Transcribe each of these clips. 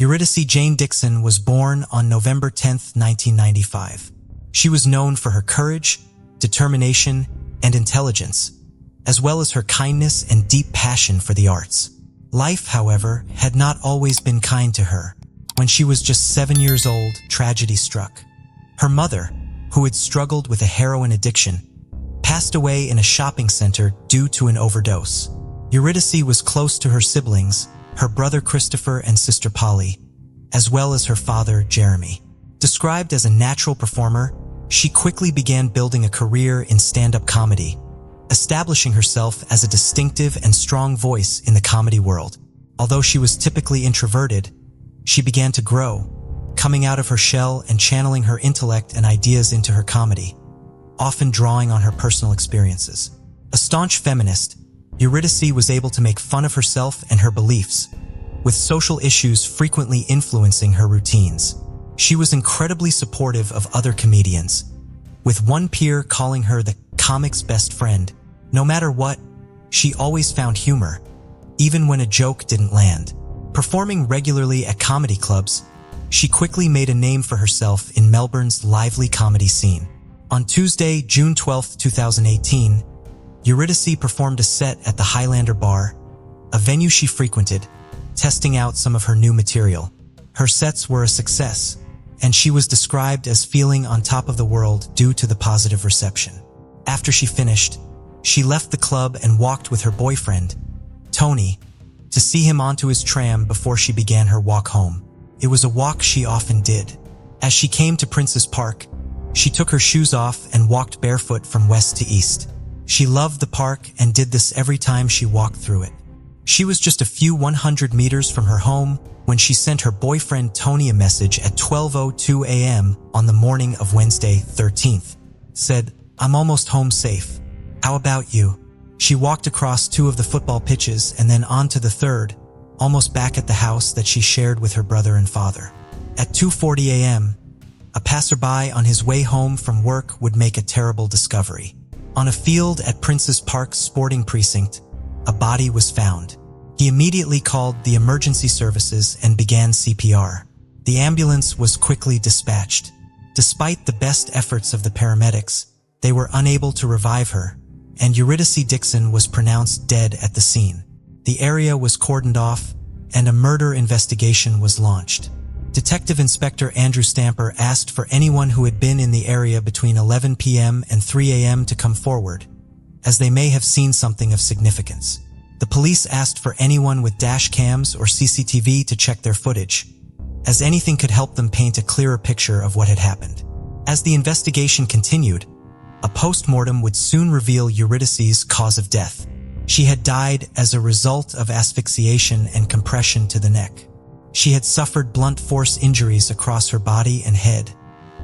Eurydice Jane Dixon was born on November 10, 1995. She was known for her courage, determination, and intelligence, as well as her kindness and deep passion for the arts. Life, however, had not always been kind to her. When she was just 7 years old, tragedy struck. Her mother, who had struggled with a heroin addiction, passed away in a shopping center due to an overdose. Eurydice was close to her siblings, her brother Christopher and sister Polly, as well as her father, Jeremy. Described as a natural performer, she quickly began building a career in stand-up comedy, establishing herself as a distinctive and strong voice in the comedy world. Although she was typically introverted, she began to grow, coming out of her shell and channeling her intellect and ideas into her comedy, often drawing on her personal experiences. A staunch feminist, Eurydice was able to make fun of herself and her beliefs, with social issues frequently influencing her routines. She was incredibly supportive of other comedians, with one peer calling her the comic's best friend. No matter what, she always found humor, even when a joke didn't land. Performing regularly at comedy clubs, she quickly made a name for herself in Melbourne's lively comedy scene. On Tuesday, June 12, 2018, Eurydice performed a set at the Highlander Bar, a venue she frequented, testing out some of her new material. Her sets were a success, and she was described as feeling on top of the world due to the positive reception. After she finished, she left the club and walked with her boyfriend, Tony, to see him onto his tram before she began her walk home. It was a walk she often did. As she came to Prince's Park, she took her shoes off and walked barefoot from west to east. She loved the park and did this every time she walked through it. She was just a few 100 meters from her home when she sent her boyfriend Tony a message at 12:02 a.m. on the morning of Wednesday, 13th. Said, "I'm almost home safe. How about you?" She walked across 2 of the football pitches and then on to the 3rd, almost back at the house that she shared with her brother and father. At 2:40 a.m., a passerby on his way home from work would make a terrible discovery. On a field at Prince's Park Sporting Precinct, a body was found. He immediately called the emergency services and began CPR. The ambulance was quickly dispatched. Despite the best efforts of the paramedics, they were unable to revive her, and Eurydice Dixon was pronounced dead at the scene. The area was cordoned off, and a murder investigation was launched. Detective Inspector Andrew Stamper asked for anyone who had been in the area between 11 p.m. and 3 a.m. to come forward, as they may have seen something of significance. The police asked for anyone with dash cams or CCTV to check their footage, as anything could help them paint a clearer picture of what had happened. As the investigation continued, a post-mortem would soon reveal Eurydice's cause of death. She had died as a result of asphyxiation and compression to the neck. She had suffered blunt force injuries across her body and head,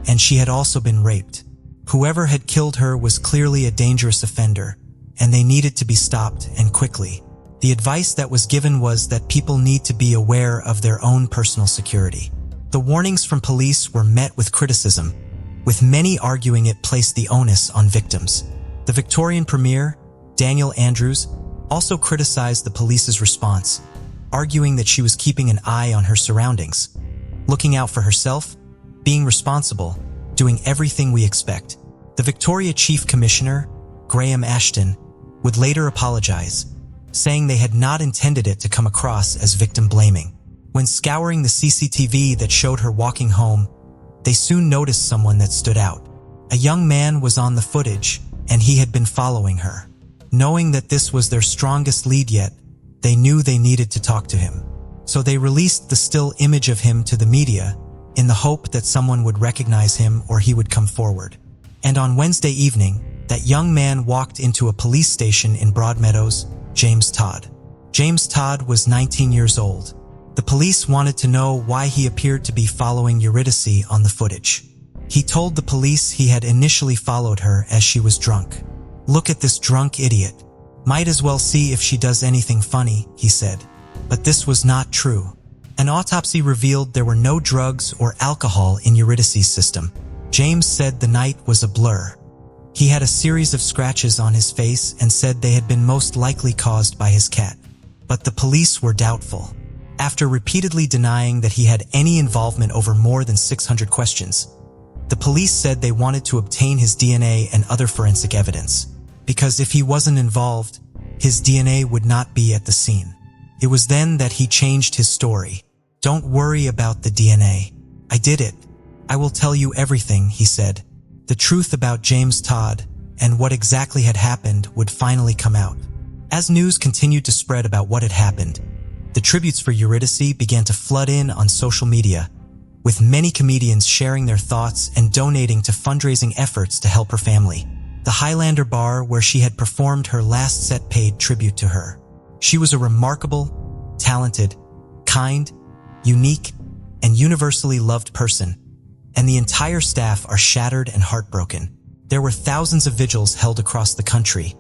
and she had also been raped. Whoever had killed her was clearly a dangerous offender, and they needed to be stopped, and quickly. The advice that was given was that people need to be aware of their own personal security. The warnings from police were met with criticism, with many arguing it placed the onus on victims. The Victorian Premier, Daniel Andrews, also criticized the police's response, arguing that she was keeping an eye on her surroundings, looking out for herself, being responsible, doing everything we expect. The Victoria Chief Commissioner, Graham Ashton, would later apologize, saying they had not intended it to come across as victim-blaming. When scouring the CCTV that showed her walking home, they soon noticed someone that stood out. A young man was on the footage, and he had been following her. Knowing that this was their strongest lead yet, they knew they needed to talk to him. So they released the still image of him to the media in the hope that someone would recognize him or he would come forward. And on Wednesday evening, that young man walked into a police station in Broadmeadows, James Todd. James Todd was 19 years old. The police wanted to know why he appeared to be following Eurydice on the footage. He told the police he had initially followed her as she was drunk. "Look at this drunk idiot. Might as well see if she does anything funny," he said. But this was not true. An autopsy revealed there were no drugs or alcohol in Eurydice's system. James said the night was a blur. He had a series of scratches on his face and said they had been most likely caused by his cat. But the police were doubtful. After repeatedly denying that he had any involvement over more than 600 questions, the police said they wanted to obtain his DNA and other forensic evidence, because if he wasn't involved, his DNA would not be at the scene. It was then that he changed his story. "Don't worry about the DNA. I did it. I will tell you everything," he said. The truth about James Todd and what exactly had happened would finally come out. As news continued to spread about what had happened, the tributes for Eurydice began to flood in on social media, with many comedians sharing their thoughts and donating to fundraising efforts to help her family. The Highlander bar where she had performed her last set paid tribute to her. She was a remarkable, talented, kind, unique, and universally loved person, and the entire staff are shattered and heartbroken. There were thousands of vigils held across the country,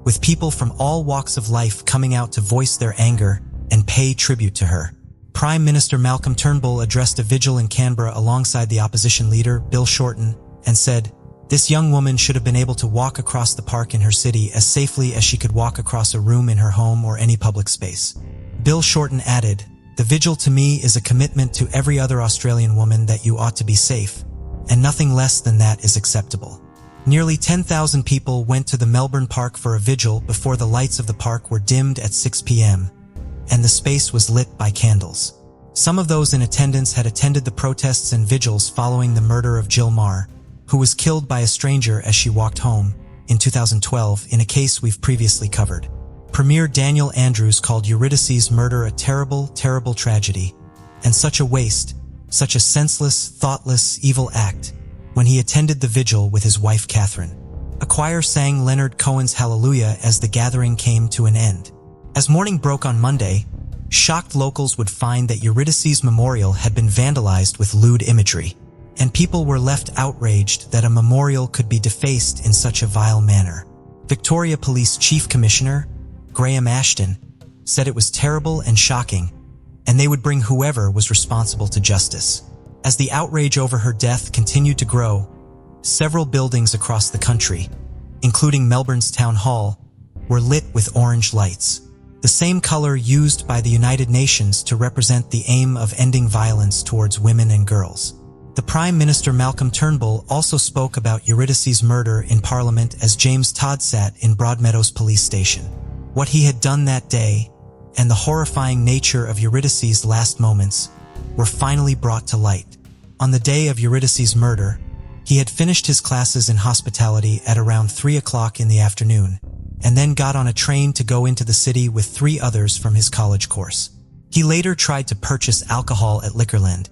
with people from all walks of life coming out to voice their anger and pay tribute to her. Prime Minister Malcolm Turnbull addressed a vigil in Canberra alongside the opposition leader, Bill Shorten, and said, "This young woman should have been able to walk across the park in her city as safely as she could walk across a room in her home or any public space." Bill Shorten added, "The vigil to me is a commitment to every other Australian woman that you ought to be safe, and nothing less than that is acceptable." Nearly 10,000 people went to the Melbourne Park for a vigil before the lights of the park were dimmed at 6 p.m, and the space was lit by candles. Some of those in attendance had attended the protests and vigils following the murder of Jill Marr, who was killed by a stranger as she walked home in 2012 in a case we've previously covered. Premier Daniel Andrews called Eurydice's murder a terrible, terrible tragedy, and such a waste, such a senseless, thoughtless, evil act, when he attended the vigil with his wife Catherine. A choir sang Leonard Cohen's Hallelujah as the gathering came to an end. As morning broke on Monday, shocked locals would find that Eurydice's memorial had been vandalized with lewd imagery, and people were left outraged that a memorial could be defaced in such a vile manner. Victoria Police Chief Commissioner Graham Ashton said it was terrible and shocking, and they would bring whoever was responsible to justice. As the outrage over her death continued to grow, several buildings across the country, including Melbourne's Town Hall, were lit with orange lights, the same color used by the United Nations to represent the aim of ending violence towards women and girls. The Prime Minister Malcolm Turnbull also spoke about Eurydice's murder in Parliament as James Todd sat in Broadmeadows Police Station. What he had done that day, and the horrifying nature of Eurydice's last moments, were finally brought to light. On the day of Eurydice's murder, he had finished his classes in hospitality at around 3 o'clock in the afternoon, and then got on a train to go into the city with 3 others from his college course. He later tried to purchase alcohol at Liquorland,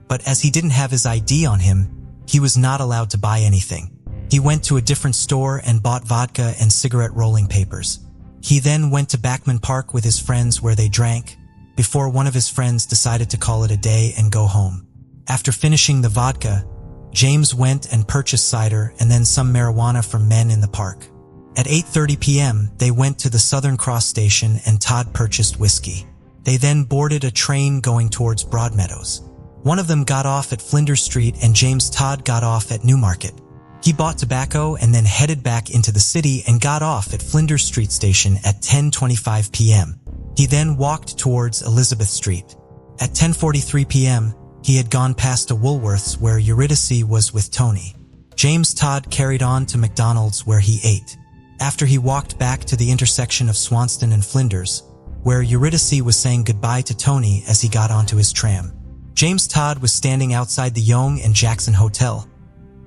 but as he didn't have his ID on him, he was not allowed to buy anything. He went to a different store and bought vodka and cigarette rolling papers. He then went to Backman Park with his friends where they drank, before one of his friends decided to call it a day and go home. After finishing the vodka, James went and purchased cider and then some marijuana from men in the park. At 8:30 p.m., they went to the Southern Cross station and Todd purchased whiskey. They then boarded a train going towards Broadmeadows. One of them got off at Flinders Street and James Todd got off at Newmarket. He bought tobacco and then headed back into the city and got off at Flinders Street station at 10:25 p.m. He then walked towards Elizabeth Street. At 10:43 p.m., he had gone past a Woolworths where Eurydice was with Tony. James Todd carried on to McDonald's where he ate. After he walked back to the intersection of Swanston and Flinders, where Eurydice was saying goodbye to Tony as he got onto his tram. James Todd was standing outside the Yonge and Jackson Hotel,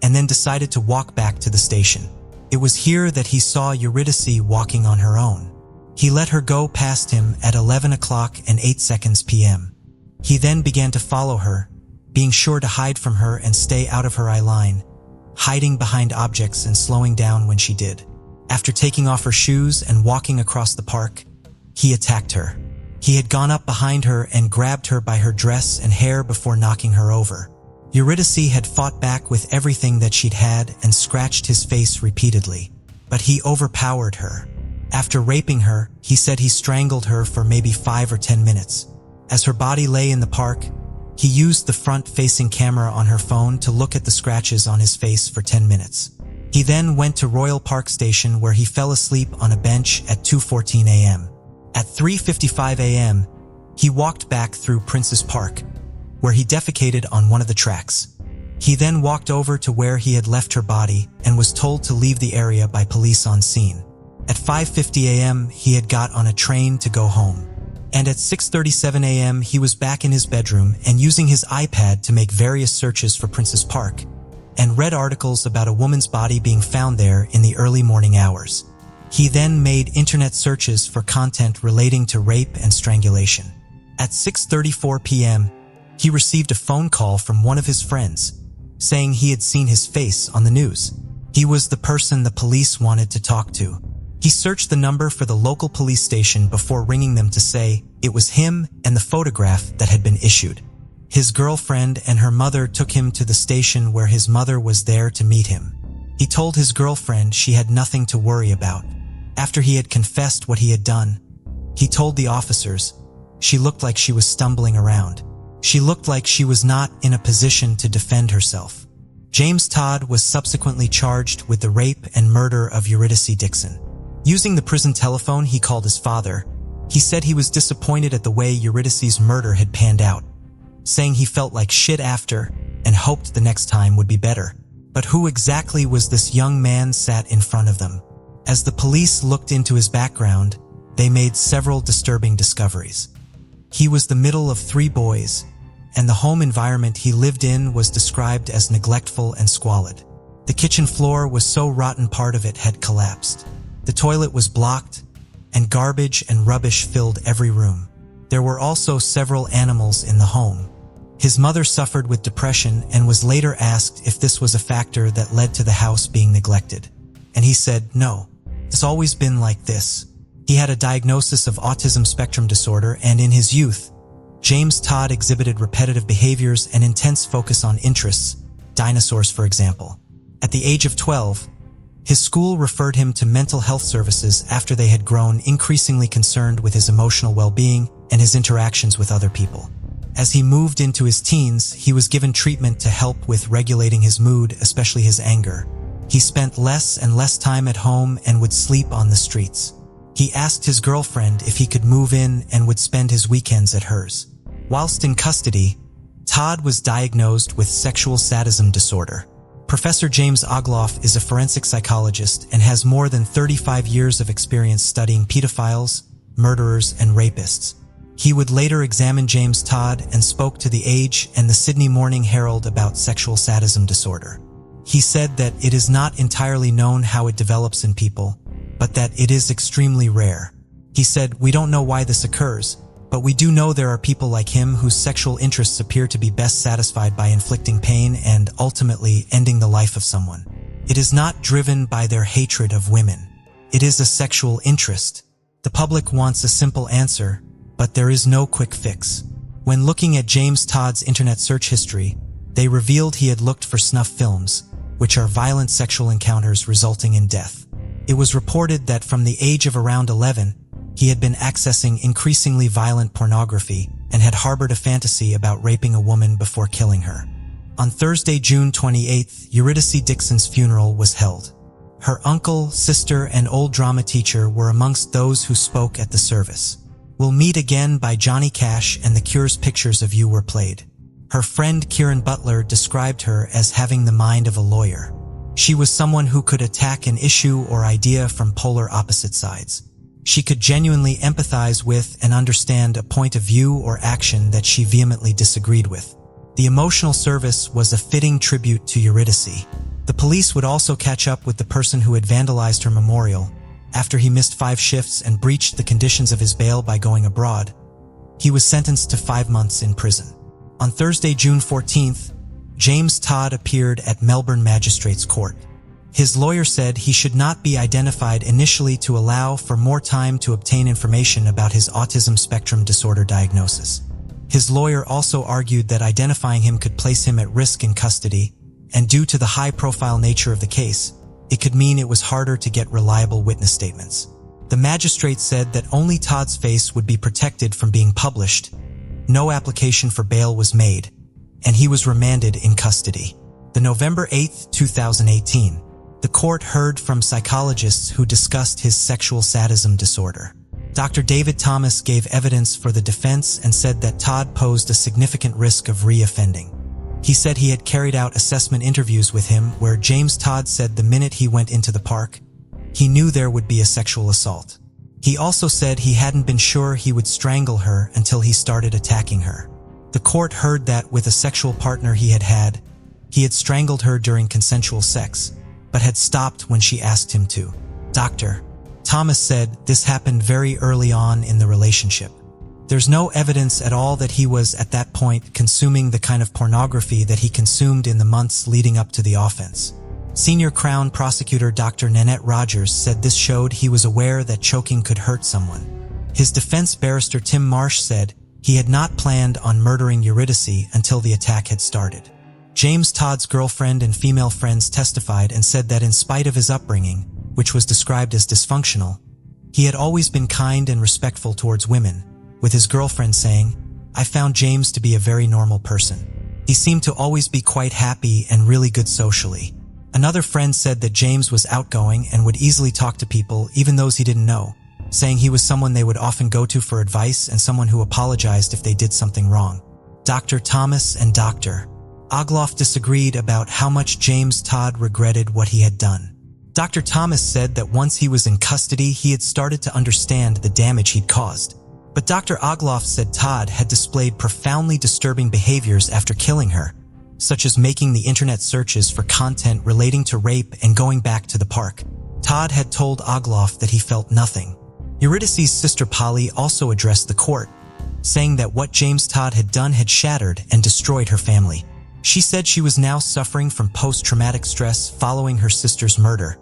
and then decided to walk back to the station. It was here that he saw Eurydice walking on her own. He let her go past him at 11 o'clock and 8 seconds p.m. He then began to follow her, being sure to hide from her and stay out of her eye line, hiding behind objects and slowing down when she did. After taking off her shoes and walking across the park, he attacked her. He had gone up behind her and grabbed her by her dress and hair before knocking her over. Eurydice had fought back with everything that she'd had and scratched his face repeatedly, but he overpowered her. After raping her, he said he strangled her for maybe 5 or 10 minutes. As her body lay in the park, he used the front-facing camera on her phone to look at the scratches on his face for 10 minutes. He then went to Royal Park Station where he fell asleep on a bench at 2:14 a.m. At 3:55 a.m., He walked back through Prince's Park, where he defecated on one of the tracks. He then walked over to where he had left her body and was told to leave the area by police on scene. At 5:50 a.m., he had got on a train to go home. And at 6:37 a.m., he was back in his bedroom and using his iPad to make various searches for Prince's Park, and read articles about a woman's body being found there in the early morning hours. He then made internet searches for content relating to rape and strangulation. At 6:34 p.m., he received a phone call from one of his friends, saying he had seen his face on the news. He was the person the police wanted to talk to. He searched the number for the local police station before ringing them to say it was him and the photograph that had been issued. His girlfriend and her mother took him to the station where his mother was there to meet him. He told his girlfriend she had nothing to worry about. After he had confessed what he had done, he told the officers she looked like she was stumbling around. She looked like she was not in a position to defend herself. James Todd was subsequently charged with the rape and murder of Ury Dixon. Using the prison telephone, he called his father. He said he was disappointed at the way Ury's murder had panned out, saying he felt like shit after and hoped the next time would be better. But who exactly was this young man sat in front of them? As the police looked into his background, they made several disturbing discoveries. He was the middle of 3 boys, and the home environment he lived in was described as neglectful and squalid. The kitchen floor was so rotten part of it had collapsed. The toilet was blocked, and garbage and rubbish filled every room. There were also several animals in the home. His mother suffered with depression and was later asked if this was a factor that led to the house being neglected. And he said, "No, it's always been like this." He had a diagnosis of autism spectrum disorder, and in his youth, James Todd exhibited repetitive behaviors and intense focus on interests, dinosaurs for example. At the age of 12, his school referred him to mental health services after they had grown increasingly concerned with his emotional well-being and his interactions with other people. As he moved into his teens, he was given treatment to help with regulating his mood, especially his anger. He spent less and less time at home and would sleep on the streets. He asked his girlfriend if he could move in and would spend his weekends at hers. Whilst in custody, Todd was diagnosed with sexual sadism disorder. Professor James Ogloff is a forensic psychologist and has more than 35 years of experience studying pedophiles, murderers, and rapists. He would later examine James Todd and spoke to The Age and the Sydney Morning Herald about sexual sadism disorder. He said that it is not entirely known how it develops in people, but that it is extremely rare. He said, "We don't know why this occurs, but we do know there are people like him whose sexual interests appear to be best satisfied by inflicting pain and ultimately ending the life of someone. It is not driven by their hatred of women. It is a sexual interest. The public wants a simple answer, but there is no quick fix." When looking at James Todd's internet search history, they revealed he had looked for snuff films, which are violent sexual encounters resulting in death. It was reported that from the age of around 11, he had been accessing increasingly violent pornography and had harbored a fantasy about raping a woman before killing her. On Thursday, June 28th, Ury Dixon's funeral was held. Her uncle, sister, and old drama teacher were amongst those who spoke at the service. "We'll Meet Again" by Johnny Cash and The Cure's Pictures of You were played. Her friend Kieran Butler described her as having the mind of a lawyer. She was someone who could attack an issue or idea from polar opposite sides. She could genuinely empathize with and understand a point of view or action that she vehemently disagreed with. The emotional service was a fitting tribute to Ury. The police would also catch up with the person who had vandalized her memorial. After he missed 5 shifts and breached the conditions of his bail by going abroad, he was sentenced to 5 months in prison. On Thursday, June 14th, James Todd appeared at Melbourne Magistrates Court. His lawyer said he should not be identified initially to allow for more time to obtain information about his autism spectrum disorder diagnosis. His lawyer also argued that identifying him could place him at risk in custody, and due to the high-profile nature of the case, it could mean it was harder to get reliable witness statements. The magistrate said that only Todd's face would be protected from being published. No application for bail was made, and he was remanded in custody. The November 8, 2018, the court heard from psychologists who discussed his sexual sadism disorder. Dr. David Thomas gave evidence for the defense and said that Todd posed a significant risk of re-offending. He said he had carried out assessment interviews with him where James Todd said the minute he went into the park, he knew there would be a sexual assault. He also said he hadn't been sure he would strangle her until he started attacking her. The court heard that with a sexual partner he had strangled her during consensual sex, but had stopped when she asked him to. Dr. Thomas said this happened very early on in the relationship. There's no evidence at all that he was at that point consuming the kind of pornography that he consumed in the months leading up to the offense. Senior Crown Prosecutor Dr. Nanette Rogers said this showed he was aware that choking could hurt someone. His defense barrister Tim Marsh said he had not planned on murdering Eurydice until the attack had started. James Todd's girlfriend and female friends testified and said that in spite of his upbringing, which was described as dysfunctional, he had always been kind and respectful towards women, with his girlfriend saying, "I found James to be a very normal person. He seemed to always be quite happy and really good socially." Another friend said that James was outgoing and would easily talk to people, even those he didn't know, saying he was someone they would often go to for advice and someone who apologized if they did something wrong. Dr. Thomas and Dr. Ogloff disagreed about how much James Todd regretted what he had done. Dr. Thomas said that once he was in custody, he had started to understand the damage he'd caused. But Dr. Ogloff said Todd had displayed profoundly disturbing behaviors after killing her, such as making the internet searches for content relating to rape and going back to the park. Todd had told Ogloff that he felt nothing. Eurydice's sister Polly also addressed the court, saying that what James Todd had done had shattered and destroyed her family. She said she was now suffering from post-traumatic stress following her sister's murder,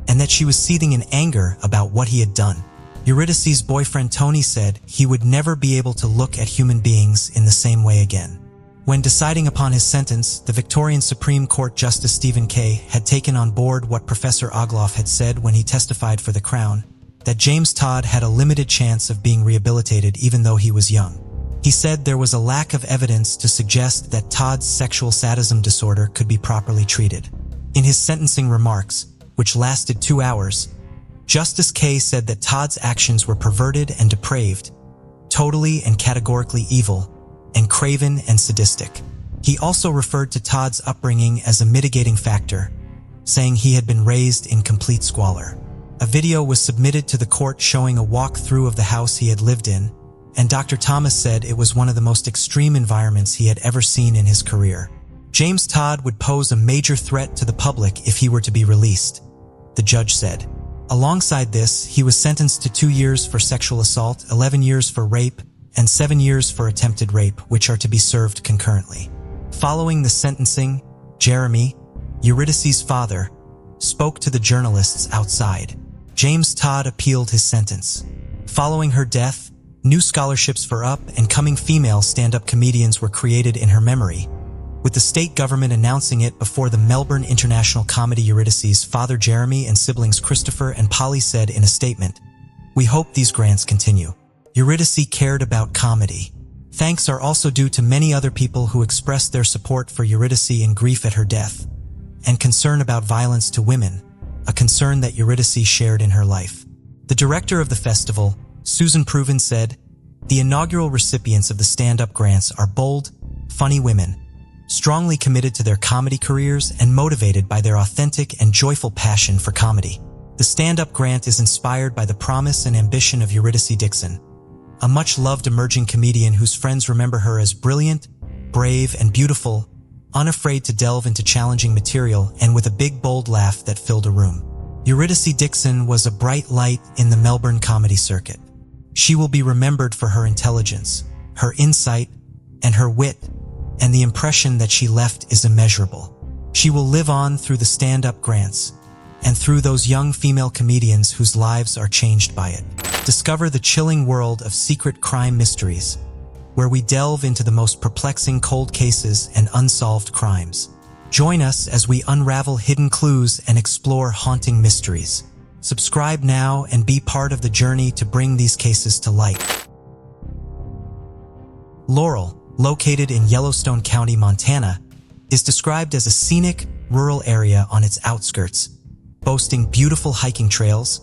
and that she was seething in anger about what he had done. Eurydice's boyfriend Tony said he would never be able to look at human beings in the same way again. When deciding upon his sentence, the Victorian Supreme Court Justice Stephen Kay had taken on board what Professor Ogloff had said when he testified for the Crown, that James Todd had a limited chance of being rehabilitated even though he was young. He said there was a lack of evidence to suggest that Todd's sexual sadism disorder could be properly treated. In his sentencing remarks, which lasted 2 hours, Justice Kay said that Todd's actions were perverted and depraved, totally and categorically evil, and craven and sadistic. He also referred to Todd's upbringing as a mitigating factor, saying he had been raised in complete squalor. A video was submitted to the court showing a walkthrough of the house he had lived in, and Dr. Thomas said it was one of the most extreme environments he had ever seen in his career. James Todd would pose a major threat to the public if he were to be released, the judge said. Alongside this, he was sentenced to 2 years for sexual assault, 11 years for rape, and 7 years for attempted rape, which are to be served concurrently. Following the sentencing, Jeremy, Eurydice's father, spoke to the journalists outside. James Todd appealed his sentence. Following her death, new scholarships for up and coming female stand-up comedians were created in her memory, with the state government announcing it before the Melbourne International Comedy. Eurydice's father Jeremy and siblings Christopher and Polly said in a statement, "We hope these grants continue." Eurydice cared about comedy. Thanks are also due to many other people who expressed their support for Eurydice in grief at her death, and concern about violence to women, a concern that Eurydice shared in her life. The director of the festival, Susan Proven, said, "The inaugural recipients of the stand-up grants are bold, funny women, strongly committed to their comedy careers and motivated by their authentic and joyful passion for comedy. The stand-up grant is inspired by the promise and ambition of Ury Dixon, a much-loved emerging comedian whose friends remember her as brilliant, brave, and beautiful, unafraid to delve into challenging material and with a big, bold laugh that filled a room. Ury Dixon was a bright light in the Melbourne comedy circuit. She will be remembered for her intelligence, her insight, and her wit, and the impression that she left is immeasurable. She will live on through the stand-up grants, and through those young female comedians whose lives are changed by it. Discover the chilling world of secret crime mysteries, where we delve into the most perplexing cold cases and unsolved crimes. Join us as we unravel hidden clues and explore haunting mysteries. Subscribe now and be part of the journey to bring these cases to light. Laurel, located in Yellowstone County, Montana, is described as a scenic, rural area on its outskirts, boasting beautiful hiking trails,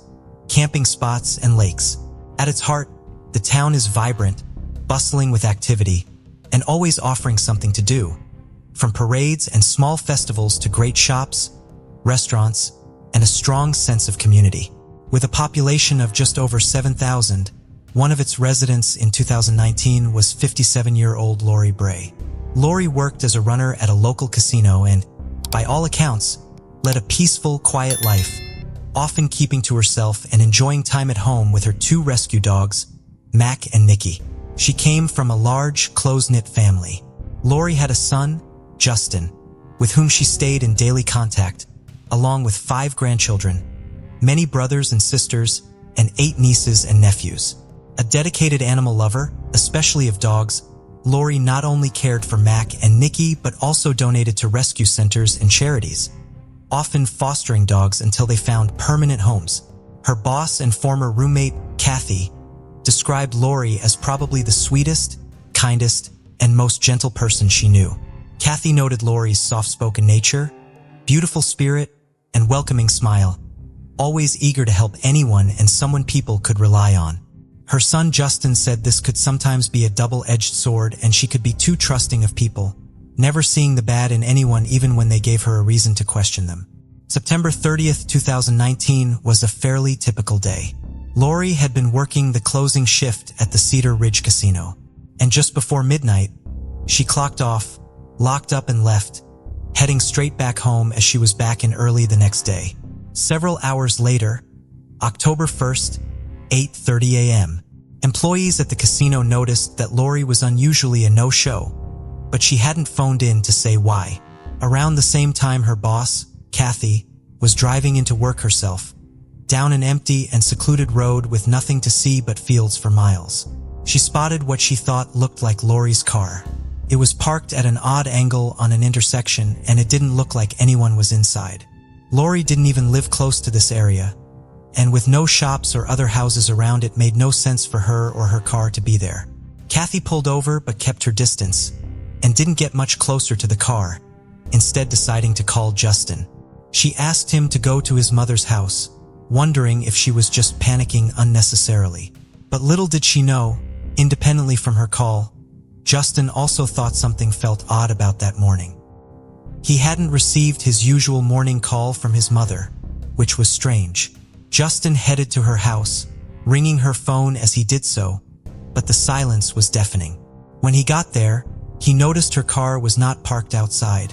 camping spots, and lakes. At its heart, the town is vibrant, bustling with activity, and always offering something to do. From parades and small festivals to great shops, restaurants, and a strong sense of community. With a population of just over 7,000, one of its residents in 2019 was 57-year-old Lori Bray. Lori worked as a runner at a local casino and, by all accounts, led a peaceful, quiet life, often keeping to herself and enjoying time at home with her two rescue dogs, Mac and Nikki. She came from a large, close-knit family. Lori had a son, Justin, with whom she stayed in daily contact, along with 5 grandchildren, many brothers and sisters, and 8 nieces and nephews. A dedicated animal lover, especially of dogs, Lori not only cared for Mac and Nikki but also donated to rescue centers and charities, often fostering dogs until they found permanent homes. Her boss and former roommate, Kathy, described Lori as probably the sweetest, kindest, and most gentle person she knew. Kathy noted Lori's soft-spoken nature, beautiful spirit, and welcoming smile, always eager to help anyone and someone people could rely on. Her son Justin said this could sometimes be a double-edged sword and she could be too trusting of people, never seeing the bad in anyone even when they gave her a reason to question them. September 30th, 2019 was a fairly typical day. Lori had been working the closing shift at the Cedar Ridge Casino, and just before midnight, she clocked off, locked up and left, heading straight back home as she was back in early the next day. Several hours later, October 1st, 8:30 a.m., employees at the casino noticed that Lori was unusually a no-show, but she hadn't phoned in to say why. Around the same time, her boss, Kathy, was driving into work herself, down an empty and secluded road with nothing to see but fields for miles. She spotted what she thought looked like Lori's car. It was parked at an odd angle on an intersection, and it didn't look like anyone was inside. Lori didn't even live close to this area, and with no shops or other houses around, it made no sense for her or her car to be there. Kathy pulled over but kept her distance, and didn't get much closer to the car, instead deciding to call Justin. She asked him to go to his mother's house, wondering if she was just panicking unnecessarily. But little did she know, independently from her call, Justin also thought something felt odd about that morning. He hadn't received his usual morning call from his mother, which was strange. Justin headed to her house, ringing her phone as he did so, but the silence was deafening. When he got there, he noticed her car was not parked outside,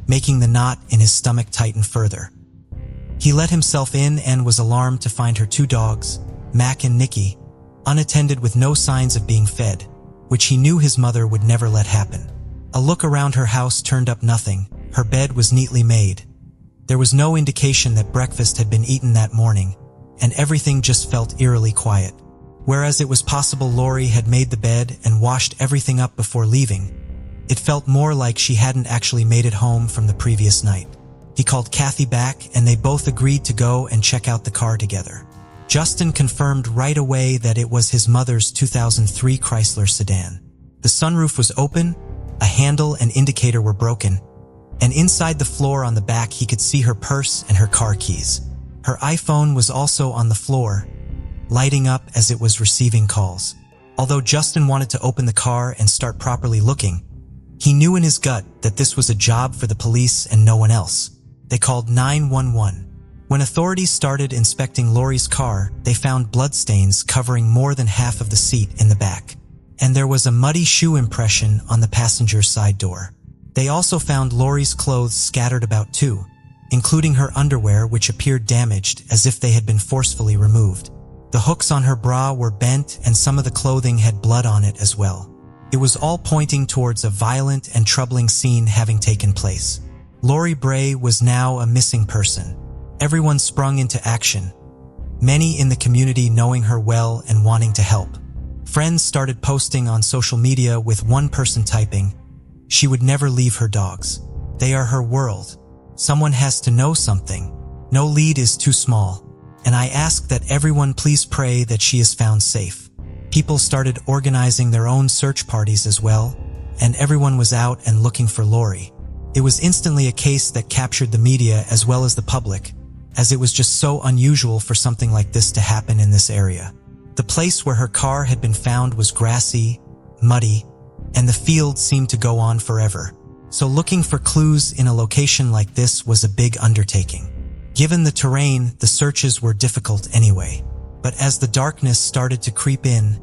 making the knot in his stomach tighten further. He let himself in and was alarmed to find her 2 dogs, Mac and Nikki, unattended with no signs of being fed, which he knew his mother would never let happen. A look around her house turned up nothing. Her bed was neatly made. There was no indication that breakfast had been eaten that morning, and everything just felt eerily quiet. Whereas it was possible Lori had made the bed and washed everything up before leaving, it felt more like she hadn't actually made it home from the previous night. He called Kathy back, and they both agreed to go and check out the car together. Justin confirmed right away that it was his mother's 2003 Chrysler sedan. The sunroof was open, a handle and indicator were broken, and inside the floor on the back he could see her purse and her car keys. Her iPhone was also on the floor, lighting up as it was receiving calls. Although Justin wanted to open the car and start properly looking, he knew in his gut that this was a job for the police and no one else. They called 911. When authorities started inspecting Lori's car, they found bloodstains covering more than half of the seat in the back, and there was a muddy shoe impression on the passenger's side door. They also found Lori's clothes scattered about too, including her underwear, which appeared damaged as if they had been forcefully removed. The hooks on her bra were bent and some of the clothing had blood on it as well. It was all pointing towards a violent and troubling scene having taken place. Lori Bray was now a missing person. Everyone sprung into action, many in the community knowing her well and wanting to help. Friends started posting on social media, with one person typing, "She would never leave her dogs. They are her world. Someone has to know something. No lead is too small. And I ask that everyone please pray that she is found safe." People started organizing their own search parties as well, and everyone was out and looking for Lori. It was instantly a case that captured the media as well as the public, as it was just so unusual for something like this to happen in this area. The place where her car had been found was grassy, muddy, and the field seemed to go on forever. So looking for clues in a location like this was a big undertaking. Given the terrain, the searches were difficult anyway. But as the darkness started to creep in,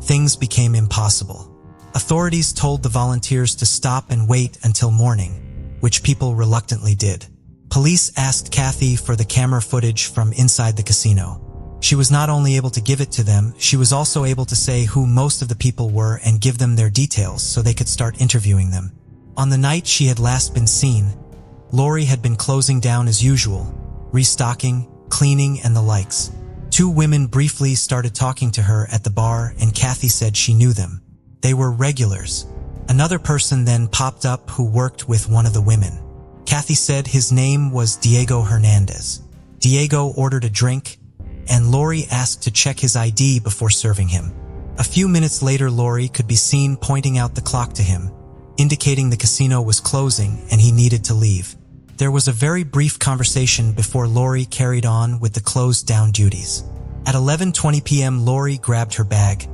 things became impossible. Authorities told the volunteers to stop and wait until morning, which people reluctantly did. Police asked Kathy for the camera footage from inside the casino. She was not only able to give it to them, she was also able to say who most of the people were and give them their details so they could start interviewing them. On the night she had last been seen, Lori had been closing down as usual, restocking, cleaning, and the likes. Two women briefly started talking to her at the bar, and Kathy said she knew them. They were regulars. Another person then popped up who worked with one of the women. Kathy said his name was Diego Hernandez. Diego ordered a drink, and Lori asked to check his ID before serving him. A few minutes later, Lori could be seen pointing out the clock to him, indicating the casino was closing and he needed to leave. There was a very brief conversation before Lori carried on with the closed-down duties. At 11:20 p.m., Lori grabbed her bag,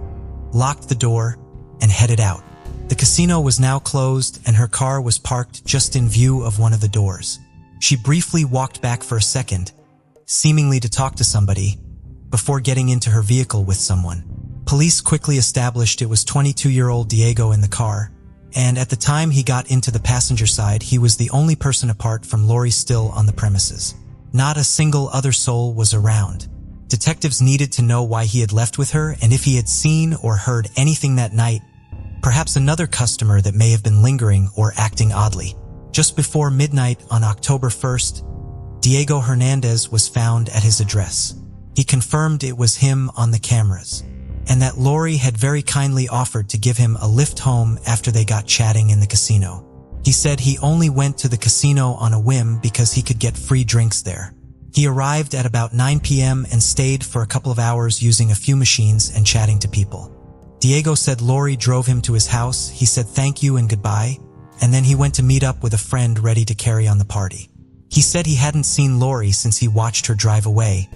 locked the door, and headed out. The casino was now closed and her car was parked just in view of one of the doors. She briefly walked back for a second, seemingly to talk to somebody, before getting into her vehicle with someone. Police quickly established it was 22-year-old Diego in the car, and at the time he got into the passenger side, he was the only person apart from Lori still on the premises. Not a single other soul was around. Detectives needed to know why he had left with her and if he had seen or heard anything that night, perhaps another customer that may have been lingering or acting oddly. Just before midnight on October 1st, Diego Hernandez was found at his address. He confirmed it was him on the cameras, and that Lori had very kindly offered to give him a lift home after they got chatting in the casino. He said he only went to the casino on a whim because he could get free drinks there. He arrived at about 9 p.m. and stayed for a couple of hours using a few machines and chatting to people. Diego said Lori drove him to his house, he said thank you and goodbye, and then he went to meet up with a friend ready to carry on the party. He said he hadn't seen Lori since he watched her drive away,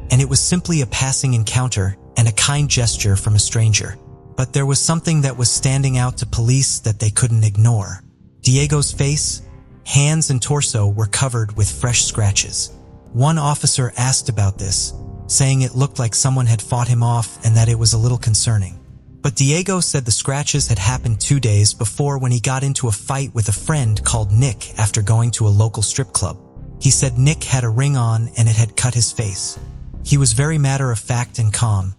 and it was simply a passing encounter and a kind gesture from a stranger. But there was something that was standing out to police that they couldn't ignore. Diego's face, hands, and torso were covered with fresh scratches. One officer asked about this, saying it looked like someone had fought him off and that it was a little concerning. But Diego said the scratches had happened 2 days before when he got into a fight with a friend called Nick after going to a local strip club. He said Nick had a ring on and it had cut his face. He was very matter-of-fact and calm,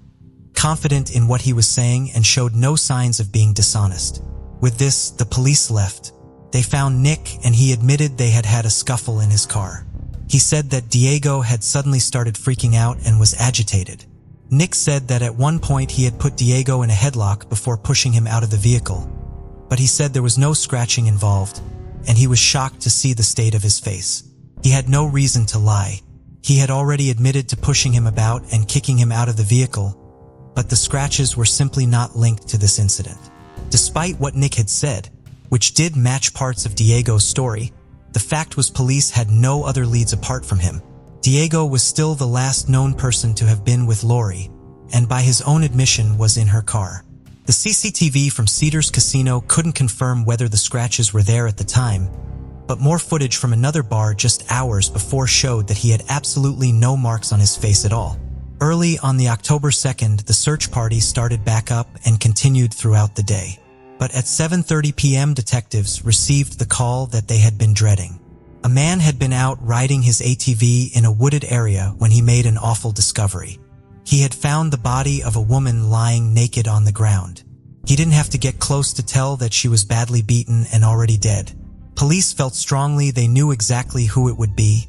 confident in what he was saying, and showed no signs of being dishonest. With this, the police left. They found Nick and he admitted they had had a scuffle in his car. He said that Diego had suddenly started freaking out and was agitated. Nick said that at one point he had put Diego in a headlock before pushing him out of the vehicle, but he said there was no scratching involved, and he was shocked to see the state of his face. He had no reason to lie. He had already admitted to pushing him about and kicking him out of the vehicle, but the scratches were simply not linked to this incident. Despite what Nick had said, which did match parts of Diego's story, the fact was police had no other leads apart from him. Diego was still the last known person to have been with Lori, and by his own admission was in her car. The CCTV from Cedars Casino couldn't confirm whether the scratches were there at the time, but more footage from another bar just hours before showed that he had absolutely no marks on his face at all. Early on the October 2nd, the search party started back up and continued throughout the day. But at 7:30 p.m., detectives received the call that they had been dreading. A man had been out riding his ATV in a wooded area when he made an awful discovery. He had found the body of a woman lying naked on the ground. He didn't have to get close to tell that she was badly beaten and already dead. Police felt strongly they knew exactly who it would be,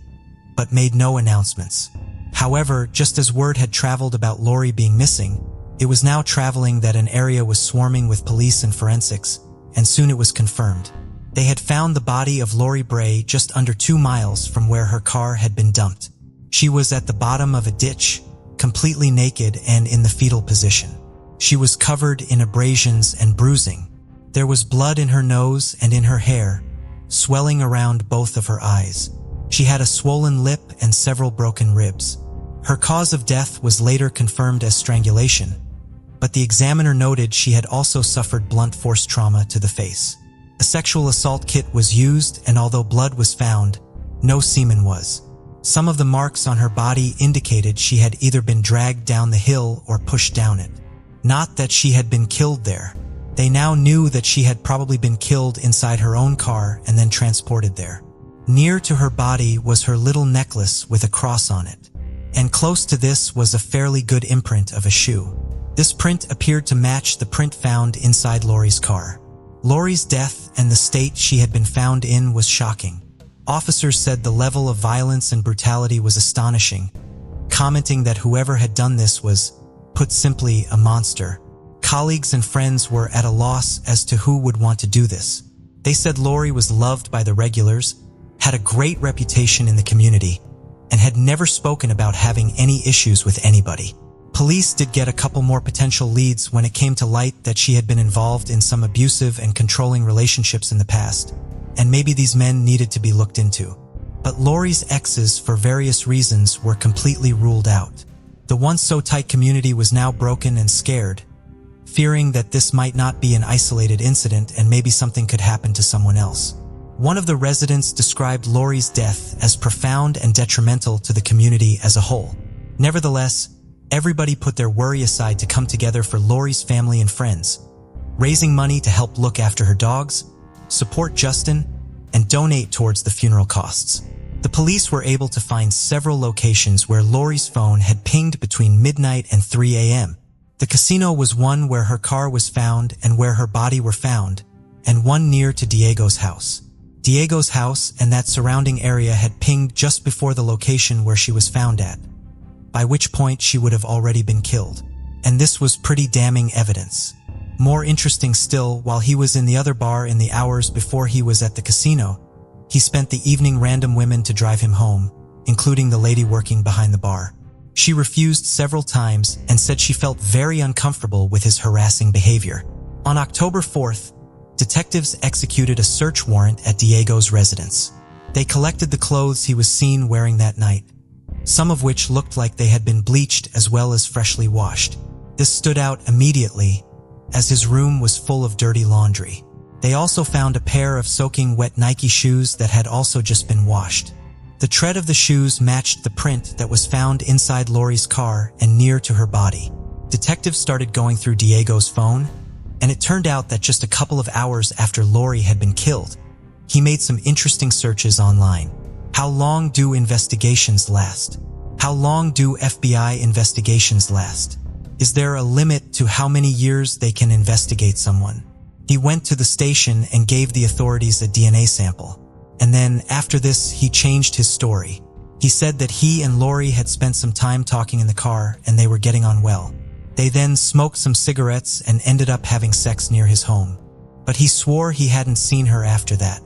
but made no announcements. However, just as word had traveled about Lori being missing, it was now traveling that an area was swarming with police and forensics, and soon it was confirmed. They had found the body of Lori Bray just under 2 miles from where her car had been dumped. She was at the bottom of a ditch, completely naked and in the fetal position. She was covered in abrasions and bruising. There was blood in her nose and in her hair, swelling around both of her eyes. She had a swollen lip and several broken ribs. Her cause of death was later confirmed as strangulation, but the examiner noted she had also suffered blunt force trauma to the face. A sexual assault kit was used, and although blood was found, no semen was. Some of the marks on her body indicated she had either been dragged down the hill or pushed down it. Not that she had been killed there. They now knew that she had probably been killed inside her own car and then transported there. Near to her body was her little necklace with a cross on it, and close to this was a fairly good imprint of a shoe. This print appeared to match the print found inside Lori's car. Lori's death and the state she had been found in was shocking. Officers said the level of violence and brutality was astonishing, commenting that whoever had done this was, put simply, a monster. Colleagues and friends were at a loss as to who would want to do this. They said Lori was loved by the regulars, had a great reputation in the community, and had never spoken about having any issues with anybody. Police did get a couple more potential leads when it came to light that she had been involved in some abusive and controlling relationships in the past, and maybe these men needed to be looked into. But Lori's exes, for various reasons, were completely ruled out. The once so tight community was now broken and scared, fearing that this might not be an isolated incident and maybe something could happen to someone else. One of the residents described Lori's death as profound and detrimental to the community as a whole. Nevertheless, everybody put their worry aside to come together for Lori's family and friends, raising money to help look after her dogs, support Justin, and donate towards the funeral costs. The police were able to find several locations where Lori's phone had pinged between midnight and 3 a.m. The casino was one where her car was found and where her body were found, and one near to Diego's house. Diego's house and that surrounding area had pinged just before the location where she was found at, by which point she would have already been killed. And this was pretty damning evidence. More interesting still, while he was in the other bar in the hours before he was at the casino, he spent the evening random women to drive him home, including the lady working behind the bar. She refused several times and said she felt very uncomfortable with his harassing behavior. On October 4th, detectives executed a search warrant at Diego's residence. They collected the clothes he was seen wearing that night, some of which looked like they had been bleached as well as freshly washed. This stood out immediately, as his room was full of dirty laundry. They also found a pair of soaking wet Nike shoes that had also just been washed. The tread of the shoes matched the print that was found inside Lori's car and near to her body. Detectives started going through Diego's phone, and it turned out that just a couple of hours after Lori had been killed, he made some interesting searches online. How long do investigations last? How long do FBI investigations last? Is there a limit to how many years they can investigate someone? He went to the station and gave the authorities a DNA sample. And then, after this, he changed his story. He said that he and Lori had spent some time talking in the car and they were getting on well. They then smoked some cigarettes and ended up having sex near his home. But he swore he hadn't seen her after that.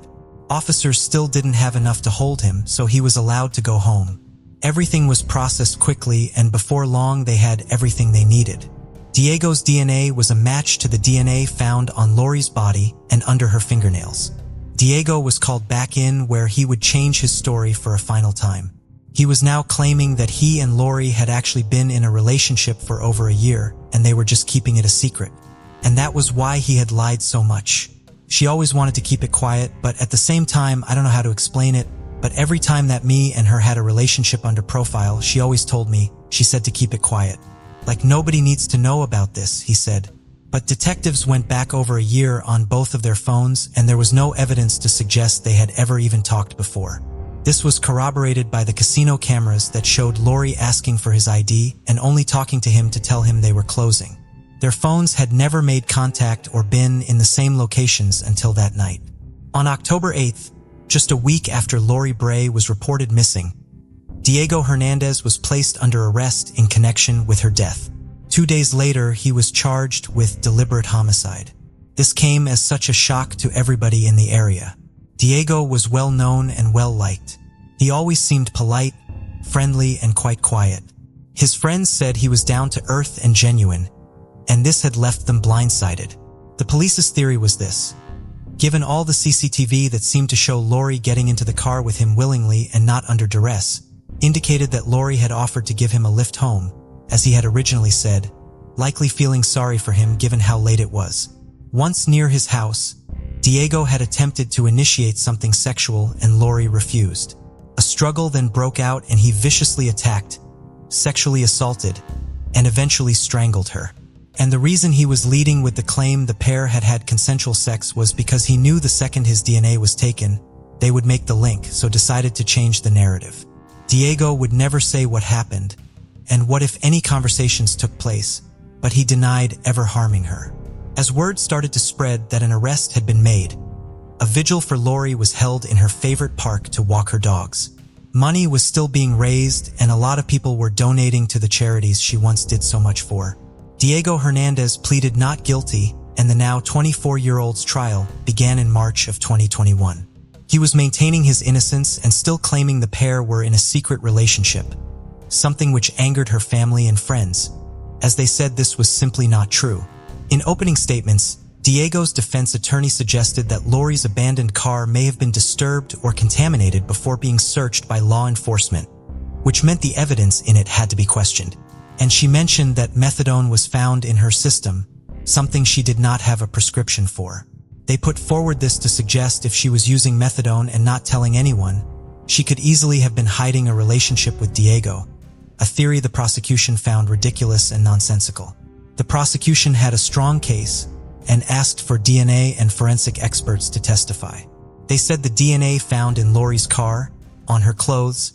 Officers still didn't have enough to hold him, so he was allowed to go home. Everything was processed quickly, and before long they had everything they needed. Diego's DNA was a match to the DNA found on Lori's body and under her fingernails. Diego was called back in, where he would change his story for a final time. He was now claiming that he and Lori had actually been in a relationship for over a year, and they were just keeping it a secret. And that was why he had lied so much. She always wanted to keep it quiet, but at the same time, I don't know how to explain it, but every time that me and her had a relationship under profile, she always told me, she said to keep it quiet. Like nobody needs to know about this, he said. But detectives went back over a year on both of their phones, and there was no evidence to suggest they had ever even talked before. This was corroborated by the casino cameras that showed Lori asking for his ID and only talking to him to tell him they were closing. Their phones had never made contact or been in the same locations until that night. On October 8th, just a week after Lori Bray was reported missing, Diego Hernandez was placed under arrest in connection with her death. 2 days later, he was charged with deliberate homicide. This came as such a shock to everybody in the area. Diego was well known and well liked. He always seemed polite, friendly, and quite quiet. His friends said he was down to earth and genuine, and this had left them blindsided. The police's theory was this: given all the CCTV that seemed to show Lori getting into the car with him willingly and not under duress, indicated that Lori had offered to give him a lift home, as he had originally said, likely feeling sorry for him given how late it was. Once near his house, Diego had attempted to initiate something sexual and Lori refused. A struggle then broke out and he viciously attacked, sexually assaulted, and eventually strangled her. And the reason he was leading with the claim the pair had had consensual sex was because he knew the second his DNA was taken, they would make the link, so decided to change the narrative. Diego would never say what happened, and what if any conversations took place, but he denied ever harming her. As word started to spread that an arrest had been made, a vigil for Lori was held in her favorite park to walk her dogs. Money was still being raised and a lot of people were donating to the charities she once did so much for. Diego Hernandez pleaded not guilty, and the now 24-year-old's trial began in March of 2021. He was maintaining his innocence and still claiming the pair were in a secret relationship, something which angered her family and friends, as they said this was simply not true. In opening statements, Diego's defense attorney suggested that Lori's abandoned car may have been disturbed or contaminated before being searched by law enforcement, which meant the evidence in it had to be questioned. And she mentioned that methadone was found in her system, something she did not have a prescription for. They put forward this to suggest if she was using methadone and not telling anyone, she could easily have been hiding a relationship with Diego, a theory the prosecution found ridiculous and nonsensical. The prosecution had a strong case and asked for DNA and forensic experts to testify. They said the DNA found in Lori's car, on her clothes,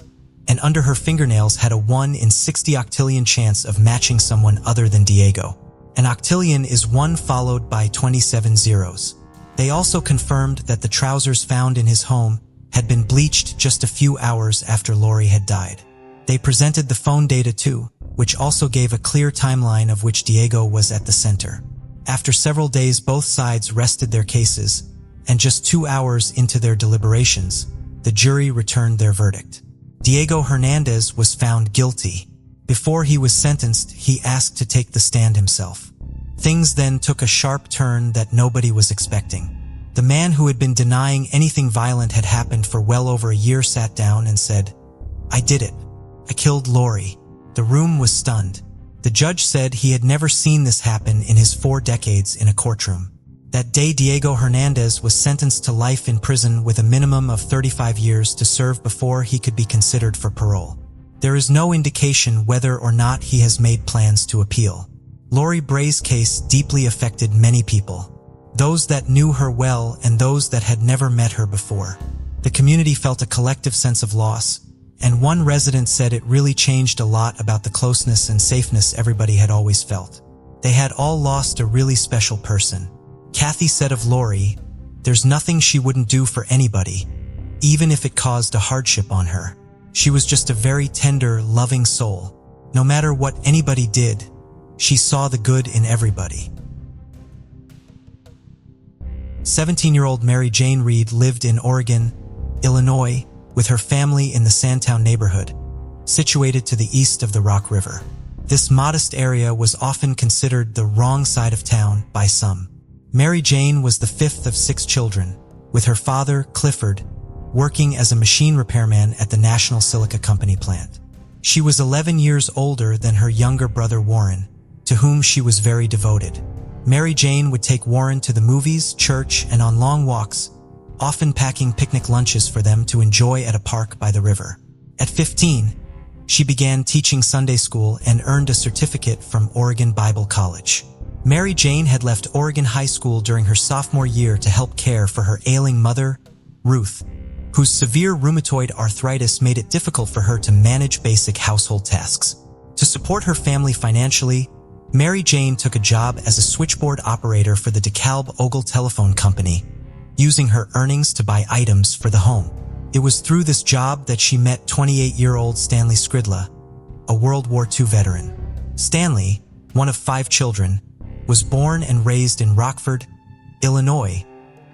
and under her fingernails had a 1 in 60 octillion chance of matching someone other than Diego. An octillion is 1 followed by 27 zeros. They also confirmed that the trousers found in his home had been bleached just a few hours after Lori had died. They presented the phone data too, which also gave a clear timeline of which Diego was at the center. After several days, both sides rested their cases, and just 2 hours into their deliberations, the jury returned their verdict. Diego Hernandez was found guilty. Before he was sentenced, he asked to take the stand himself. Things then took a sharp turn that nobody was expecting. The man who had been denying anything violent had happened for well over a year sat down and said, "I did it. I killed Lori." The room was stunned. The judge said he had never seen this happen in his 4 decades in a courtroom. That day, Diego Hernandez was sentenced to life in prison with a minimum of 35 years to serve before he could be considered for parole. There is no indication whether or not he has made plans to appeal. Lori Bray's case deeply affected many people, those that knew her well and those that had never met her before. The community felt a collective sense of loss, and one resident said it really changed a lot about the closeness and safeness everybody had always felt. They had all lost a really special person. Kathy said of Lori, "There's nothing she wouldn't do for anybody, even if it caused a hardship on her. She was just a very tender, loving soul. No matter what anybody did, she saw the good in everybody." 17-year-old Mary Jane Reed lived in Oregon, Illinois, with her family in the Sandtown neighborhood, situated to the east of the Rock River. This modest area was often considered the wrong side of town by some. Mary Jane was the 5th of 6 children, with her father, Clifford, working as a machine repairman at the National Silica Company plant. She was 11 years older than her younger brother Warren, to whom she was very devoted. Mary Jane would take Warren to the movies, church, and on long walks, often packing picnic lunches for them to enjoy at a park by the river. At 15, she began teaching Sunday school and earned a certificate from Oregon Bible College. Mary Jane had left Oregon High School during her sophomore year to help care for her ailing mother, Ruth, whose severe rheumatoid arthritis made it difficult for her to manage basic household tasks. To support her family financially, Mary Jane took a job as a switchboard operator for the DeKalb Ogle Telephone Company, using her earnings to buy items for the home. It was through this job that she met 28-year-old Stanley Skridla, a World War II veteran. Stanley, one of 5 children, was born and raised in Rockford, Illinois,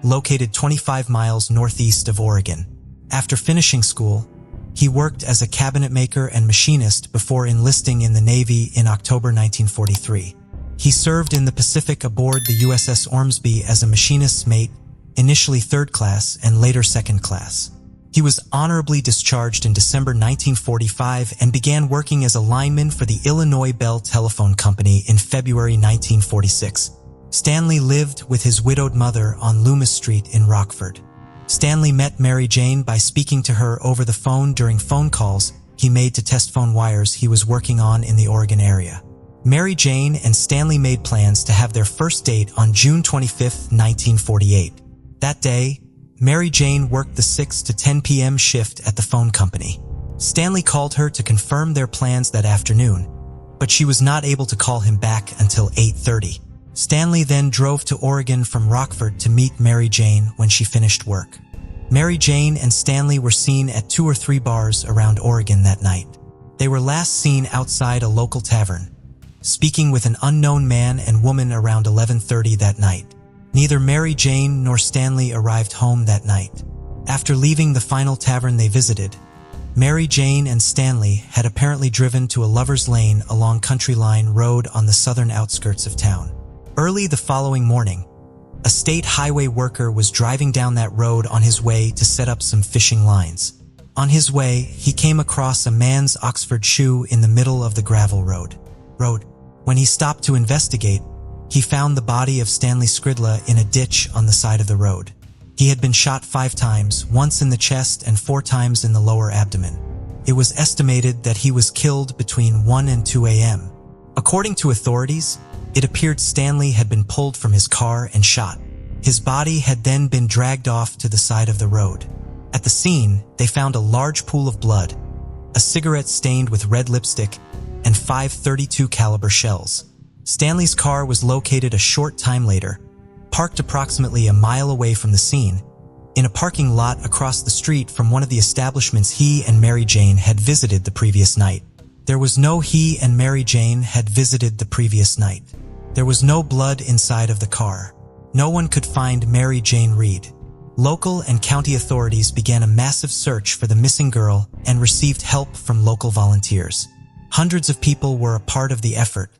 located 25 miles northeast of Oregon. After finishing school, he worked as a cabinet maker and machinist before enlisting in the Navy in October 1943. He served in the Pacific aboard the USS Ormsby as a machinist's mate, initially 3rd class and later 2nd class. He was honorably discharged in December 1945 and began working as a lineman for the Illinois Bell Telephone Company in February 1946. Stanley lived with his widowed mother on Loomis Street in Rockford. Stanley met Mary Jane by speaking to her over the phone during phone calls he made to test phone wires he was working on in the Oregon area. Mary Jane and Stanley made plans to have their first date on June 25, 1948. That day, Mary Jane worked the 6 to 10 p.m. shift at the phone company. Stanley called her to confirm their plans that afternoon, but she was not able to call him back until 8:30. Stanley then drove to Oregon from Rockford to meet Mary Jane when she finished work. Mary Jane and Stanley were seen at 2 or 3 bars around Oregon that night. They were last seen outside a local tavern, speaking with an unknown man and woman around 11:30 that night. Neither Mary Jane nor Stanley arrived home that night. After leaving the final tavern they visited, Mary Jane and Stanley had apparently driven to a lover's lane along Country Line Road on the southern outskirts of town. Early the following morning, a state highway worker was driving down that road on his way to set up some fishing lines. On his way, he came across a man's Oxford shoe in the middle of the gravel road. When he stopped to investigate, he found the body of Stanley Skridla in a ditch on the side of the road. He had been shot 5 times, once in the chest and 4 times in the lower abdomen. It was estimated that he was killed between 1 and 2 a.m. According to authorities, it appeared Stanley had been pulled from his car and shot. His body had then been dragged off to the side of the road. At the scene, they found a large pool of blood, a cigarette stained with red lipstick, and 5 .32 caliber shells. Stanley's car was located a short time later, parked approximately a mile away from the scene, in a parking lot across the street from one of the establishments he and Mary Jane had visited the previous night. There was no he and Mary Jane had visited the previous night. There was no blood inside of the car. No one could find Mary Jane Reed. Local and county authorities began a massive search for the missing girl and received help from local volunteers. Hundreds of people were a part of the effort,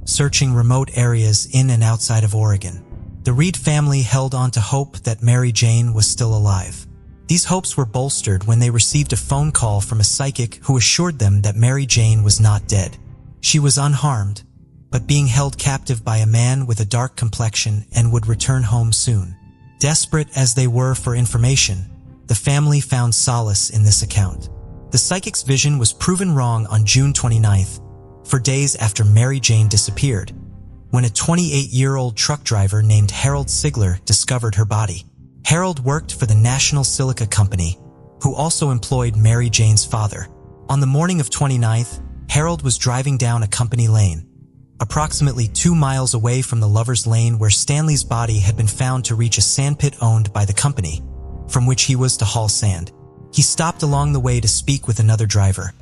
searching remote areas in and outside of Oregon. The Reed family held on to hope that Mary Jane was still alive. These hopes were bolstered when they received a phone call from a psychic who assured them that Mary Jane was not dead. She was unharmed, but being held captive by a man with a dark complexion and would return home soon. Desperate as they were for information, the family found solace in this account. The psychic's vision was proven wrong on June 29th, for days after Mary Jane disappeared, when a 28-year-old truck driver named Harold Sigler discovered her body. Harold worked for the National Silica Company, who also employed Mary Jane's father. On the morning of 29th, Harold was driving down a company lane, approximately 2 miles away from the Lover's Lane where Stanley's body had been found to reach a sandpit owned by the company, from which he was to haul sand. He stopped along the way to speak with another driver,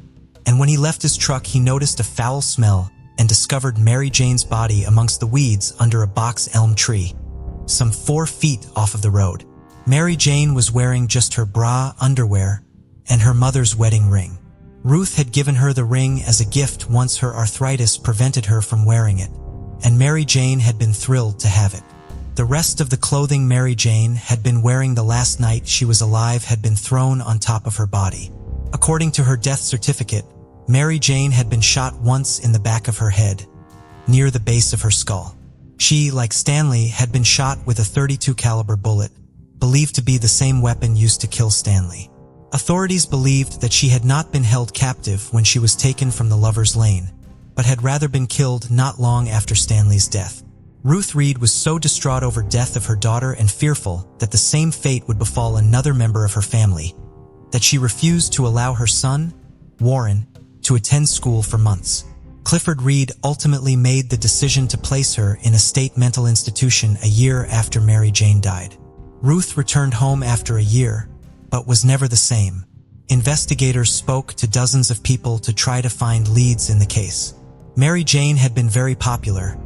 and when he left his truck he noticed a foul smell and discovered Mary Jane's body amongst the weeds under a box elm tree, some 4 feet off of the road. Mary Jane was wearing just her bra, underwear, and her mother's wedding ring. Ruth had given her the ring as a gift once her arthritis prevented her from wearing it, and Mary Jane had been thrilled to have it. The rest of the clothing Mary Jane had been wearing the last night she was alive had been thrown on top of her body. According to her death certificate, Mary Jane had been shot once in the back of her head, near the base of her skull. She, like Stanley, had been shot with a .32 caliber bullet, believed to be the same weapon used to kill Stanley. Authorities believed that she had not been held captive when she was taken from the Lover's Lane, but had rather been killed not long after Stanley's death. Ruth Reed was so distraught over death of her daughter and fearful that the same fate would befall another member of her family, that she refused to allow her son, Warren, to attend school for months. Clifford Reed ultimately made the decision to place her in a state mental institution a year after Mary Jane died. Ruth returned home after a year, but was never the same. Investigators spoke to dozens of people to try to find leads in the case. Mary Jane had been very popular,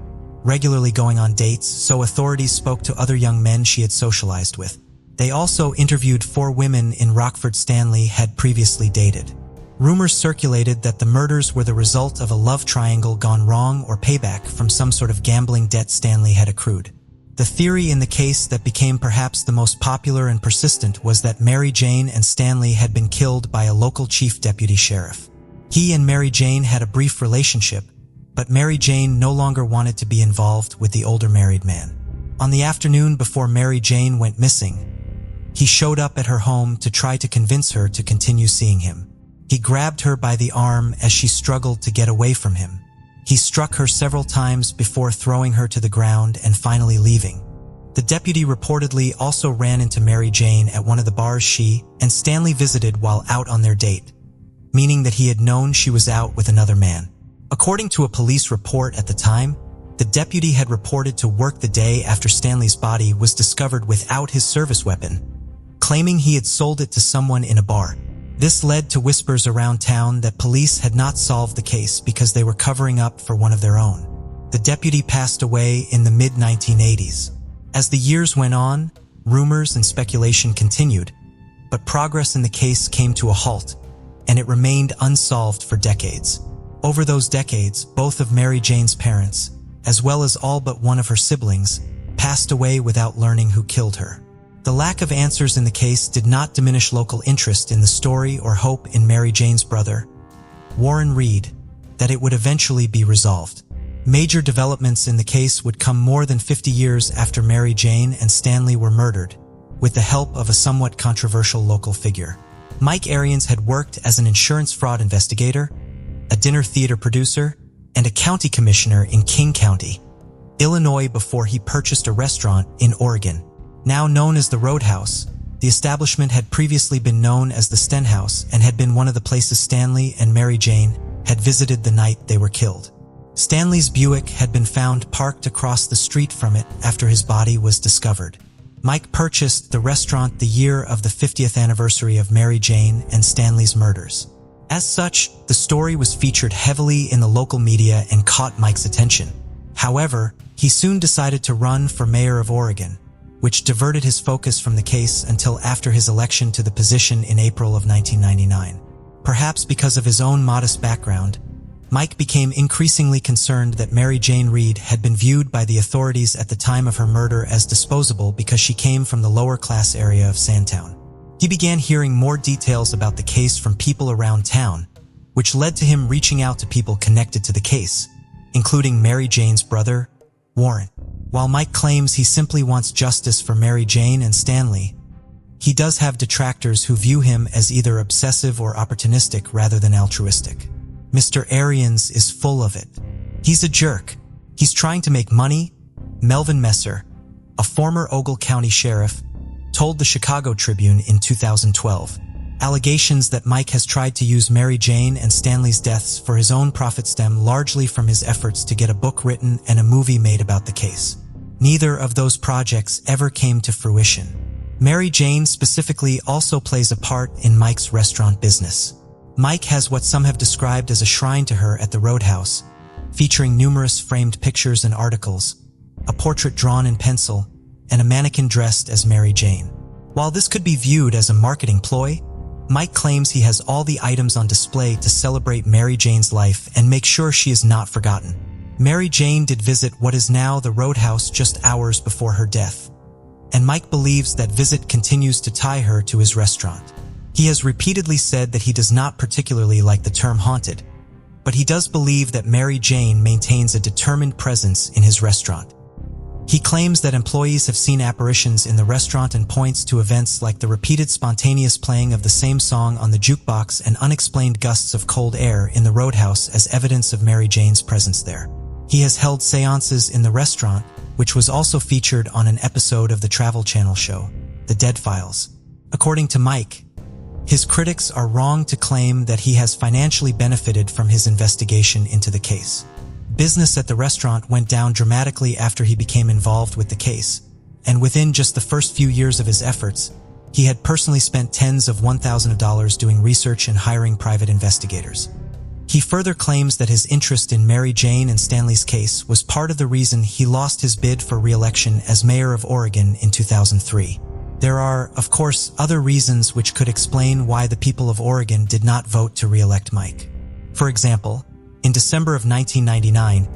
regularly going on dates, so authorities spoke to other young men she had socialized with. They also interviewed 4 women in Rockford Stanley had previously dated. Rumors circulated that the murders were the result of a love triangle gone wrong or payback from some sort of gambling debt Stanley had accrued. The theory in the case that became perhaps the most popular and persistent was that Mary Jane and Stanley had been killed by a local chief deputy sheriff. He and Mary Jane had a brief relationship, but Mary Jane no longer wanted to be involved with the older married man. On the afternoon before Mary Jane went missing, he showed up at her home to try to convince her to continue seeing him. He grabbed her by the arm as she struggled to get away from him. He struck her several times before throwing her to the ground and finally leaving. The deputy reportedly also ran into Mary Jane at one of the bars she and Stanley visited while out on their date, meaning that he had known she was out with another man. According to a police report at the time, the deputy had reported to work the day after Stanley's body was discovered without his service weapon, claiming he had sold it to someone in a bar. This led to whispers around town that police had not solved the case because they were covering up for one of their own. The deputy passed away in the mid-1980s. As the years went on, rumors and speculation continued, but progress in the case came to a halt, and it remained unsolved for decades. Over those decades, both of Mary Jane's parents, as well as all but one of her siblings, passed away without learning who killed her. The lack of answers in the case did not diminish local interest in the story or hope in Mary Jane's brother, Warren Reed, that it would eventually be resolved. Major developments in the case would come more than 50 years after Mary Jane and Stanley were murdered, with the help of a somewhat controversial local figure. Mike Arians had worked as an insurance fraud investigator, a dinner theater producer, and a county commissioner in King County, Illinois before he purchased a restaurant in Oregon. Now known as the Roadhouse, the establishment had previously been known as the Stenhouse and had been one of the places Stanley and Mary Jane had visited the night they were killed. Stanley's Buick had been found parked across the street from it after his body was discovered. Mike purchased the restaurant the year of the 50th anniversary of Mary Jane and Stanley's murders. As such, the story was featured heavily in the local media and caught Mike's attention. However, he soon decided to run for mayor of Oregon, which diverted his focus from the case until after his election to the position in April of 1999. Perhaps because of his own modest background, Mike became increasingly concerned that Mary Jane Reed had been viewed by the authorities at the time of her murder as disposable because she came from the lower-class area of Sandtown. He began hearing more details about the case from people around town, which led to him reaching out to people connected to the case, including Mary Jane's brother, Warren. While Mike claims he simply wants justice for Mary Jane and Stanley, he does have detractors who view him as either obsessive or opportunistic rather than altruistic. Mr. Arians is full of it. He's a jerk. He's trying to make money. Melvin Messer, a former Ogle County sheriff, told the Chicago Tribune in 2012. Allegations that Mike has tried to use Mary Jane and Stanley's deaths for his own profit stem largely from his efforts to get a book written and a movie made about the case. Neither of those projects ever came to fruition. Mary Jane specifically also plays a part in Mike's restaurant business. Mike has what some have described as a shrine to her at the Roadhouse, featuring numerous framed pictures and articles, a portrait drawn in pencil, and a mannequin dressed as Mary Jane. While this could be viewed as a marketing ploy, Mike claims he has all the items on display to celebrate Mary Jane's life and make sure she is not forgotten. Mary Jane did visit what is now the Roadhouse just hours before her death, and Mike believes that visit continues to tie her to his restaurant. He has repeatedly said that he does not particularly like the term haunted, but he does believe that Mary Jane maintains a determined presence in his restaurant. He claims that employees have seen apparitions in the restaurant and points to events like the repeated spontaneous playing of the same song on the jukebox and unexplained gusts of cold air in the Roadhouse as evidence of Mary Jane's presence there. He has held seances in the restaurant, which was also featured on an episode of the Travel Channel show, The Dead Files. According to Mike, his critics are wrong to claim that he has financially benefited from his investigation into the case. Business at the restaurant went down dramatically after he became involved with the case, and within just the first few years of his efforts, he had personally spent tens of thousands of dollars doing research and hiring private investigators. He further claims that his interest in Mary Jane and Stanley's case was part of the reason he lost his bid for re-election as mayor of Oregon in 2003. There are, of course, other reasons which could explain why the people of Oregon did not vote to re-elect Mike. For example, in December of 1999,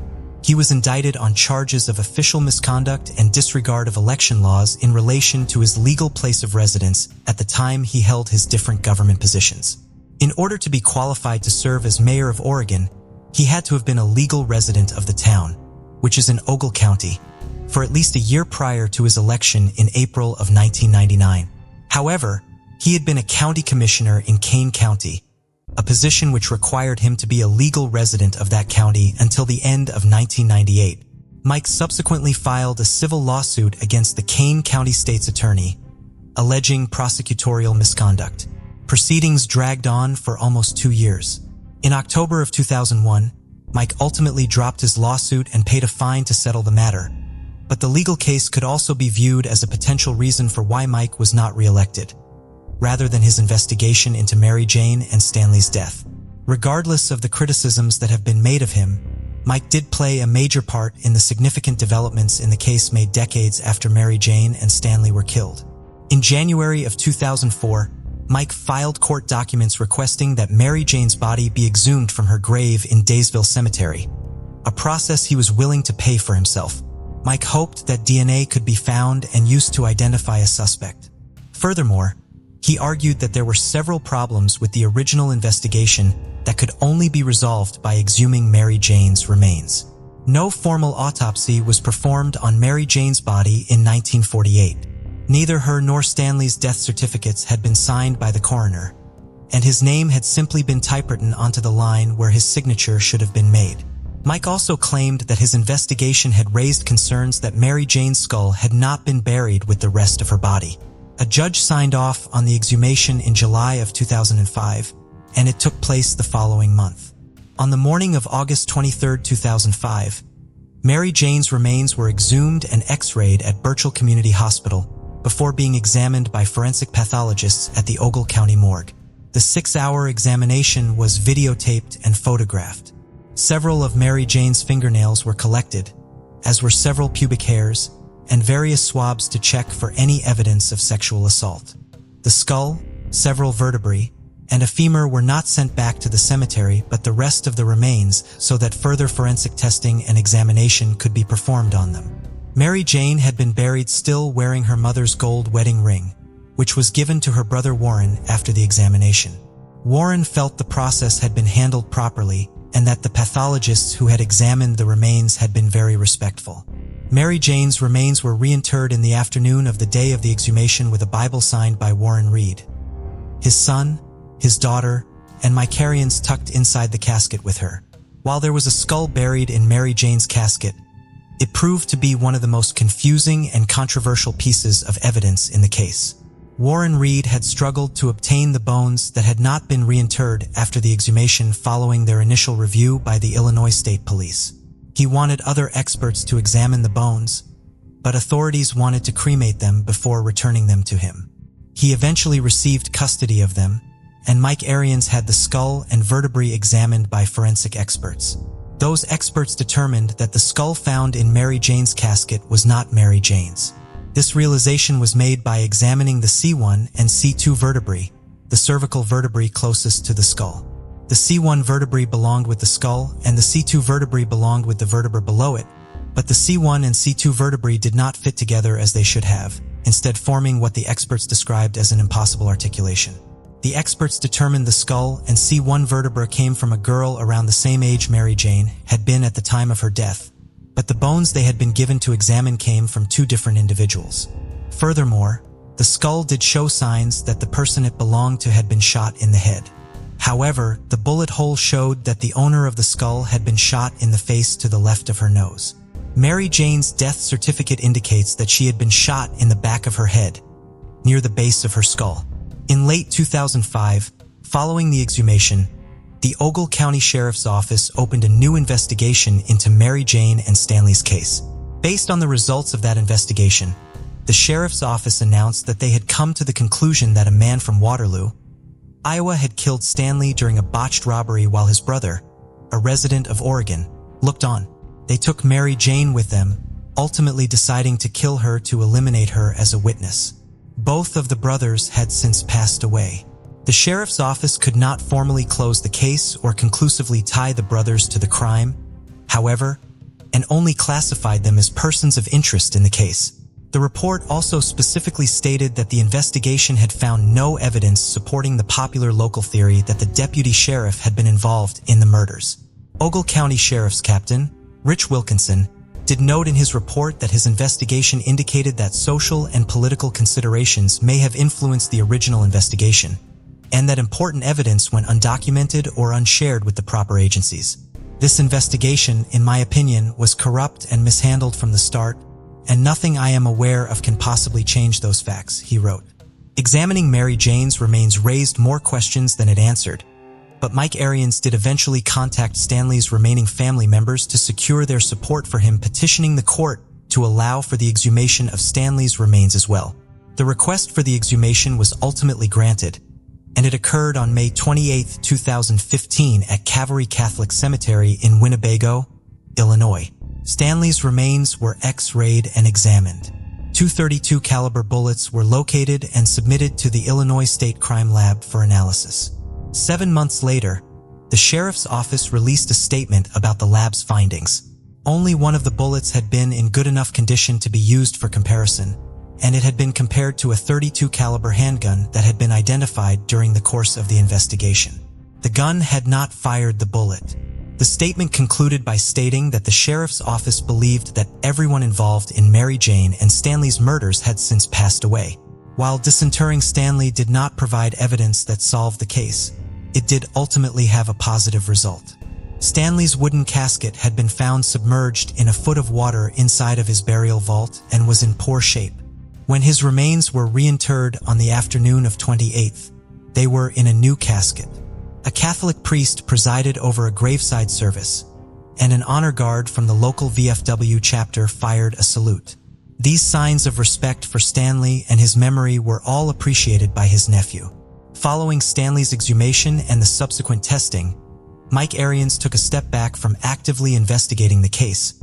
He was indicted on charges of official misconduct and disregard of election laws in relation to his legal place of residence at the time he held his different government positions. In order to be qualified to serve as mayor of Oregon, he had to have been a legal resident of the town, which is in Ogle County, for at least a year prior to his election in April of 1999. However, he had been a county commissioner in Kane County, a position which required him to be a legal resident of that county until the end of 1998. Mike subsequently filed a civil lawsuit against the Kane County State's Attorney, alleging prosecutorial misconduct. Proceedings dragged on for almost 2 years. In October of 2001, Mike ultimately dropped his lawsuit and paid a fine to settle the matter, but the legal case could also be viewed as a potential reason for why Mike was not reelected, rather than his investigation into Mary Jane and Stanley's death. Regardless of the criticisms that have been made of him, Mike did play a major part in the significant developments in the case made decades after Mary Jane and Stanley were killed. In January of 2004, Mike filed court documents requesting that Mary Jane's body be exhumed from her grave in Daysville Cemetery, a process he was willing to pay for himself. Mike hoped that DNA could be found and used to identify a suspect. Furthermore, he argued that there were several problems with the original investigation that could only be resolved by exhuming Mary Jane's remains. No formal autopsy was performed on Mary Jane's body in 1948. Neither her nor Stanley's death certificates had been signed by the coroner, and his name had simply been typewritten onto the line where his signature should have been made. Mike also claimed that his investigation had raised concerns that Mary Jane's skull had not been buried with the rest of her body. A judge signed off on the exhumation in July of 2005, and it took place the following month. On the morning of August 23, 2005, Mary Jane's remains were exhumed and x-rayed at Burchell Community Hospital before being examined by forensic pathologists at the Ogle County Morgue. The 6-hour examination was videotaped and photographed. Several of Mary Jane's fingernails were collected, as were several pubic hairs, and various swabs to check for any evidence of sexual assault. The skull, several vertebrae, and a femur were not sent back to the cemetery, but the rest of the remains, so that further forensic testing and examination could be performed on them. Mary Jane had been buried still wearing her mother's gold wedding ring, which was given to her brother Warren after the examination. Warren felt the process had been handled properly and that the pathologists who had examined the remains had been very respectful. Mary Jane's remains were reinterred in the afternoon of the day of the exhumation with a Bible signed by Warren Reed. His son, his daughter, and Micarians tucked inside the casket with her. While there was a skull buried in Mary Jane's casket, it proved to be one of the most confusing and controversial pieces of evidence in the case. Warren Reed had struggled to obtain the bones that had not been reinterred after the exhumation following their initial review by the Illinois State Police. He wanted other experts to examine the bones, but authorities wanted to cremate them before returning them to him. He eventually received custody of them, and Mike Arians had the skull and vertebrae examined by forensic experts. Those experts determined that the skull found in Mary Jane's casket was not Mary Jane's. This realization was made by examining the C1 and C2 vertebrae, the cervical vertebrae closest to the skull. The C1 vertebrae belonged with the skull, and the C2 vertebrae belonged with the vertebra below it, but the C1 and C2 vertebrae did not fit together as they should have, instead forming what the experts described as an impossible articulation. The experts determined the skull and C1 vertebra came from a girl around the same age Mary Jane had been at the time of her death, but the bones they had been given to examine came from 2 different individuals. Furthermore, the skull did show signs that the person it belonged to had been shot in the head. However, the bullet hole showed that the owner of the skull had been shot in the face to the left of her nose. Mary Jane's death certificate indicates that she had been shot in the back of her head, near the base of her skull. In late 2005, following the exhumation, the Ogle County Sheriff's Office opened a new investigation into Mary Jane and Stanley's case. Based on the results of that investigation, the Sheriff's Office announced that they had come to the conclusion that a man from Waterloo, Iowa had killed Stanley during a botched robbery while his brother, a resident of Oregon, looked on. They took Mary Jane with them, ultimately deciding to kill her to eliminate her as a witness. Both of the brothers had since passed away. The sheriff's office could not formally close the case or conclusively tie the brothers to the crime. However, and only classified them as persons of interest in the case. The report also specifically stated that the investigation had found no evidence supporting the popular local theory that the deputy sheriff had been involved in the murders. Ogle County Sheriff's Captain, Rich Wilkinson, did note in his report that his investigation indicated that social and political considerations may have influenced the original investigation, and that important evidence went undocumented or unshared with the proper agencies. This investigation, in my opinion, was corrupt and mishandled from the start, and nothing I am aware of can possibly change those facts, he wrote. Examining Mary Jane's remains raised more questions than it answered, but Mike Arians did eventually contact Stanley's remaining family members to secure their support for him petitioning the court to allow for the exhumation of Stanley's remains as well. The request for the exhumation was ultimately granted, and it occurred on May 28, 2015 at Calvary Catholic Cemetery in Winnebago, Illinois. Stanley's remains were X-rayed and examined. 232 caliber bullets were located and submitted to the Illinois State Crime Lab for analysis. 7 months later, the sheriff's office released a statement about the lab's findings. Only one of the bullets had been in good enough condition to be used for comparison, and it had been compared to a .32 caliber handgun that had been identified during the course of the investigation. The gun had not fired the bullet. The statement concluded by stating that the sheriff's office believed that everyone involved in Mary Jane and Stanley's murders had since passed away. While disinterring Stanley did not provide evidence that solved the case, it did ultimately have a positive result. Stanley's wooden casket had been found submerged in a foot of water inside of his burial vault and was in poor shape. When his remains were reinterred on the afternoon of 28th, they were in a new casket. A Catholic priest presided over a graveside service, and an honor guard from the local VFW chapter fired a salute. These signs of respect for Stanley and his memory were all appreciated by his nephew. Following Stanley's exhumation and the subsequent testing, Mike Arians took a step back from actively investigating the case,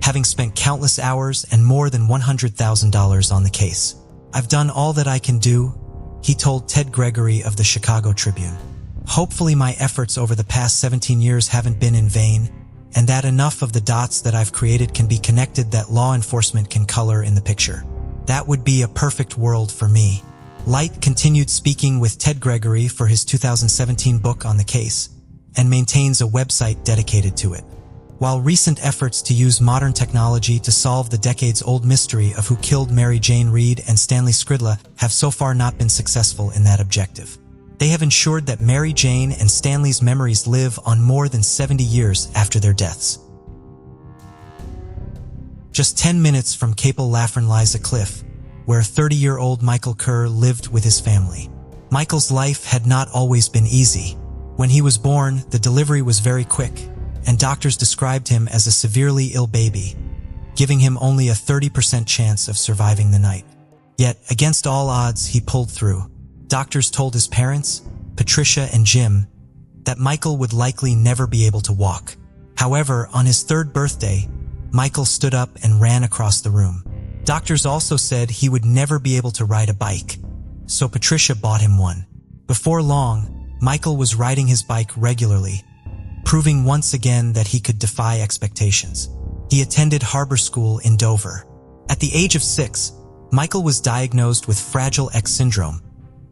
having spent countless hours and more than $100,000 on the case. "I've done all that I can do," he told Ted Gregory of the Chicago Tribune. "Hopefully my efforts over the past 17 years haven't been in vain, and that enough of the dots that I've created can be connected that law enforcement can color in the picture. That would be a perfect world for me." Light continued speaking with Ted Gregory for his 2017 book on the case, and maintains a website dedicated to it. While recent efforts to use modern technology to solve the decades-old mystery of who killed Mary Jane Reed and Stanley Skridla have so far not been successful in that objective, they have ensured that Mary Jane and Stanley's memories live on more than 70 years after their deaths. Just 10 minutes from Capel Lafern lies a cliff, where 30-year-old Michael Kerr lived with his family. Michael's life had not always been easy. When he was born, the delivery was very quick, and doctors described him as a severely ill baby, giving him only a 30% chance of surviving the night. Yet, against all odds, he pulled through. Doctors told his parents, Patricia and Jim, that Michael would likely never be able to walk. However, on his 3rd birthday, Michael stood up and ran across the room. Doctors also said he would never be able to ride a bike, so Patricia bought him one. Before long, Michael was riding his bike regularly, proving once again that he could defy expectations. He attended harbor school in Dover. At the age of 6, Michael was diagnosed with Fragile X syndrome,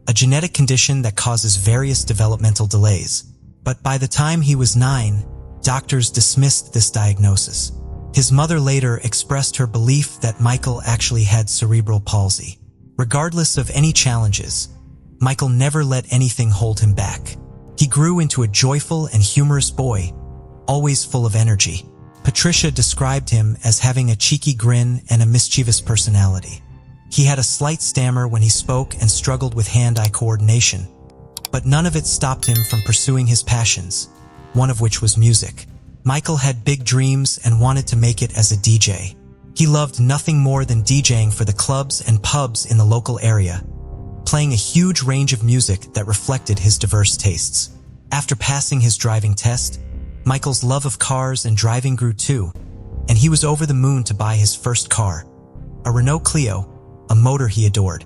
a genetic condition that causes various developmental delays. But by the time he was 9, doctors dismissed this diagnosis. His mother later expressed her belief that Michael actually had cerebral palsy. Regardless of any challenges, Michael never let anything hold him back. He grew into a joyful and humorous boy, always full of energy. Patricia described him as having a cheeky grin and a mischievous personality. He had a slight stammer when he spoke and struggled with hand-eye coordination, but none of it stopped him from pursuing his passions, one of which was music. Michael had big dreams and wanted to make it as a DJ. He loved nothing more than DJing for the clubs and pubs in the local area, playing a huge range of music that reflected his diverse tastes. After passing his driving test, Michael's love of cars and driving grew too, and he was over the moon to buy his first car, a Renault Clio, a motor he adored.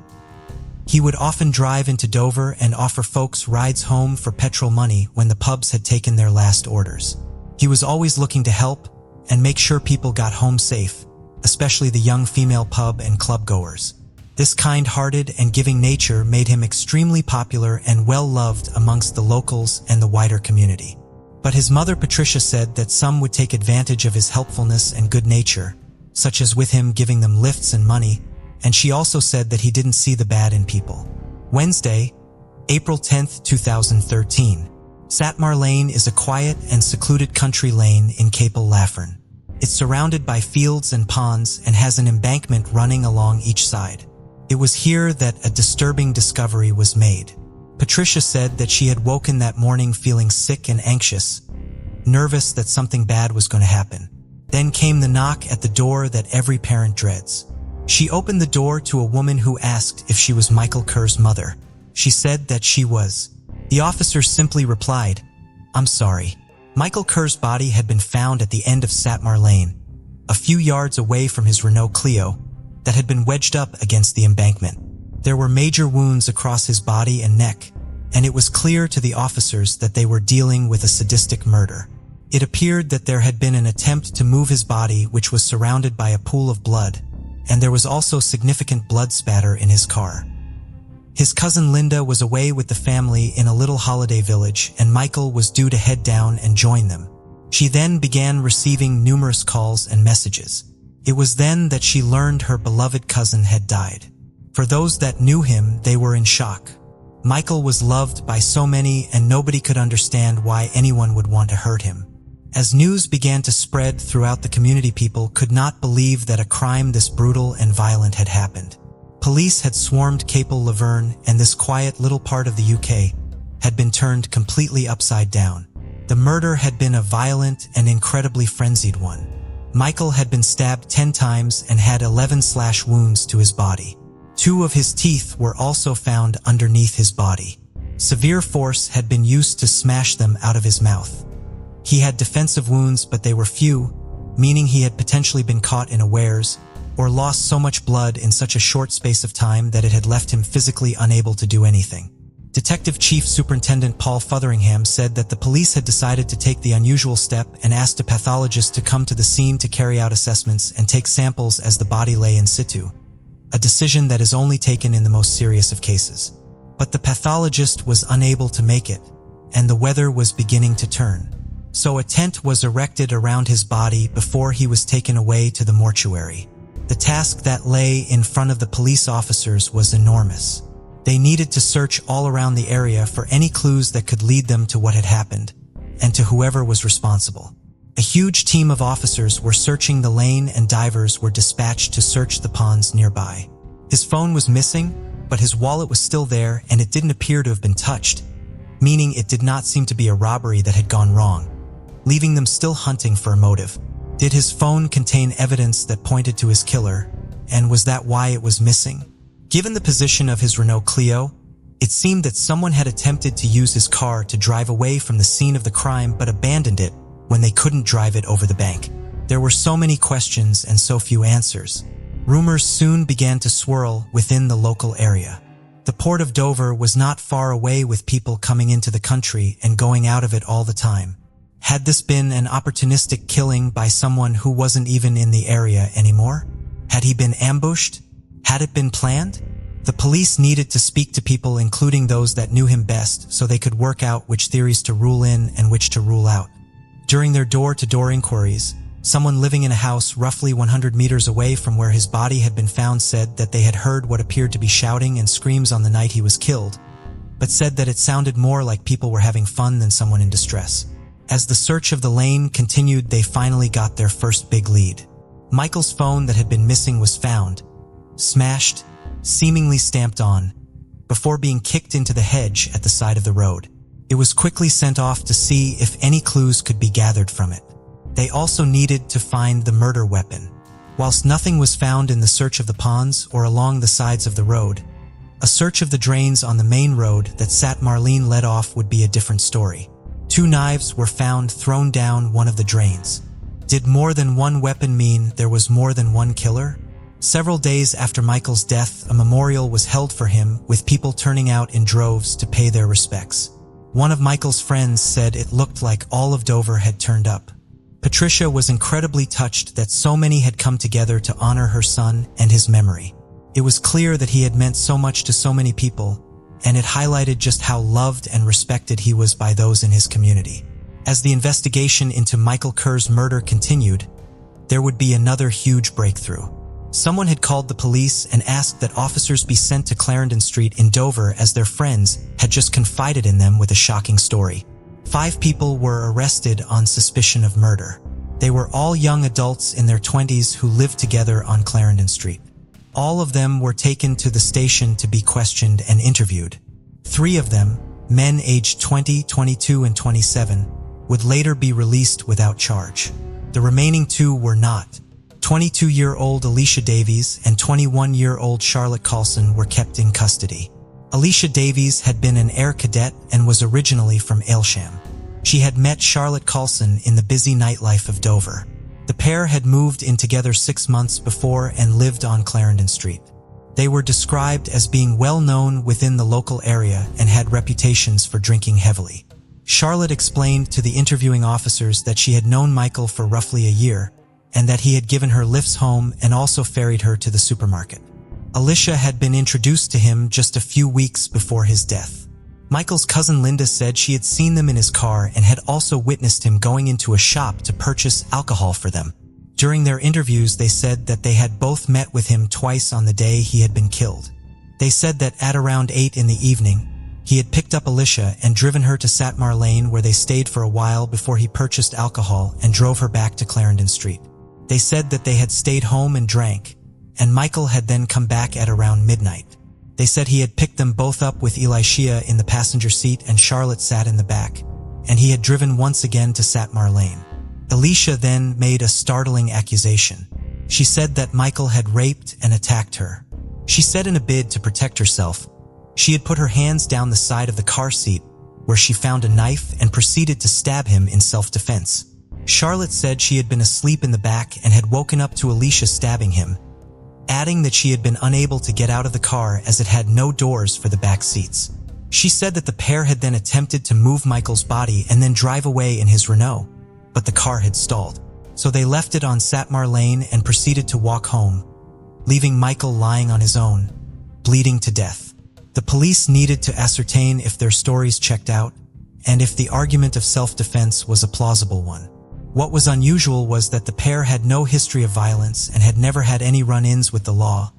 He would often drive into Dover and offer folks rides home for petrol money when the pubs had taken their last orders. He was always looking to help, and make sure people got home safe, especially the young female pub and club goers. This kind-hearted and giving nature made him extremely popular and well-loved amongst the locals and the wider community. But his mother Patricia said that some would take advantage of his helpfulness and good nature, such as with him giving them lifts and money, and she also said that he didn't see the bad in people. Wednesday, April 10, 2013. Satmar Lane is a quiet and secluded country lane in Capel Laffern. It's surrounded by fields and ponds and has an embankment running along each side. It was here that a disturbing discovery was made. Patricia said that she had woken that morning feeling sick and anxious, nervous that something bad was going to happen. Then came the knock at the door that every parent dreads. She opened the door to a woman who asked if she was Michael Kerr's mother. She said that she was. The officer simply replied, "I'm sorry." Michael Kerr's body had been found at the end of Satmar Lane, a few yards away from his Renault Clio that had been wedged up against the embankment. There were major wounds across his body and neck, and it was clear to the officers that they were dealing with a sadistic murder. It appeared that there had been an attempt to move his body, which was surrounded by a pool of blood, and there was also significant blood spatter in his car. His cousin Linda was away with the family in a little holiday village, and Michael was due to head down and join them. She then began receiving numerous calls and messages. It was then that she learned her beloved cousin had died. For those that knew him, they were in shock. Michael was loved by so many, and nobody could understand why anyone would want to hurt him. As news began to spread throughout the community, people could not believe that a crime this brutal and violent had happened. Police had swarmed Capel Laffern, and this quiet little part of the UK had been turned completely upside down. The murder had been a violent and incredibly frenzied one. Michael had been stabbed 10 times and had 11 slash wounds to his body. 2 of his teeth were also found underneath his body. Severe force had been used to smash them out of his mouth. He had defensive wounds, but they were few, meaning he had potentially been caught unawares or lost so much blood in such a short space of time that it had left him physically unable to do anything. Detective Chief Superintendent Paul Fotheringham said that the police had decided to take the unusual step and asked a pathologist to come to the scene to carry out assessments and take samples as the body lay in situ, a decision that is only taken in the most serious of cases. But the pathologist was unable to make it, and the weather was beginning to turn. So a tent was erected around his body before he was taken away to the mortuary. The task that lay in front of the police officers was enormous. They needed to search all around the area for any clues that could lead them to what had happened, and to whoever was responsible. A huge team of officers were searching the lane, and divers were dispatched to search the ponds nearby. His phone was missing, but his wallet was still there, and it didn't appear to have been touched, meaning it did not seem to be a robbery that had gone wrong, leaving them still hunting for a motive. Did his phone contain evidence that pointed to his killer, and was that why it was missing? Given the position of his Renault Clio, it seemed that someone had attempted to use his car to drive away from the scene of the crime but abandoned it when they couldn't drive it over the bank. There were so many questions and so few answers. Rumors soon began to swirl within the local area. The port of Dover was not far away, with people coming into the country and going out of it all the time. Had this been an opportunistic killing by someone who wasn't even in the area anymore? Had he been ambushed? Had it been planned? The police needed to speak to people, including those that knew him best, so they could work out which theories to rule in and which to rule out. During their door-to-door inquiries, someone living in a house roughly 100 meters away from where his body had been found said that they had heard what appeared to be shouting and screams on the night he was killed, but said that it sounded more like people were having fun than someone in distress. As the search of the lane continued, they finally got their first big lead. Michael's phone that had been missing was found, smashed, seemingly stamped on, before being kicked into the hedge at the side of the road. It was quickly sent off to see if any clues could be gathered from it. They also needed to find the murder weapon. Whilst nothing was found in the search of the ponds or along the sides of the road, a search of the drains on the main road that Satmar Lane led off would be a different story. 2 knives were found thrown down one of the drains. Did more than one weapon mean there was more than one killer? Several days after Michael's death, a memorial was held for him, with people turning out in droves to pay their respects. One of Michael's friends said it looked like all of Dover had turned up. Patricia was incredibly touched that so many had come together to honor her son and his memory. It was clear that he had meant so much to so many people, and it highlighted just how loved and respected he was by those in his community. As the investigation into Michael Kerr's murder continued, there would be another huge breakthrough. Someone had called the police and asked that officers be sent to Clarendon Street in Dover as their friends had just confided in them with a shocking story. 5 people were arrested on suspicion of murder. They were all young adults in their 20s who lived together on Clarendon Street. All of them were taken to the station to be questioned and interviewed. 3 of them, men aged 20, 22, and 27, would later be released without charge. The remaining 2 were not. 22-year-old Alicia Davies and 21-year-old Charlotte Colson were kept in custody. Alicia Davies had been an air cadet and was originally from Aylsham. She had met Charlotte Colson in the busy nightlife of Dover. The pair had moved in together 6 months before and lived on Clarendon Street. They were described as being well known within the local area and had reputations for drinking heavily. Charlotte explained to the interviewing officers that she had known Michael for roughly a year and that he had given her lifts home and also ferried her to the supermarket. Alicia had been introduced to him just a few weeks before his death. Michael's cousin Linda said she had seen them in his car and had also witnessed him going into a shop to purchase alcohol for them. During their interviews, they said that they had both met with him twice on the day he had been killed. They said that at around 8 in the evening, he had picked up Alicia and driven her to Satmar Lane, where they stayed for a while before he purchased alcohol and drove her back to Clarendon Street. They said that they had stayed home and drank, and Michael had then come back at around midnight. They said he had picked them both up with Elisha in the passenger seat and Charlotte sat in the back, and he had driven once again to Satmar Lane. Alicia then made a startling accusation. She said that Michael had raped and attacked her. She said in a bid to protect herself, she had put her hands down the side of the car seat, where she found a knife and proceeded to stab him in self-defense. Charlotte said she had been asleep in the back and had woken up to Alicia stabbing him, adding that she had been unable to get out of the car as it had no doors for the back seats. She said that the pair had then attempted to move Michael's body and then drive away in his Renault, but the car had stalled. So they left it on Satmar Lane and proceeded to walk home, leaving Michael lying on his own, bleeding to death. The police needed to ascertain if their stories checked out and if the argument of self-defense was a plausible one. What was unusual was that the pair had no history of violence and had never had any run-ins with the law,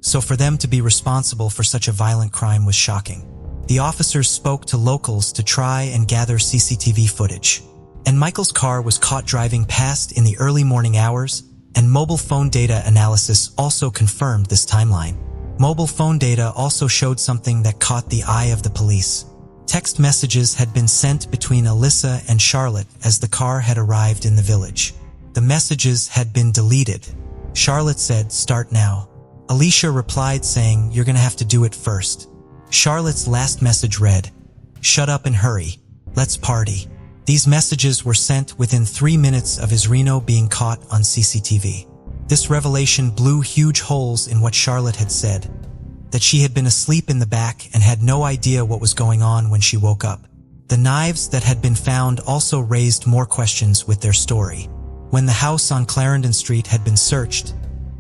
so for them to be responsible for such a violent crime was shocking. The officers spoke to locals to try and gather CCTV footage, and Michael's car was caught driving past in the early morning hours, and mobile phone data analysis also confirmed this timeline. Mobile phone data also showed something that caught the eye of the police. Text messages had been sent between Alyssa and Charlotte as the car had arrived in the village. The messages had been deleted. Charlotte said, "Start now." Alicia replied saying, "You're gonna have to do it first." Charlotte's last message read, "Shut up and hurry. Let's party." These messages were sent within 3 minutes of his Renault being caught on CCTV. This revelation blew huge holes in what Charlotte had said, that she had been asleep in the back and had no idea what was going on when she woke up. The knives that had been found also raised more questions with their story. When the house on Clarendon Street had been searched,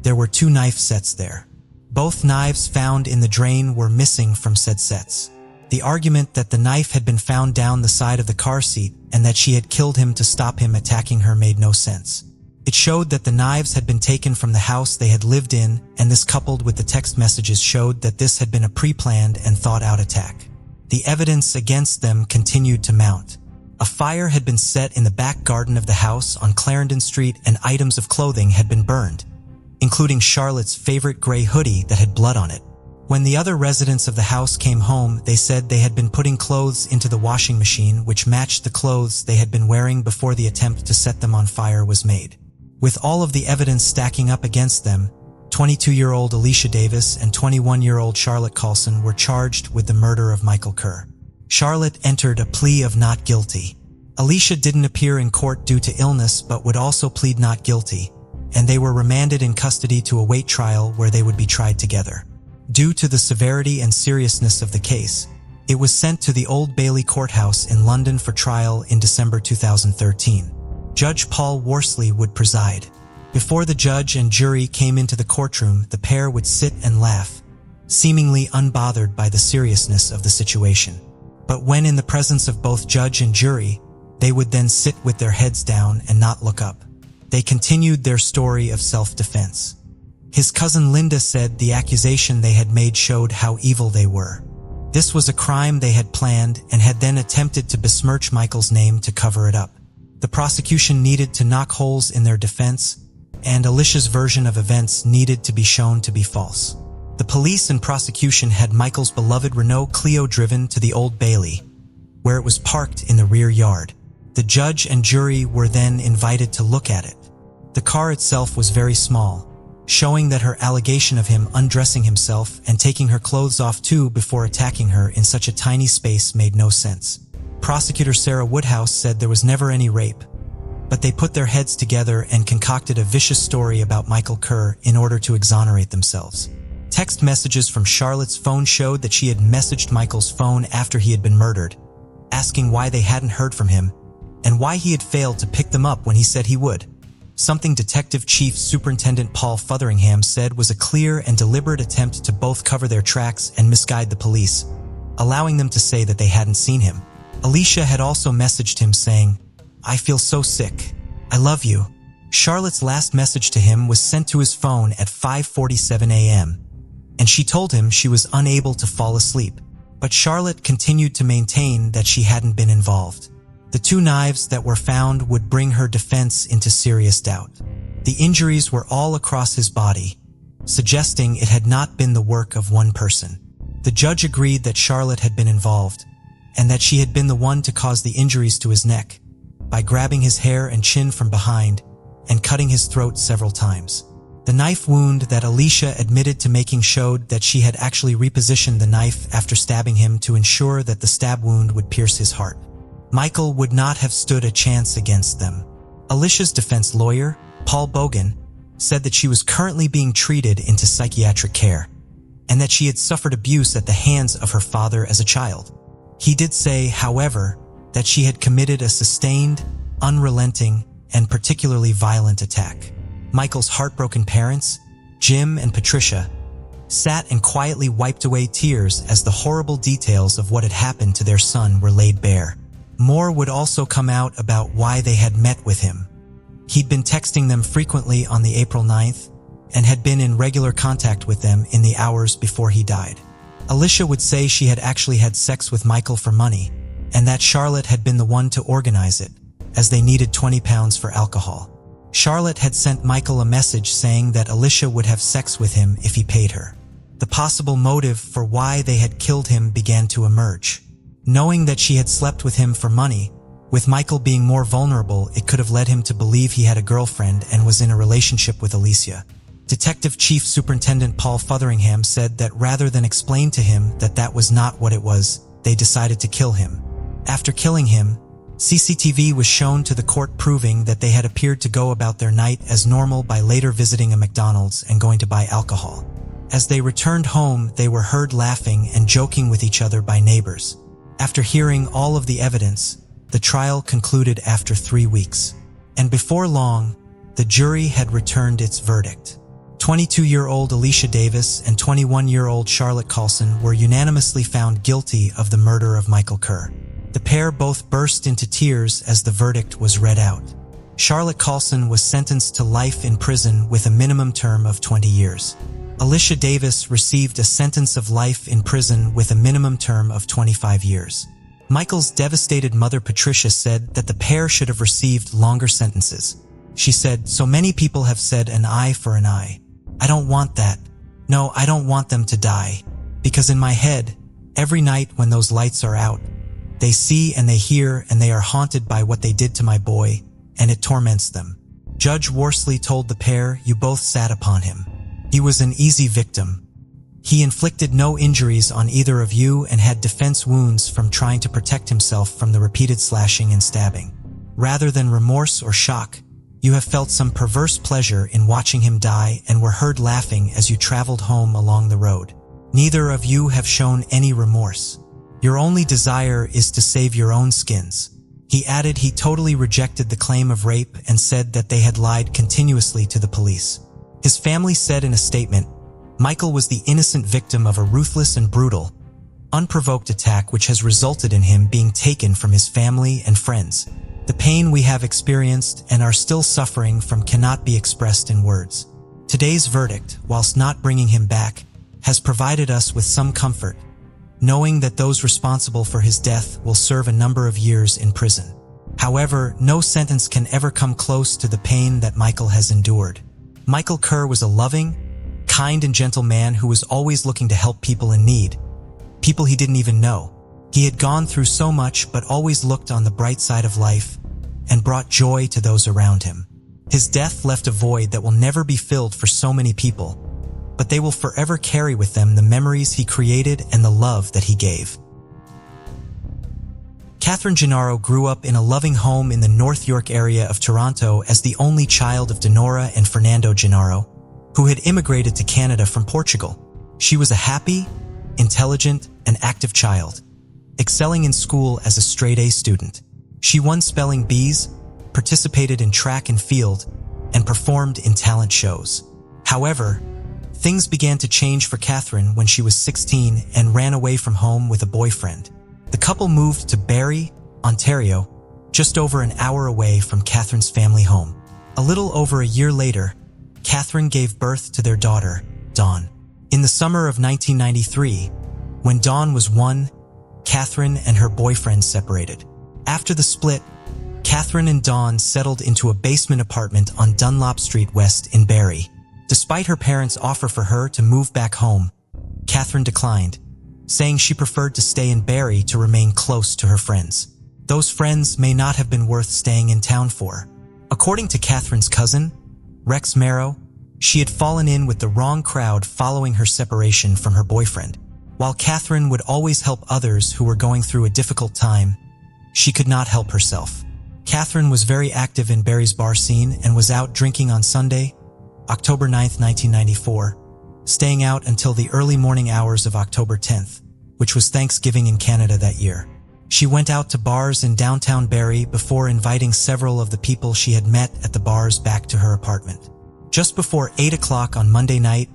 there were 2 knife sets there. Both knives found in the drain were missing from said sets. The argument that the knife had been found down the side of the car seat and that she had killed him to stop him attacking her made no sense. It showed that the knives had been taken from the house they had lived in, and this coupled with the text messages showed that this had been a pre-planned and thought-out attack. The evidence against them continued to mount. A fire had been set in the back garden of the house on Clarendon Street and items of clothing had been burned, including Charlotte's favorite gray hoodie that had blood on it. When the other residents of the house came home, they said they had been putting clothes into the washing machine which matched the clothes they had been wearing before the attempt to set them on fire was made. With all of the evidence stacking up against them, 22-year-old Alicia Davis and 21-year-old Charlotte Colson were charged with the murder of Michael Kerr. Charlotte entered a plea of not guilty. Alicia didn't appear in court due to illness but would also plead not guilty, and they were remanded in custody to await trial where they would be tried together. Due to the severity and seriousness of the case, it was sent to the Old Bailey Courthouse in London for trial in December 2013. Judge Paul Worsley would preside. Before the judge and jury came into the courtroom, the pair would sit and laugh, seemingly unbothered by the seriousness of the situation. But when in the presence of both judge and jury, they would then sit with their heads down and not look up. They continued their story of self-defense. His cousin Linda said the accusation they had made showed how evil they were. This was a crime they had planned and had then attempted to besmirch Michael's name to cover it up. The prosecution needed to knock holes in their defense, and Alicia's version of events needed to be shown to be false. The police and prosecution had Michael's beloved Renault Clio driven to the Old Bailey, where it was parked in the rear yard. The judge and jury were then invited to look at it. The car itself was very small, showing that her allegation of him undressing himself and taking her clothes off too before attacking her in such a tiny space made no sense. Prosecutor Sarah Woodhouse said there was never any rape, but they put their heads together and concocted a vicious story about Michael Kerr in order to exonerate themselves. Text messages from Charlotte's phone showed that she had messaged Michael's phone after he had been murdered, asking why they hadn't heard from him and why he had failed to pick them up when he said he would. Something Detective Chief Superintendent Paul Fotheringham said was a clear and deliberate attempt to both cover their tracks and misguide the police, allowing them to say that they hadn't seen him. Alicia had also messaged him saying, "I feel so sick. I love you." Charlotte's last message to him was sent to his phone at 5:47 a.m., and she told him she was unable to fall asleep. But Charlotte continued to maintain that she hadn't been involved. The two knives that were found would bring her defense into serious doubt. The injuries were all across his body, suggesting it had not been the work of one person. The judge agreed that Charlotte had been involved, and that she had been the one to cause the injuries to his neck, by grabbing his hair and chin from behind and cutting his throat several times. The knife wound that Alicia admitted to making showed that she had actually repositioned the knife after stabbing him to ensure that the stab wound would pierce his heart. Michael would not have stood a chance against them. Alicia's defense lawyer, Paul Bogan, said that she was currently being treated into psychiatric care, and that she had suffered abuse at the hands of her father as a child. He did say, however, that she had committed a sustained, unrelenting, and particularly violent attack. Michael's heartbroken parents, Jim and Patricia, sat and quietly wiped away tears as the horrible details of what had happened to their son were laid bare. More would also come out about why they had met with him. He'd been texting them frequently on the April 9th and had been in regular contact with them in the hours before he died. Alicia would say she had actually had sex with Michael for money, and that Charlotte had been the one to organize it, as they needed 20 pounds for alcohol. Charlotte had sent Michael a message saying that Alicia would have sex with him if he paid her. The possible motive for why they had killed him began to emerge. Knowing that she had slept with him for money, with Michael being more vulnerable, it could have led him to believe he had a girlfriend and was in a relationship with Alicia. Detective Chief Superintendent Paul Fotheringham said that rather than explain to him that that was not what it was, they decided to kill him. After killing him, CCTV was shown to the court proving that they had appeared to go about their night as normal by later visiting a McDonald's and going to buy alcohol. As they returned home, they were heard laughing and joking with each other by neighbors. After hearing all of the evidence, the trial concluded after 3 weeks. And before long, the jury had returned its verdict. 22-year-old Alicia Davis and 21-year-old Charlotte Carlson were unanimously found guilty of the murder of Michael Kerr. The pair both burst into tears as the verdict was read out. Charlotte Carlson was sentenced to life in prison with a minimum term of 20 years. Alicia Davis received a sentence of life in prison with a minimum term of 25 years. Michael's devastated mother Patricia said that the pair should have received longer sentences. She said, "So many people have said an eye for an eye. I don't want that. No, I don't want them to die. Because in my head, every night when those lights are out, they see and they hear and they are haunted by what they did to my boy, and it torments them." Judge Worsley told the pair, "You both sat upon him. He was an easy victim. He inflicted no injuries on either of you and had defense wounds from trying to protect himself from the repeated slashing and stabbing. Rather than remorse or shock, you have felt some perverse pleasure in watching him die and were heard laughing as you traveled home along the road. Neither of you have shown any remorse. Your only desire is to save your own skins. He added he totally rejected the claim of rape and said that they had lied continuously to the police. His family said in a statement, Michael was the innocent victim of a ruthless and brutal, unprovoked attack which has resulted in him being taken from his family and friends. The pain we have experienced and are still suffering from cannot be expressed in words. Today's verdict, whilst not bringing him back, has provided us with some comfort, knowing that those responsible for his death will serve a number of years in prison. However, no sentence can ever come close to the pain that Michael has endured. Michael Kerr was a loving, kind and gentle man who was always looking to help people in need, people he didn't even know. He had gone through so much but always looked on the bright side of life and brought joy to those around him. His death left a void that will never be filled for so many people, but they will forever carry with them the memories he created and the love that he gave. Catherine Janaro grew up in a loving home in the North York area of Toronto as the only child of Dinora and Fernando Janaro, who had immigrated to Canada from Portugal. She was a happy, intelligent, and active child, excelling in school as a straight-A student. She won spelling bees, participated in track and field, and performed in talent shows. However, things began to change for Catherine when she was 16 and ran away from home with a boyfriend. The couple moved to Barrie, Ontario, just over an hour away from Catherine's family home. A little over a year later, Catherine gave birth to their daughter, Dawn. In the summer of 1993, when Dawn was 1, Catherine and her boyfriend separated. After the split, Catherine and Dawn settled into a basement apartment on Dunlop Street West in Barrie. Despite her parents' offer for her to move back home, Catherine declined, saying she preferred to stay in Barrie to remain close to her friends. Those friends may not have been worth staying in town for. According to Catherine's cousin, Rex Marrow, she had fallen in with the wrong crowd following her separation from her boyfriend. While Catherine would always help others who were going through a difficult time, she could not help herself. Catherine was very active in Barrie's bar scene and was out drinking on Sunday, October 9, 1994, staying out until the early morning hours of October 10th, which was Thanksgiving in Canada that year. She went out to bars in downtown Barrie before inviting several of the people she had met at the bars back to her apartment. Just before 8 o'clock on Monday night,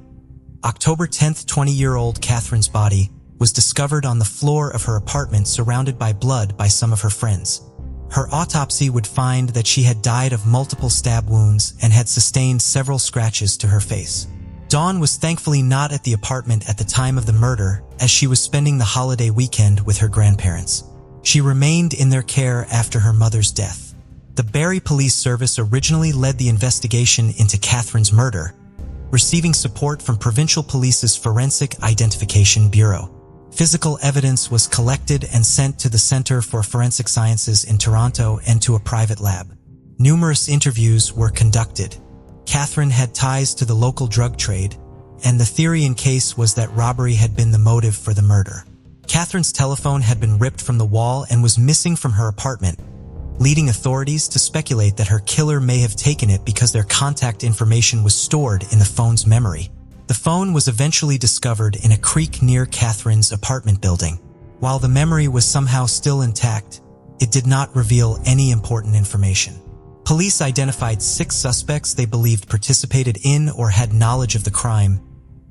October 10th, 20-year-old Catherine's body was discovered on the floor of her apartment surrounded by blood by some of her friends. Her autopsy would find that she had died of multiple stab wounds and had sustained several scratches to her face. Dawn was thankfully not at the apartment at the time of the murder, as she was spending the holiday weekend with her grandparents. She remained in their care after her mother's death. The Barrie Police Service originally led the investigation into Catherine's murder, receiving support from Provincial Police's Forensic Identification Bureau. Physical evidence was collected and sent to the Centre for Forensic Sciences in Toronto and to a private lab. Numerous interviews were conducted. Catherine had ties to the local drug trade, and the theory in case was that robbery had been the motive for the murder. Catherine's telephone had been ripped from the wall and was missing from her apartment, leading authorities to speculate that her killer may have taken it because their contact information was stored in the phone's memory. The phone was eventually discovered in a creek near Catherine's apartment building. While the memory was somehow still intact, it did not reveal any important information. Police identified 6 suspects they believed participated in or had knowledge of the crime,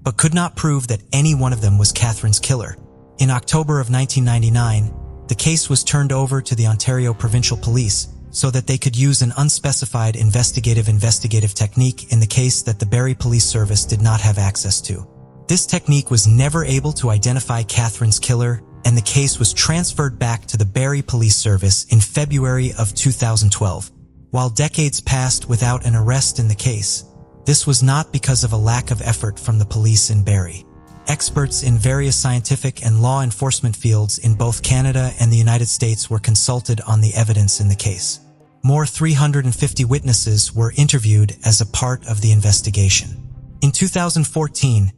but could not prove that any one of them was Catherine's killer. In October of 1999, the case was turned over to the Ontario Provincial Police so that they could use an unspecified investigative technique in the case that the Barrie Police Service did not have access to. This technique was never able to identify Catherine's killer, and the case was transferred back to the Barrie Police Service in February of 2012. While decades passed without an arrest in the case, this was not because of a lack of effort from the police in Barrie. Experts in various scientific and law enforcement fields in both Canada and the United States were consulted on the evidence in the case. More 350 witnesses were interviewed as a part of the investigation. In 2014,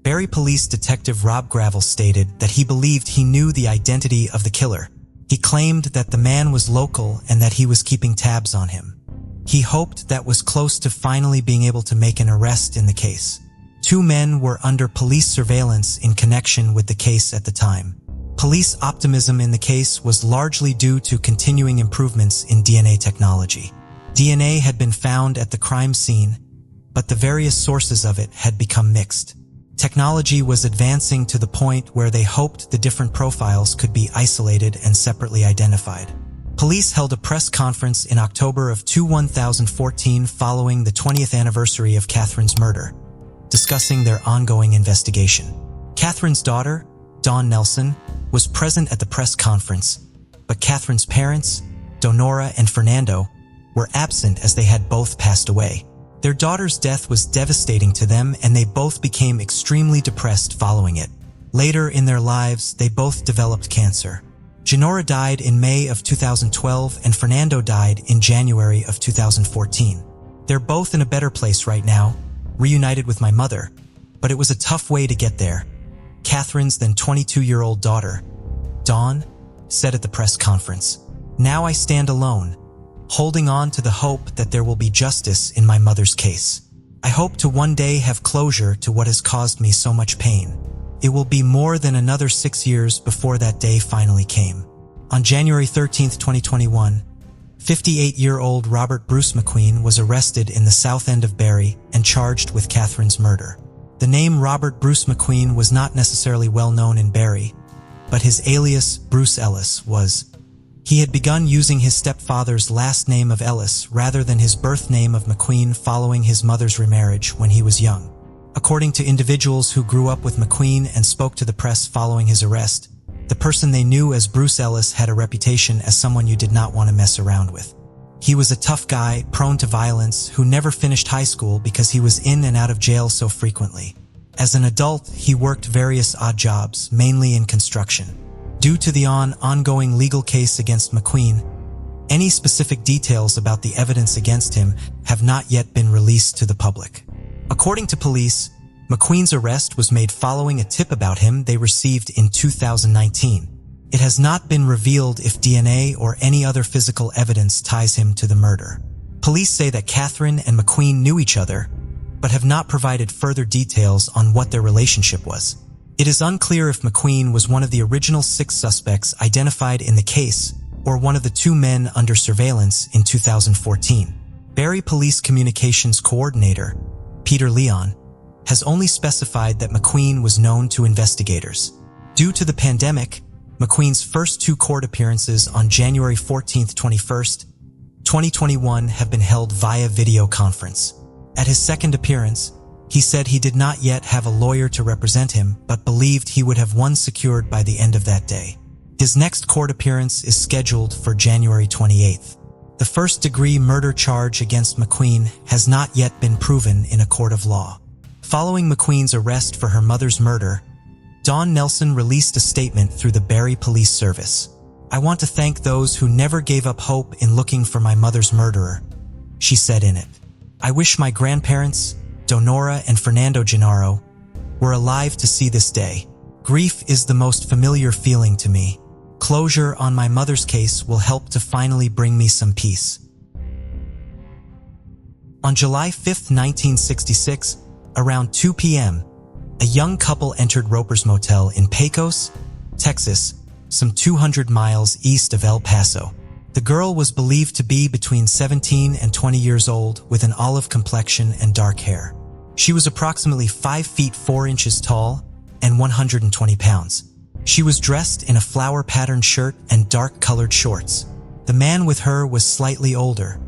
Barrie Police Detective Rob Gravel stated that he believed he knew the identity of the killer. He claimed that the man was local and that he was keeping tabs on him. He hoped that was close to finally being able to make an arrest in the case. 2 men were under police surveillance in connection with the case at the time. Police optimism in the case was largely due to continuing improvements in DNA technology. DNA had been found at the crime scene, but the various sources of it had become mixed. Technology was advancing to the point where they hoped the different profiles could be isolated and separately identified. Police held a press conference in October of 2014 following the 20th anniversary of Catherine's murder, discussing their ongoing investigation. Catherine's daughter, Dawn Nelson, was present at the press conference, but Catherine's parents, Donora and Fernando, were absent as they had both passed away. Their daughter's death was devastating to them, and they both became extremely depressed following it. Later in their lives, they both developed cancer. Janaro died in May of 2012 and Fernando died in January of 2014. They're both in a better place right now, reunited with my mother, but it was a tough way to get there. Catherine's then 22-year-old daughter, Dawn, said at the press conference, "Now I stand alone, holding on to the hope that there will be justice in my mother's case. I hope to one day have closure to what has caused me so much pain. It will be more than another 6 years before that day finally came." On January 13, 2021, 58-year-old Robert Bruce McQueen was arrested in the south end of Barrie and charged with Catherine's murder. The name Robert Bruce McQueen was not necessarily well known in Barrie, but his alias, Bruce Ellis, was. He had begun using his stepfather's last name of Ellis rather than his birth name of McQueen following his mother's remarriage when he was young. According to individuals who grew up with McQueen and spoke to the press following his arrest, the person they knew as Bruce Ellis had a reputation as someone you did not want to mess around with. He was a tough guy, prone to violence, who never finished high school because he was in and out of jail so frequently. As an adult, he worked various odd jobs, mainly in construction. Due to the ongoing legal case against McQueen, any specific details about the evidence against him have not yet been released to the public. According to police, McQueen's arrest was made following a tip about him they received in 2019. It has not been revealed if DNA or any other physical evidence ties him to the murder. Police say that Catherine and McQueen knew each other, but have not provided further details on what their relationship was. It is unclear if McQueen was one of the original 6 suspects identified in the case or one of the 2 men under surveillance in 2014. Barrie Police Communications Coordinator, Peter Leon, has only specified that McQueen was known to investigators. Due to the pandemic, McQueen's first 2 court appearances on January 14, 2021 have been held via video conference. At his second appearance, he said he did not yet have a lawyer to represent him, but believed he would have one secured by the end of that day. His next court appearance is scheduled for January 28th. The first-degree murder charge against McQueen has not yet been proven in a court of law. Following McQueen's arrest for her mother's murder, Dawn Nelson released a statement through the Barrie Police Service. "I want to thank those who never gave up hope in looking for my mother's murderer," she said in it. "I wish my grandparents, Donora and Fernando Janaro, were alive to see this day. Grief is the most familiar feeling to me. Closure on my mother's case will help to finally bring me some peace." On July 5, 1966, around 2 p.m., a young couple entered Roper's Motel in Pecos, Texas, some 200 miles east of El Paso. The girl was believed to be between 17 and 20 years old with an olive complexion and dark hair. She was approximately 5 feet 4 inches tall and 120 pounds. She was dressed in a flower-patterned shirt and dark-colored shorts. The man with her was slightly older,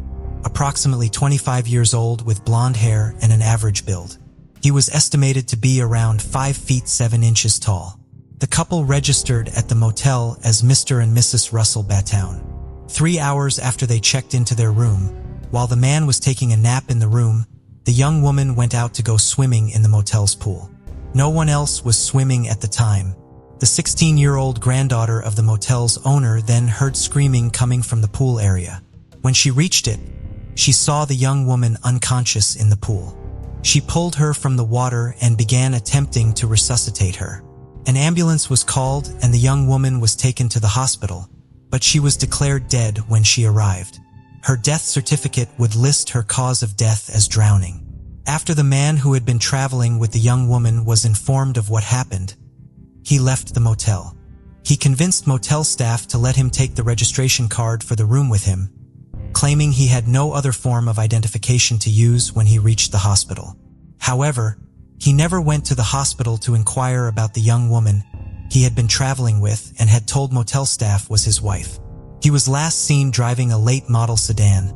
approximately 25 years old with blonde hair and an average build. He was estimated to be around 5 feet 7 inches tall. The couple registered at the motel as Mr. and Mrs. Russell Batown. 3 hours after they checked into their room, while the man was taking a nap in the room, the young woman went out to go swimming in the motel's pool. No one else was swimming at the time. The 16-year-old granddaughter of the motel's owner then heard screaming coming from the pool area. When she reached it, she saw the young woman unconscious in the pool. She pulled her from the water and began attempting to resuscitate her. An ambulance was called and the young woman was taken to the hospital, but she was declared dead when she arrived. Her death certificate would list her cause of death as drowning. After the man who had been traveling with the young woman was informed of what happened, he left the motel. He convinced motel staff to let him take the registration card for the room with him, claiming he had no other form of identification to use when he reached the hospital. However, he never went to the hospital to inquire about the young woman he had been traveling with and had told motel staff was his wife. He was last seen driving a late model sedan,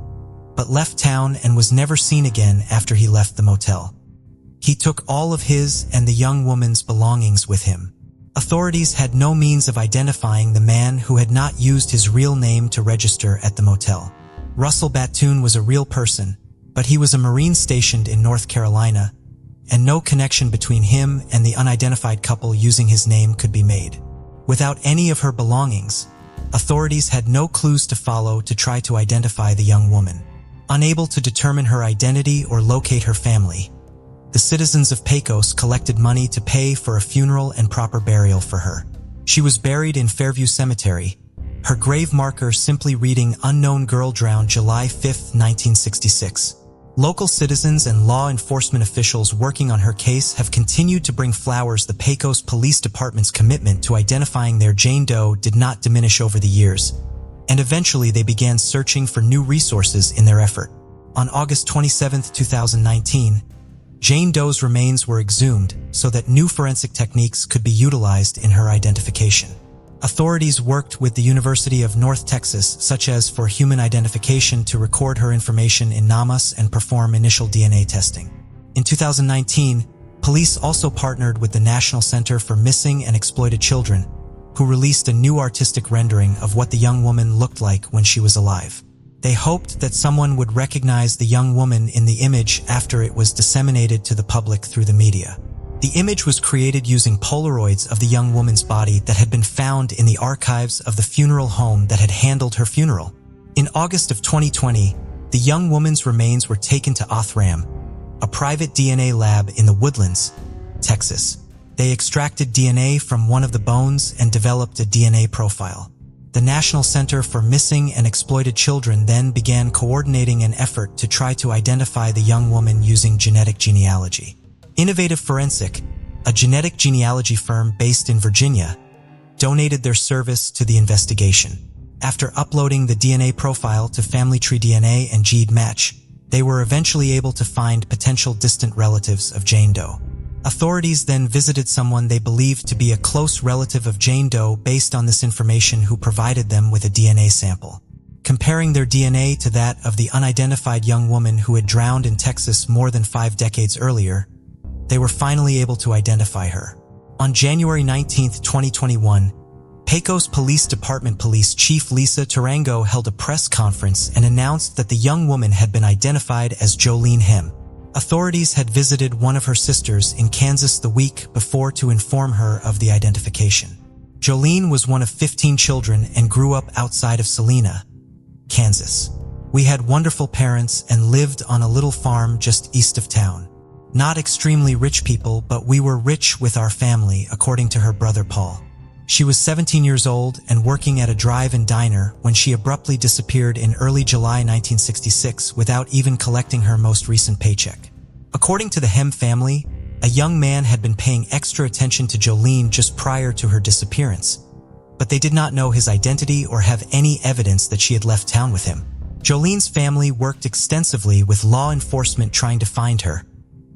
but left town and was never seen again after he left the motel. He took all of his and the young woman's belongings with him. Authorities had no means of identifying the man who had not used his real name to register at the motel. Russell Batoon was a real person, but he was a Marine stationed in North Carolina, and no connection between him and the unidentified couple using his name could be made. Without any of her belongings, authorities had no clues to follow to try to identify the young woman. Unable to determine her identity or locate her family, the citizens of Pecos collected money to pay for a funeral and proper burial for her. She was buried in Fairview Cemetery, her grave marker simply reading "Unknown girl drowned July 5, 1966. Local citizens and law enforcement officials working on her case have continued to bring flowers. The Pecos Police Department's commitment to identifying their Jane Doe did not diminish over the years, and eventually they began searching for new resources in their effort. On August 27, 2019, Jane Doe's remains were exhumed so that new forensic techniques could be utilized in her identification. Authorities worked with the University of North Texas, such as for human identification, to record her information in NamUs and perform initial DNA testing. In 2019, police also partnered with the National Center for Missing and Exploited Children, who released a new artistic rendering of what the young woman looked like when she was alive. They hoped that someone would recognize the young woman in the image after it was disseminated to the public through the media. The image was created using Polaroids of the young woman's body that had been found in the archives of the funeral home that had handled her funeral. In August of 2020, the young woman's remains were taken to Othram, a private DNA lab in the Woodlands, Texas. They extracted DNA from one of the bones and developed a DNA profile. The National Center for Missing and Exploited Children then began coordinating an effort to try to identify the young woman using genetic genealogy. Innovative Forensic, a genetic genealogy firm based in Virginia, donated their service to the investigation. After uploading the DNA profile to Family Tree DNA and GEDmatch, they were eventually able to find potential distant relatives of Jane Doe. Authorities then visited someone they believed to be a close relative of Jane Doe based on this information, who provided them with a DNA sample. Comparing their DNA to that of the unidentified young woman who had drowned in Texas more than 5 decades earlier, they were finally able to identify her. On January 19, 2021, Pecos Police Department Police Chief Lisa Tarango held a press conference and announced that the young woman had been identified as Jolene H. Authorities had visited one of her sisters in Kansas the week before to inform her of the identification. Jolene was one of 15 children and grew up outside of Salina, Kansas. "We had wonderful parents and lived on a little farm just east of town. Not extremely rich people, but we were rich with our family," according to her brother Paul. She was 17 years old and working at a drive-in diner when she abruptly disappeared in early July 1966 without even collecting her most recent paycheck. According to the Hem family, a young man had been paying extra attention to Jolene just prior to her disappearance, but they did not know his identity or have any evidence that she had left town with him. Jolene's family worked extensively with law enforcement trying to find her,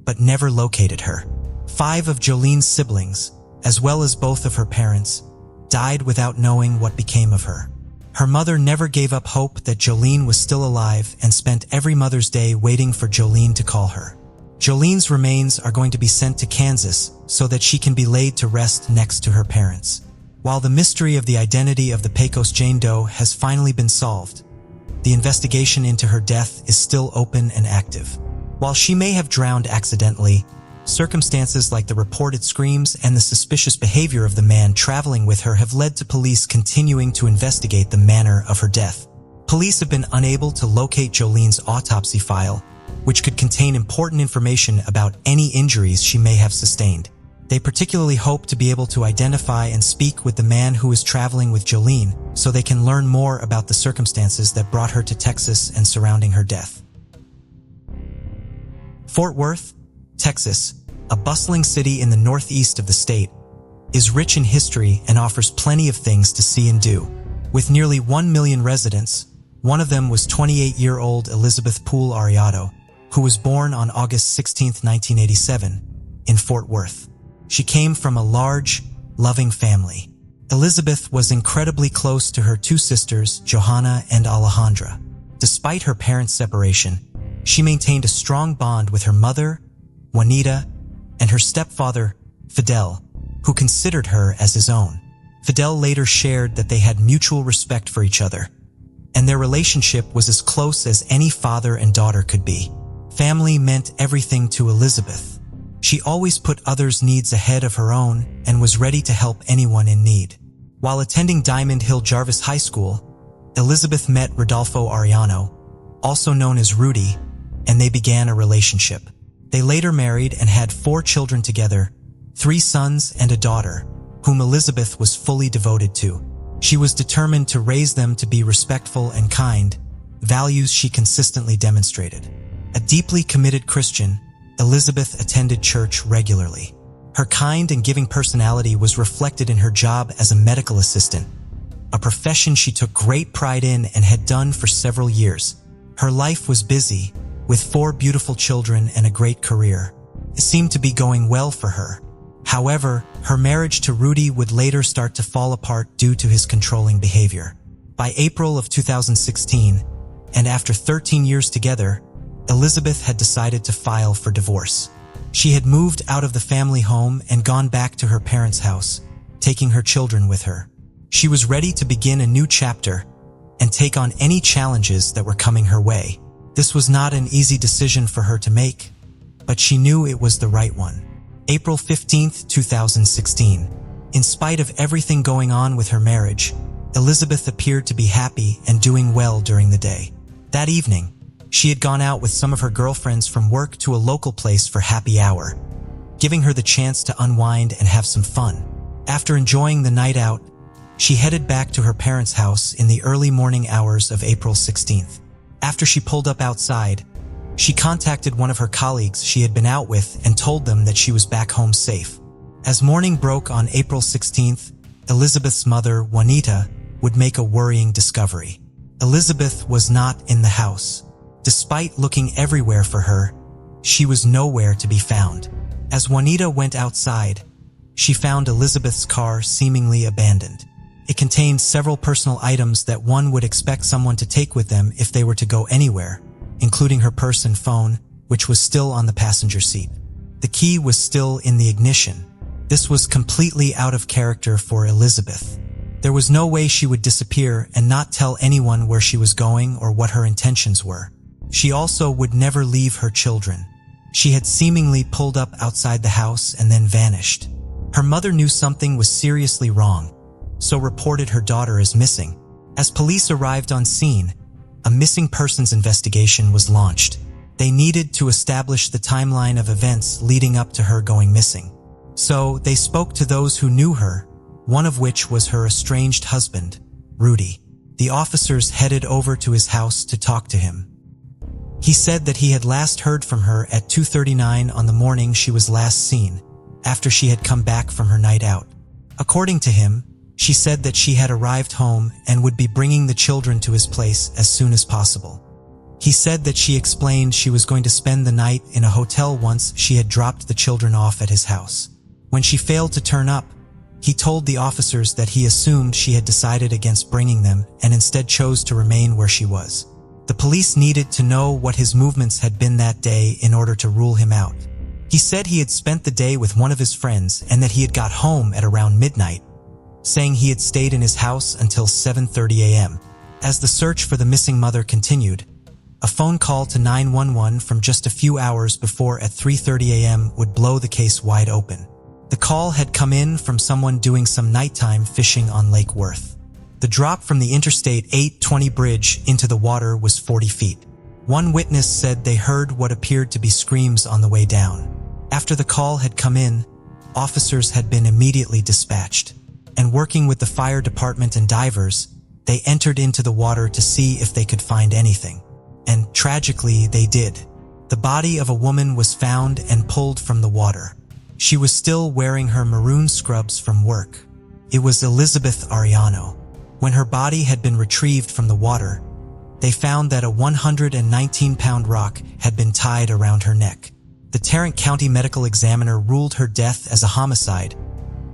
but never located her. 5 of Jolene's siblings, as well as both of her parents, died without knowing what became of her. Her mother never gave up hope that Jolene was still alive and spent every Mother's Day waiting for Jolene to call her. Jolene's remains are going to be sent to Kansas so that she can be laid to rest next to her parents. While the mystery of the identity of the Pecos Jane Doe has finally been solved, the investigation into her death is still open and active. While she may have drowned accidentally, circumstances like the reported screams and the suspicious behavior of the man traveling with her have led to police continuing to investigate the manner of her death. Police have been unable to locate Jolene's autopsy file, which could contain important information about any injuries she may have sustained. They particularly hope to be able to identify and speak with the man who is traveling with Jolene so they can learn more about the circumstances that brought her to Texas and surrounding her death. Fort Worth, Texas, a bustling city in the northeast of the state, is rich in history and offers plenty of things to see and do. With nearly 1 million residents, one of them was 28-year-old Elizabeth Ariano, who was born on August 16, 1987, in Fort Worth. She came from a large, loving family. Elizabeth was incredibly close to her two sisters, Johanna and Alejandra. Despite her parents' separation, she maintained a strong bond with her mother, Juanita, and her stepfather, Fidel, who considered her as his own. Fidel later shared that they had mutual respect for each other, and their relationship was as close as any father and daughter could be. Family meant everything to Elizabeth. She always put others' needs ahead of her own and was ready to help anyone in need. While attending Diamond Hill Jarvis High School, Elizabeth met Rodolfo Ariano, also known as Rudy, and they began a relationship. They later married and had 4 children together, 3 sons and a daughter, whom Elizabeth was fully devoted to. She was determined to raise them to be respectful and kind, values she consistently demonstrated. A deeply committed Christian, Elizabeth attended church regularly. Her kind and giving personality was reflected in her job as a medical assistant, a profession she took great pride in and had done for several years. Her life was busy, with 4 beautiful children and a great career. It seemed to be going well for her. However, her marriage to Rudy would later start to fall apart due to his controlling behavior. By April of 2016, and after 13 years together, Elizabeth had decided to file for divorce. She had moved out of the family home and gone back to her parents' house, taking her children with her. She was ready to begin a new chapter and take on any challenges that were coming her way. This was not an easy decision for her to make, but she knew it was the right one. April 15, 2016. In spite of everything going on with her marriage, Elizabeth appeared to be happy and doing well during the day. That evening, she had gone out with some of her girlfriends from work to a local place for happy hour, giving her the chance to unwind and have some fun. After enjoying the night out, she headed back to her parents' house in the early morning hours of April 16th. After she pulled up outside, she contacted one of her colleagues she had been out with and told them that she was back home safe. As morning broke on April 16th, Elizabeth's mother, Juanita, would make a worrying discovery. Elizabeth was not in the house. Despite looking everywhere for her, she was nowhere to be found. As Juanita went outside, she found Elizabeth's car seemingly abandoned. It contained several personal items that one would expect someone to take with them if they were to go anywhere, including her purse and phone, which was still on the passenger seat. The key was still in the ignition. This was completely out of character for Elizabeth. There was no way she would disappear and not tell anyone where she was going or what her intentions were. She also would never leave her children. She had seemingly pulled up outside the house and then vanished. Her mother knew something was seriously wrong, so reported her daughter as missing. As police arrived on scene, a missing persons investigation was launched. They needed to establish the timeline of events leading up to her going missing. So they spoke to those who knew her, one of which was her estranged husband, Rudy. The officers headed over to his house to talk to him. He said that he had last heard from her at 2:39 on the morning she was last seen, after she had come back from her night out. According to him, she said that she had arrived home and would be bringing the children to his place as soon as possible. He said that she explained she was going to spend the night in a hotel once she had dropped the children off at his house. When she failed to turn up, he told the officers that he assumed she had decided against bringing them and instead chose to remain where she was. The police needed to know what his movements had been that day in order to rule him out. He said he had spent the day with one of his friends and that he had got home at around midnight, saying he had stayed in his house until 7:30 a.m. As the search for the missing mother continued, a phone call to 911 from just a few hours before at 3:30 a.m. would blow the case wide open. The call had come in from someone doing some nighttime fishing on Lake Worth. The drop from the Interstate 820 bridge into the water was 40 feet. One witness said they heard what appeared to be screams on the way down. After the call had come in, officers had been immediately dispatched, and working with the fire department and divers, they entered into the water to see if they could find anything. And tragically, they did. The body of a woman was found and pulled from the water. She was still wearing her maroon scrubs from work. It was Elizabeth Ariano. When her body had been retrieved from the water, they found that a 119-pound rock had been tied around her neck. The Tarrant County Medical Examiner ruled her death as a homicide,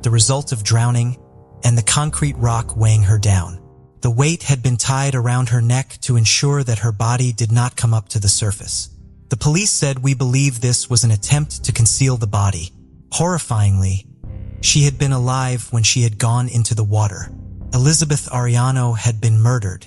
the result of drowning, and the concrete rock weighing her down. The weight had been tied around her neck to ensure that her body did not come up to the surface. The police said, "We believe this was an attempt to conceal the body." Horrifyingly, she had been alive when she had gone into the water. Elizabeth Ariano had been murdered.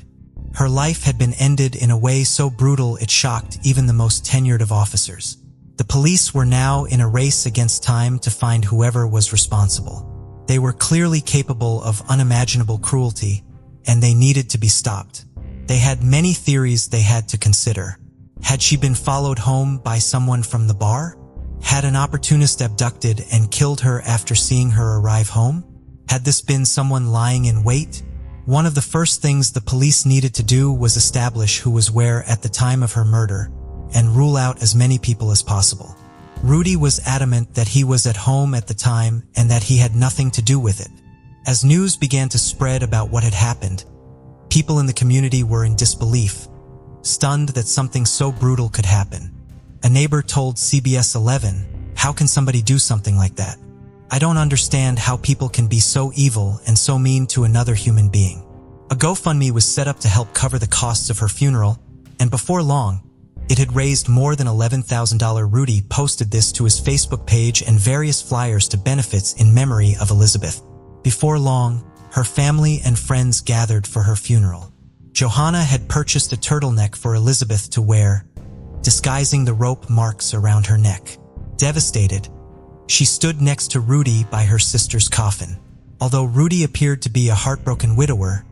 Her life had been ended in a way so brutal it shocked even the most tenured of officers. The police were now in a race against time to find whoever was responsible. They were clearly capable of unimaginable cruelty, and they needed to be stopped. They had many theories they had to consider. Had she been followed home by someone from the bar? Had an opportunist abducted and killed her after seeing her arrive home? Had this been someone lying in wait? One of the first things the police needed to do was establish who was where at the time of her murder and rule out as many people as possible. Rudy was adamant that he was at home at the time and that he had nothing to do with it. As news began to spread about what had happened, people in the community were in disbelief, stunned that something so brutal could happen. A neighbor told CBS 11, "How can somebody do something like that? I don't understand how people can be so evil and so mean to another human being." A GoFundMe was set up to help cover the costs of her funeral, and before long, it had raised more than $11,000. Rudy posted this to his Facebook page and various flyers to benefits in memory of Elizabeth. Before long, her family and friends gathered for her funeral. Johanna had purchased a turtleneck for Elizabeth to wear, disguising the rope marks around her neck. Devastated, she stood next to Rudy by her sister's coffin. Although Rudy appeared to be a heartbroken widower,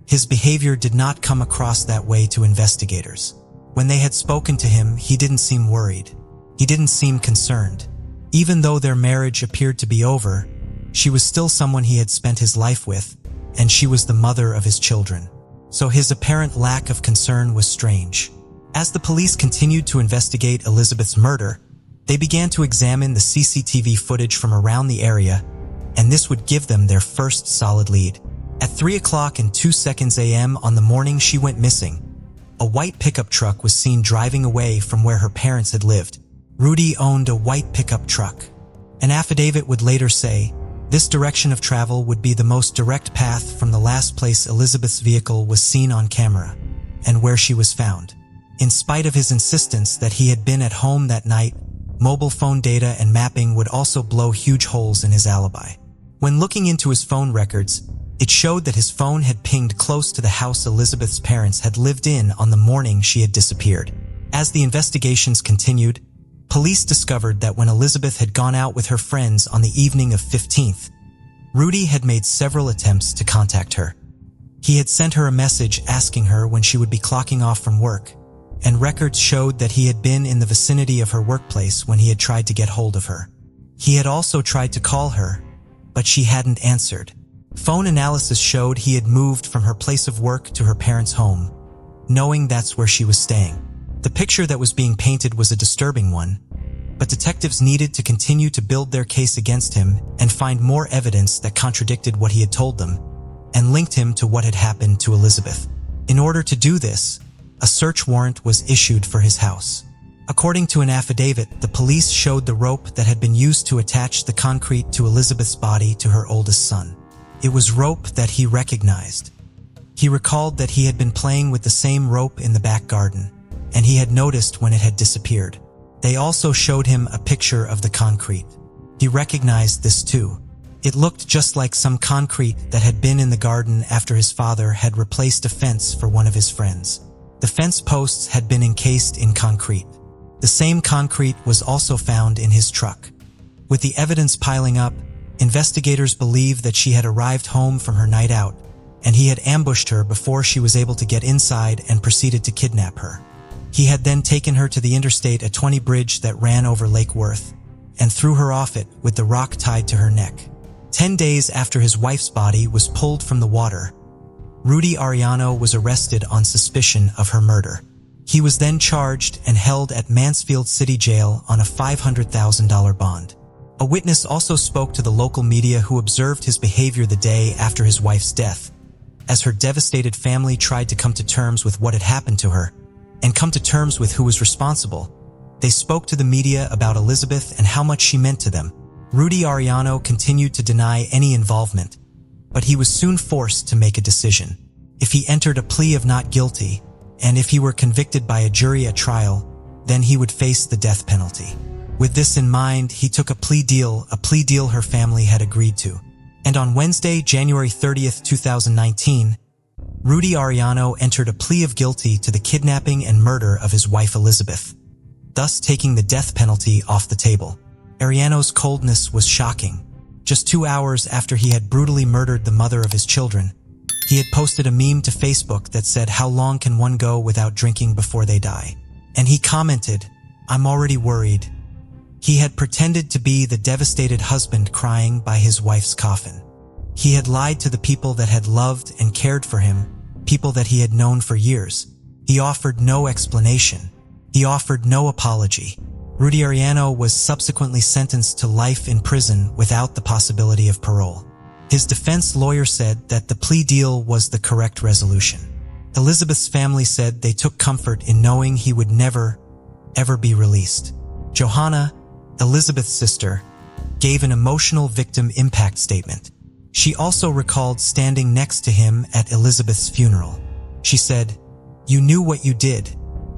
his behavior did not come across that way to investigators. When they had spoken to him, he didn't seem worried. He didn't seem concerned. Even though their marriage appeared to be over, she was still someone he had spent his life with, and she was the mother of his children. So his apparent lack of concern was strange. As the police continued to investigate Elizabeth's murder, they began to examine the CCTV footage from around the area, and this would give them their first solid lead. At 3:02 a.m. on the morning she went missing, a white pickup truck was seen driving away from where her parents had lived. Rudy owned a white pickup truck. An affidavit would later say, this direction of travel would be the most direct path from the last place Elizabeth's vehicle was seen on camera, and where she was found. In spite of his insistence that he had been at home that night, mobile phone data and mapping would also blow huge holes in his alibi. When looking into his phone records, it showed that his phone had pinged close to the house Elizabeth's parents had lived in on the morning she had disappeared. As the investigations continued, police discovered that when Elizabeth had gone out with her friends on the evening of 15th, Rudy had made several attempts to contact her. He had sent her a message asking her when she would be clocking off from work, and records showed that he had been in the vicinity of her workplace when he had tried to get hold of her. He had also tried to call her, but she hadn't answered. Phone analysis showed he had moved from her place of work to her parents' home, knowing that's where she was staying. The picture that was being painted was a disturbing one, but detectives needed to continue to build their case against him and find more evidence that contradicted what he had told them and linked him to what had happened to Elizabeth. In order to do this, a search warrant was issued for his house. According to an affidavit, the police showed the rope that had been used to attach the concrete to Elizabeth's body to her oldest son. It was rope that he recognized. He recalled that he had been playing with the same rope in the back garden, and he had noticed when it had disappeared. They also showed him a picture of the concrete. He recognized this too. It looked just like some concrete that had been in the garden after his father had replaced a fence for one of his friends. The fence posts had been encased in concrete. The same concrete was also found in his truck. With the evidence piling up, investigators believed that she had arrived home from her night out, and he had ambushed her before she was able to get inside and proceeded to kidnap her. He had then taken her to the Interstate 20 bridge that ran over Lake Worth and threw her off it with the rock tied to her neck. 10 days after his wife's body was pulled from the water, Rudy Ariano was arrested on suspicion of her murder. He was then charged and held at Mansfield City Jail on a $500,000 bond. A witness also spoke to the local media who observed his behavior the day after his wife's death, as her devastated family tried to come to terms with what had happened to her and come to terms with who was responsible. They spoke to the media about Elizabeth and how much she meant to them. Ury Ariano continued to deny any involvement, but he was soon forced to make a decision. If he entered a plea of not guilty, and if he were convicted by a jury at trial, then he would face the death penalty. With this in mind, he took a plea deal her family had agreed to. And on Wednesday, January 30th, 2019, Ury Ariano entered a plea of guilty to the kidnapping and murder of his wife Elizabeth, thus taking the death penalty off the table. Ariano's coldness was shocking. Just 2 hours after he had brutally murdered the mother of his children, he had posted a meme to Facebook that said, "How long can one go without drinking before they die?" And he commented, "I'm already worried." He had pretended to be the devastated husband crying by his wife's coffin. He had lied to the people that had loved and cared for him, people that he had known for years. He offered no explanation. He offered no apology. Ury Ariano was subsequently sentenced to life in prison without the possibility of parole. His defense lawyer said that the plea deal was the correct resolution. Elizabeth's family said they took comfort in knowing he would never, ever be released. Johanna, Elizabeth's sister, gave an emotional victim impact statement. She also recalled standing next to him at Elizabeth's funeral. She said, "You knew what you did,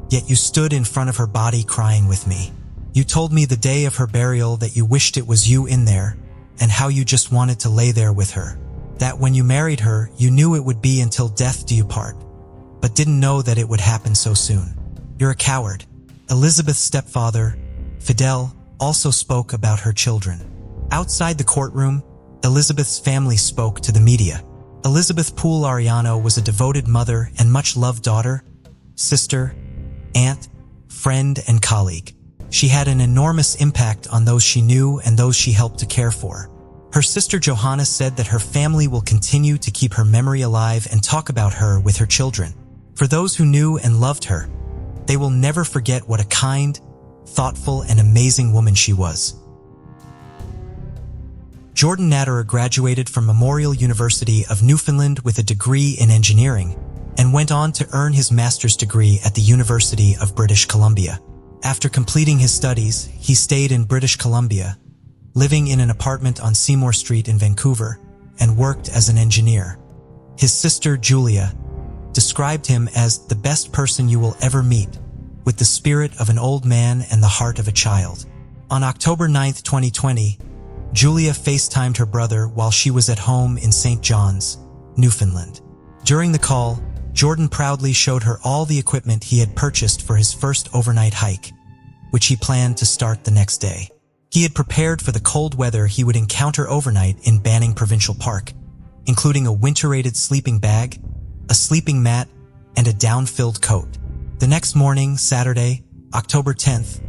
yet you stood in front of her body crying with me. You told me the day of her burial that you wished it was you in there, and how you just wanted to lay there with her. That when you married her, you knew it would be until death do you part, but didn't know that it would happen so soon. You're a coward." Elizabeth's stepfather, Fidel, also spoke about her children. Outside the courtroom, Elizabeth's family spoke to the media. Elizabeth Poole Ariano was a devoted mother and much-loved daughter, sister, aunt, friend, and colleague. She had an enormous impact on those she knew and those she helped to care for. Her sister Johanna said that her family will continue to keep her memory alive and talk about her with her children. For those who knew and loved her, they will never forget what a kind, thoughtful, and amazing woman she was. Jordan Naterer graduated from Memorial University of Newfoundland with a degree in engineering and went on to earn his master's degree at the University of British Columbia. After completing his studies, he stayed in British Columbia, living in an apartment on Seymour Street in Vancouver, and worked as an engineer. His sister, Julia, described him as the best person you will ever meet, with the spirit of an old man and the heart of a child. On October 9, 2020, Julia FaceTimed her brother while she was at home in St. John's, Newfoundland. During the call, Jordan proudly showed her all the equipment he had purchased for his first overnight hike, which he planned to start the next day. He had prepared for the cold weather he would encounter overnight in Banning Provincial Park, including a winter-rated sleeping bag, a sleeping mat, and a down-filled coat. The next morning, Saturday, October 10th,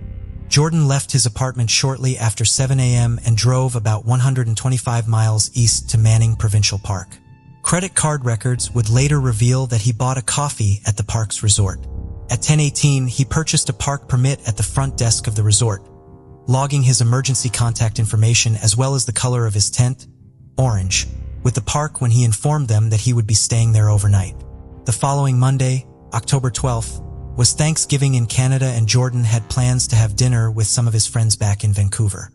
Jordan left his apartment shortly after 7 a.m. and drove about 125 miles east to Banning Provincial Park. Credit card records would later reveal that he bought a coffee at the park's resort. At 10:18, he purchased a park permit at the front desk of the resort, logging his emergency contact information as well as the color of his tent, orange, with the park when he informed them that he would be staying there overnight. The following Monday, October 12th, was Thanksgiving in Canada, and Jordan had plans to have dinner with some of his friends back in Vancouver.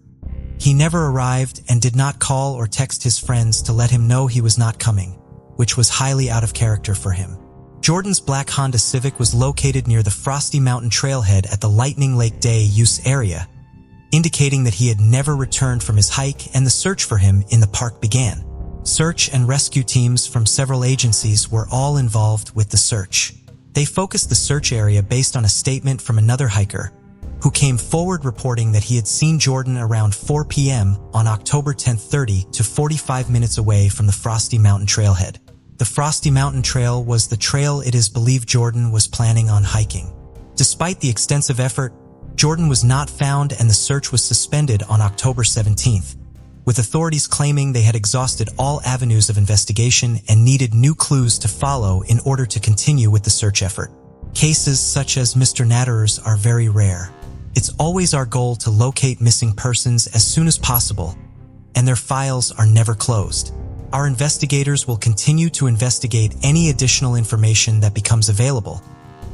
He never arrived and did not call or text his friends to let him know he was not coming, which was highly out of character for him. Jordan's black Honda Civic was located near the Frosty Mountain Trailhead at the Lightning Lake Day use area, indicating that he had never returned from his hike, and the search for him in the park began. Search and rescue teams from several agencies were all involved with the search. They focused the search area based on a statement from another hiker who came forward reporting that he had seen Jordan around 4 p.m. on October 10, 30 to 45 minutes away from the Frosty Mountain Trailhead. The Frosty Mountain Trail was the trail it is believed Jordan was planning on hiking. Despite the extensive effort, Jordan was not found, and the search was suspended on October 17th, with authorities claiming they had exhausted all avenues of investigation and needed new clues to follow in order to continue with the search effort. Cases such as Mr. Naterer's are very rare. It's always our goal to locate missing persons as soon as possible, and their files are never closed. Our investigators will continue to investigate any additional information that becomes available,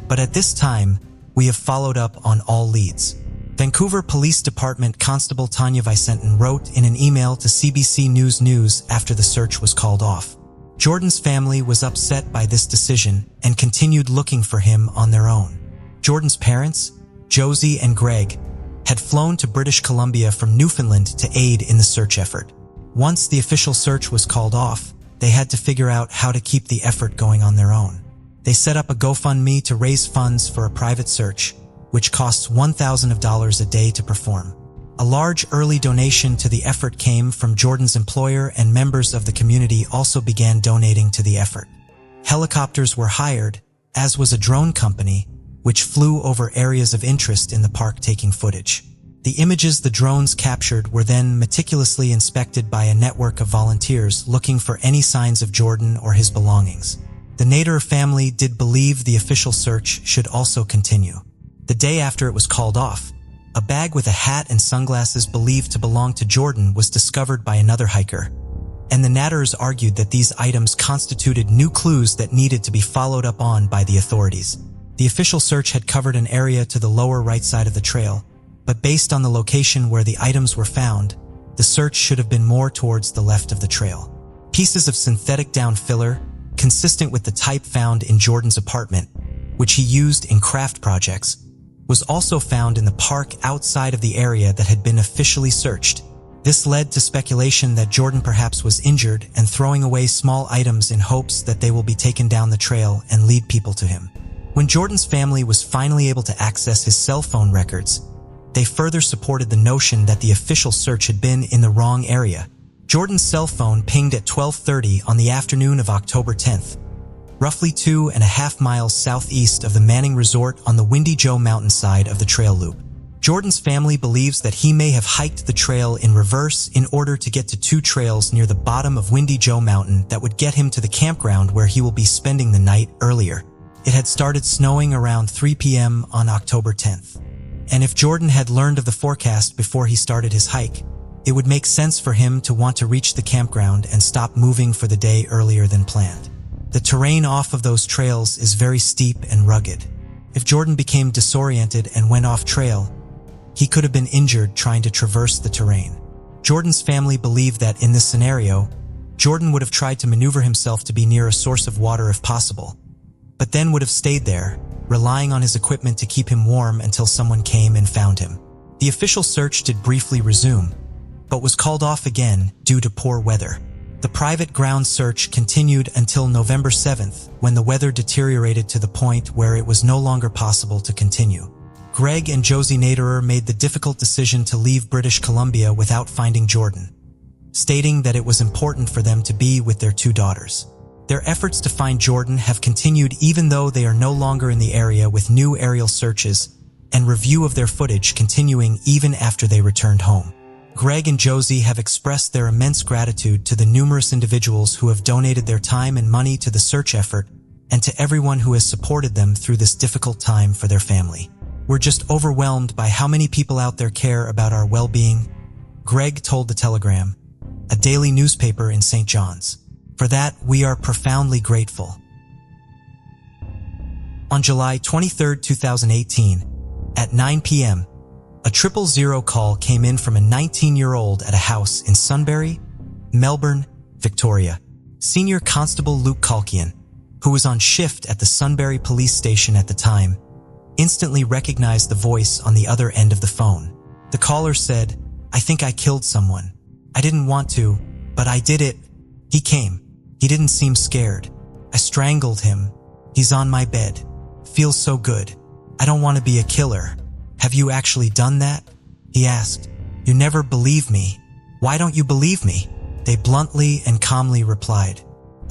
but at this time, we have followed up on all leads. Vancouver Police Department Constable Tanya Vicentin wrote in an email to CBC News after the search was called off. Jordan's family was upset by this decision and continued looking for him on their own. Jordan's parents, Josie and Greg, had flown to British Columbia from Newfoundland to aid in the search effort. Once the official search was called off, they had to figure out how to keep the effort going on their own. They set up a GoFundMe to raise funds for a private search, which costs $1,000 a day to perform. A large early donation to the effort came from Jordan's employer, and members of the community also began donating to the effort. Helicopters were hired, as was a drone company, which flew over areas of interest in the park taking footage. The images the drones captured were then meticulously inspected by a network of volunteers looking for any signs of Jordan or his belongings. The Naterer family did believe the official search should also continue. The day after it was called off, a bag with a hat and sunglasses believed to belong to Jordan was discovered by another hiker, and the Naterers argued that these items constituted new clues that needed to be followed up on by the authorities. The official search had covered an area to the lower right side of the trail, but based on the location where the items were found, the search should have been more towards the left of the trail. Pieces of synthetic down filler, consistent with the type found in Jordan's apartment, which he used in craft projects, was also found in the park outside of the area that had been officially searched. This led to speculation that Jordan perhaps was injured and throwing away small items in hopes that they will be taken down the trail and lead people to him. When Jordan's family was finally able to access his cell phone records, they further supported the notion that the official search had been in the wrong area. Jordan's cell phone pinged at 12:30 on the afternoon of October 10th, roughly 2.5 miles southeast of the Manning Resort on the Windy Joe mountainside of the trail loop. Jordan's family believes that he may have hiked the trail in reverse in order to get to two trails near the bottom of Windy Joe Mountain that would get him to the campground where he will be spending the night earlier. It had started snowing around 3 p.m. on October 10th. And if Jordan had learned of the forecast before he started his hike, it would make sense for him to want to reach the campground and stop moving for the day earlier than planned. The terrain off of those trails is very steep and rugged. If Jordan became disoriented and went off trail, he could have been injured trying to traverse the terrain. Jordan's family believed that in this scenario, Jordan would have tried to maneuver himself to be near a source of water if possible, but then would have stayed there, relying on his equipment to keep him warm until someone came and found him. The official search did briefly resume, but was called off again due to poor weather. The private ground search continued until November 7th, when the weather deteriorated to the point where it was no longer possible to continue. Greg and Josie Naterer made the difficult decision to leave British Columbia without finding Jordan, stating that it was important for them to be with their two daughters. Their efforts to find Jordan have continued even though they are no longer in the area, with new aerial searches and review of their footage continuing even after they returned home. Greg and Josie have expressed their immense gratitude to the numerous individuals who have donated their time and money to the search effort, and to everyone who has supported them through this difficult time for their family. "We're just overwhelmed by how many people out there care about our well-being," Greg told The Telegram, a daily newspaper in St. John's. "For that, we are profoundly grateful." On July 23, 2018, at 9 p.m., a 000 call came in from a 19-year-old at a house in Sunbury, Melbourne, Victoria. Senior Constable Luke Kalkian, who was on shift at the Sunbury police station at the time, instantly recognized the voice on the other end of the phone. The caller said, "I think I killed someone. I didn't want to, but I did it. He came. He didn't seem scared. I strangled him. He's on my bed. Feels so good. I don't want to be a killer. Have you actually done that?" he asked. "You never believe me. Why don't you believe me?" they bluntly and calmly replied.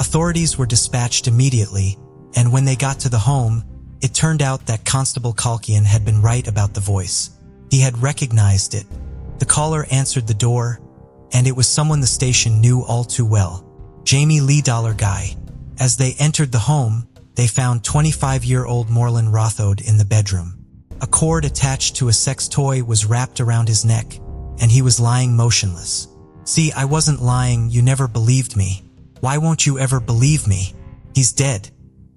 Authorities were dispatched immediately, and when they got to the home, it turned out that Constable Kalkian had been right about the voice. He had recognized it. The caller answered the door, and it was someone the station knew all too well, Jamie Lee Dollar Guy. As they entered the home, they found 25-year-old Morin Rotho in the bedroom. A cord attached to a sex toy was wrapped around his neck, and he was lying motionless. "See, I wasn't lying, you never believed me. Why won't you ever believe me? He's dead,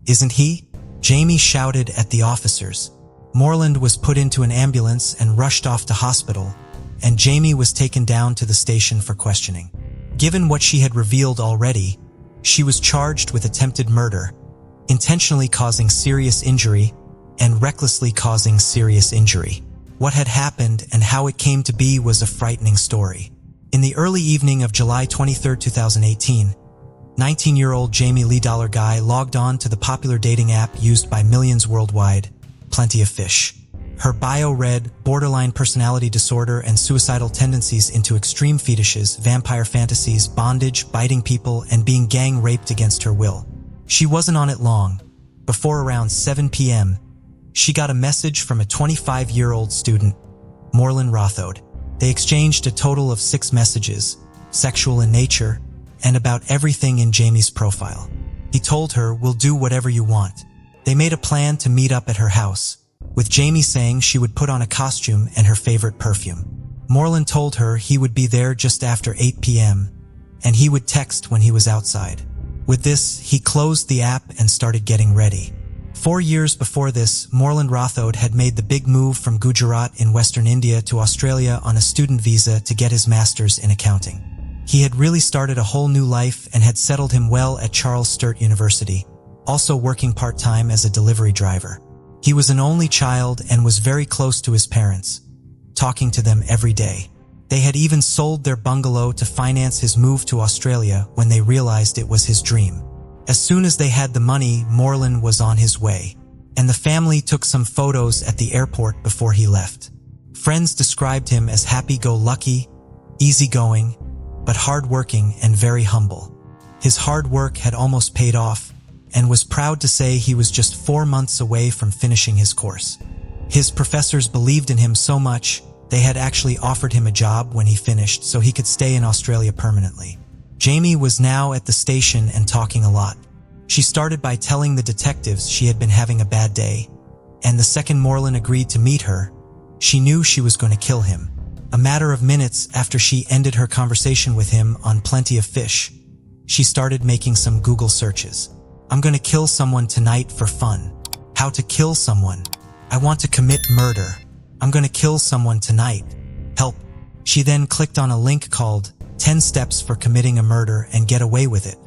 isn't he?" Jamie shouted at the officers. Moreland was put into an ambulance and rushed off to hospital, and Jamie was taken down to the station for questioning. Given what she had revealed already, she was charged with attempted murder, intentionally causing serious injury, and recklessly causing serious injury. What had happened and how it came to be was a frightening story. In the early evening of July 23, 2018, 19-year-old Jamie Lee Guy logged on to the popular dating app used by millions worldwide, Plenty of Fish. Her bio read borderline personality disorder and suicidal tendencies into extreme fetishes, vampire fantasies, bondage, biting people, and being gang raped against her will. She wasn't on it long. Before around 7 p.m., she got a message from a 25-year-old student, Morin Rotho. They exchanged a total of 6 messages, sexual in nature, and about everything in Jamie's profile. He told her, "We'll do whatever you want." They made a plan to meet up at her house, with Jamie saying she would put on a costume and her favorite perfume. Moreland told her he would be there just after 8 p.m., and he would text when he was outside. With this, he closed the app and started getting ready. 4 years before this, Morin Rotho had made the big move from Gujarat in Western India to Australia on a student visa to get his master's in accounting. He had really started a whole new life and had settled him well at Charles Sturt University, also working part-time as a delivery driver. He was an only child and was very close to his parents, talking to them every day. They had even sold their bungalow to finance his move to Australia when they realized it was his dream. As soon as they had the money, Moreland was on his way, and the family took some photos at the airport before he left. Friends described him as happy-go-lucky, easygoing, but hard-working and very humble. His hard work had almost paid off, and was proud to say he was just 4 months away from finishing his course. His professors believed in him so much, they had actually offered him a job when he finished so he could stay in Australia permanently. Jamie was now at the station and talking a lot. She started by telling the detectives she had been having a bad day, and the second Moreland agreed to meet her, she knew she was going to kill him. A matter of minutes after she ended her conversation with him on Plenty of Fish, she started making some Google searches. "I'm going to kill someone tonight for fun. How to kill someone. I want to commit murder. I'm going to kill someone tonight. Help." She then clicked on a link called 10 Steps for Committing a Murder and Get Away with It.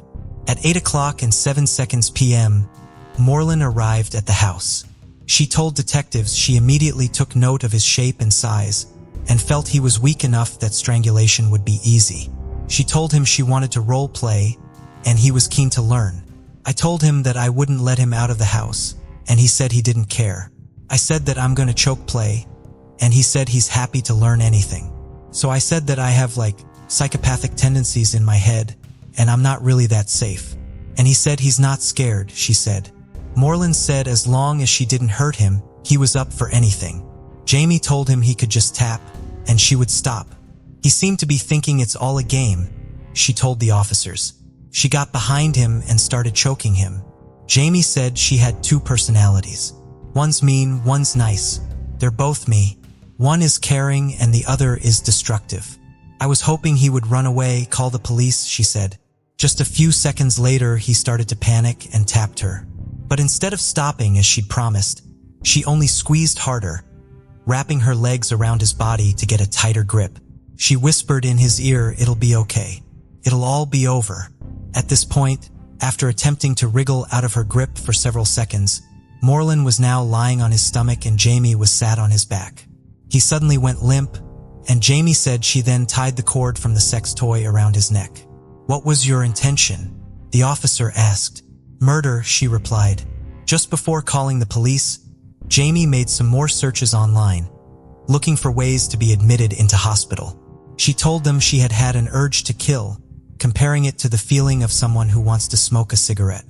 At 8 o'clock and 7 seconds p.m., Moreland arrived at the house. She told detectives she immediately took note of his shape and size and felt he was weak enough that strangulation would be easy. She told him she wanted to role play, and he was keen to learn. "I told him that I wouldn't let him out of the house, and he said he didn't care. I said that I'm going to choke play, and he said he's happy to learn anything. So I said that I have psychopathic tendencies in my head, and I'm not really that safe. And he said he's not scared," she said. Moreland said as long as she didn't hurt him, he was up for anything. Jamie told him he could just tap, and she would stop. "He seemed to be thinking it's all a game," she told the officers. She got behind him and started choking him. Jamie said she had 2 personalities. "One's mean, one's nice. They're both me. One is caring and the other is destructive. I was hoping he would run away, call the police," she said. Just a few seconds later, he started to panic and tapped her. But instead of stopping as she'd promised, she only squeezed harder, wrapping her legs around his body to get a tighter grip. She whispered in his ear, "It'll be okay. It'll all be over." At this point, after attempting to wriggle out of her grip for several seconds, Moreland was now lying on his stomach and Jamie was sat on his back. He suddenly went limp, and Jamie said she then tied the cord from the sex toy around his neck. "What was your intention?" the officer asked. "Murder," she replied. Just before calling the police, Jamie made some more searches online, looking for ways to be admitted into hospital. She told them she had had an urge to kill, comparing it to the feeling of someone who wants to smoke a cigarette.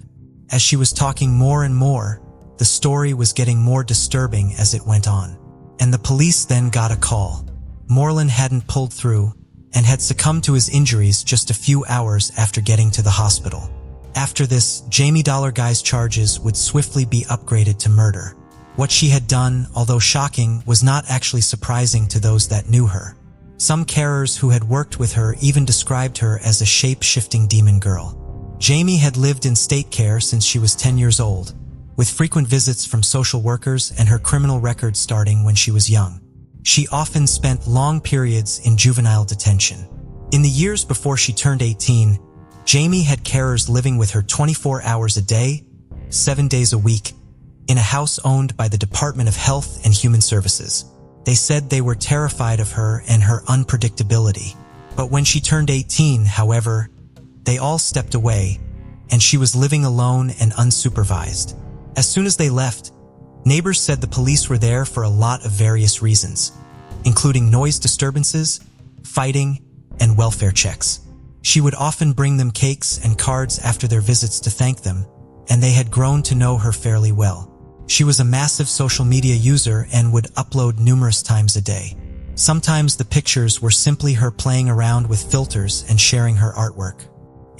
As she was talking more and more, the story was getting more disturbing as it went on. And the police then got a call. Moreland hadn't pulled through and had succumbed to his injuries just a few hours after getting to the hospital. After this, Jamie Guy's charges would swiftly be upgraded to murder. What she had done, although shocking, was not actually surprising to those that knew her. Some carers who had worked with her even described her as a shape-shifting demon girl. Jamie had lived in state care since she was 10 years old, with frequent visits from social workers and her criminal record starting when she was young. She often spent long periods in juvenile detention. In the years before she turned 18, Jamie had carers living with her 24 hours a day, 7 days a week, in a house owned by the Department of Health and Human Services. They said they were terrified of her and her unpredictability. But when she turned 18, however, they all stepped away, and she was living alone and unsupervised. As soon as they left, neighbors said the police were there for a lot of various reasons, including noise disturbances, fighting, and welfare checks. She would often bring them cakes and cards after their visits to thank them, and they had grown to know her fairly well. She was a massive social media user and would upload numerous times a day. Sometimes the pictures were simply her playing around with filters and sharing her artwork.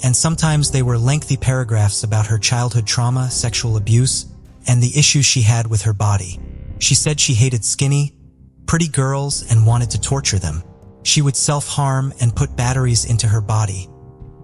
And sometimes they were lengthy paragraphs about her childhood trauma, sexual abuse, and the issues she had with her body. She said she hated skinny, pretty girls and wanted to torture them. She would self-harm and put batteries into her body,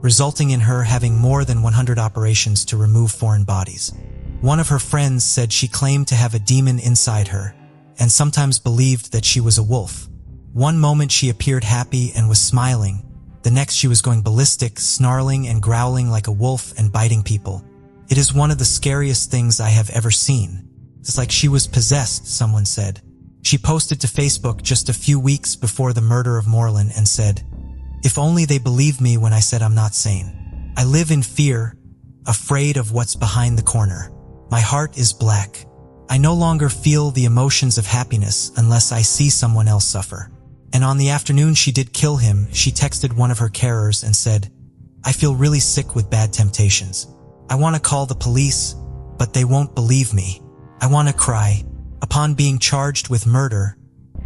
resulting in her having more than 100 operations to remove foreign bodies. One of her friends said she claimed to have a demon inside her, and sometimes believed that she was a wolf. One moment she appeared happy and was smiling, the next she was going ballistic, snarling and growling like a wolf and biting people. It is one of the scariest things I have ever seen. It's like she was possessed, someone said. She posted to Facebook just a few weeks before the murder of Morin and said, "If only they believed me when I said I'm not sane. I live in fear, afraid of what's behind the corner. My heart is black. I no longer feel the emotions of happiness unless I see someone else suffer." And on the afternoon she did kill him, she texted one of her carers and said, "I feel really sick with bad temptations. I want to call the police, but they won't believe me. I want to cry." Upon being charged with murder,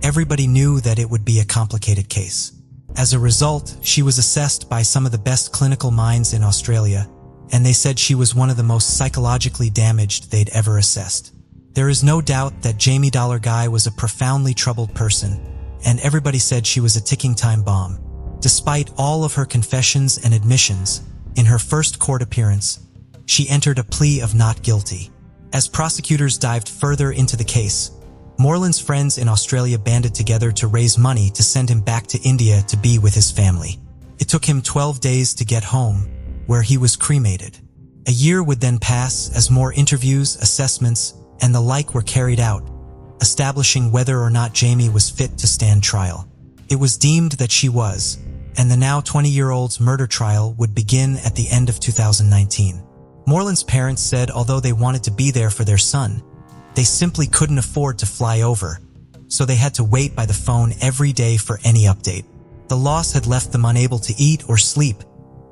everybody knew that it would be a complicated case. As a result, she was assessed by some of the best clinical minds in Australia, and they said she was one of the most psychologically damaged they'd ever assessed. There is no doubt that Jamie Guy was a profoundly troubled person, and everybody said she was a ticking time bomb. Despite all of her confessions and admissions, in her first court appearance, she entered a plea of not guilty. As prosecutors dived further into the case, Morin's friends in Australia banded together to raise money to send him back to India to be with his family. It took him 12 days to get home, where he was cremated. A year would then pass as more interviews, assessments, and the like were carried out, establishing whether or not Jamie was fit to stand trial. It was deemed that she was, and the now 20-year-old's murder trial would begin at the end of 2019. Morin's parents said although they wanted to be there for their son, they simply couldn't afford to fly over, so they had to wait by the phone every day for any update. The loss had left them unable to eat or sleep,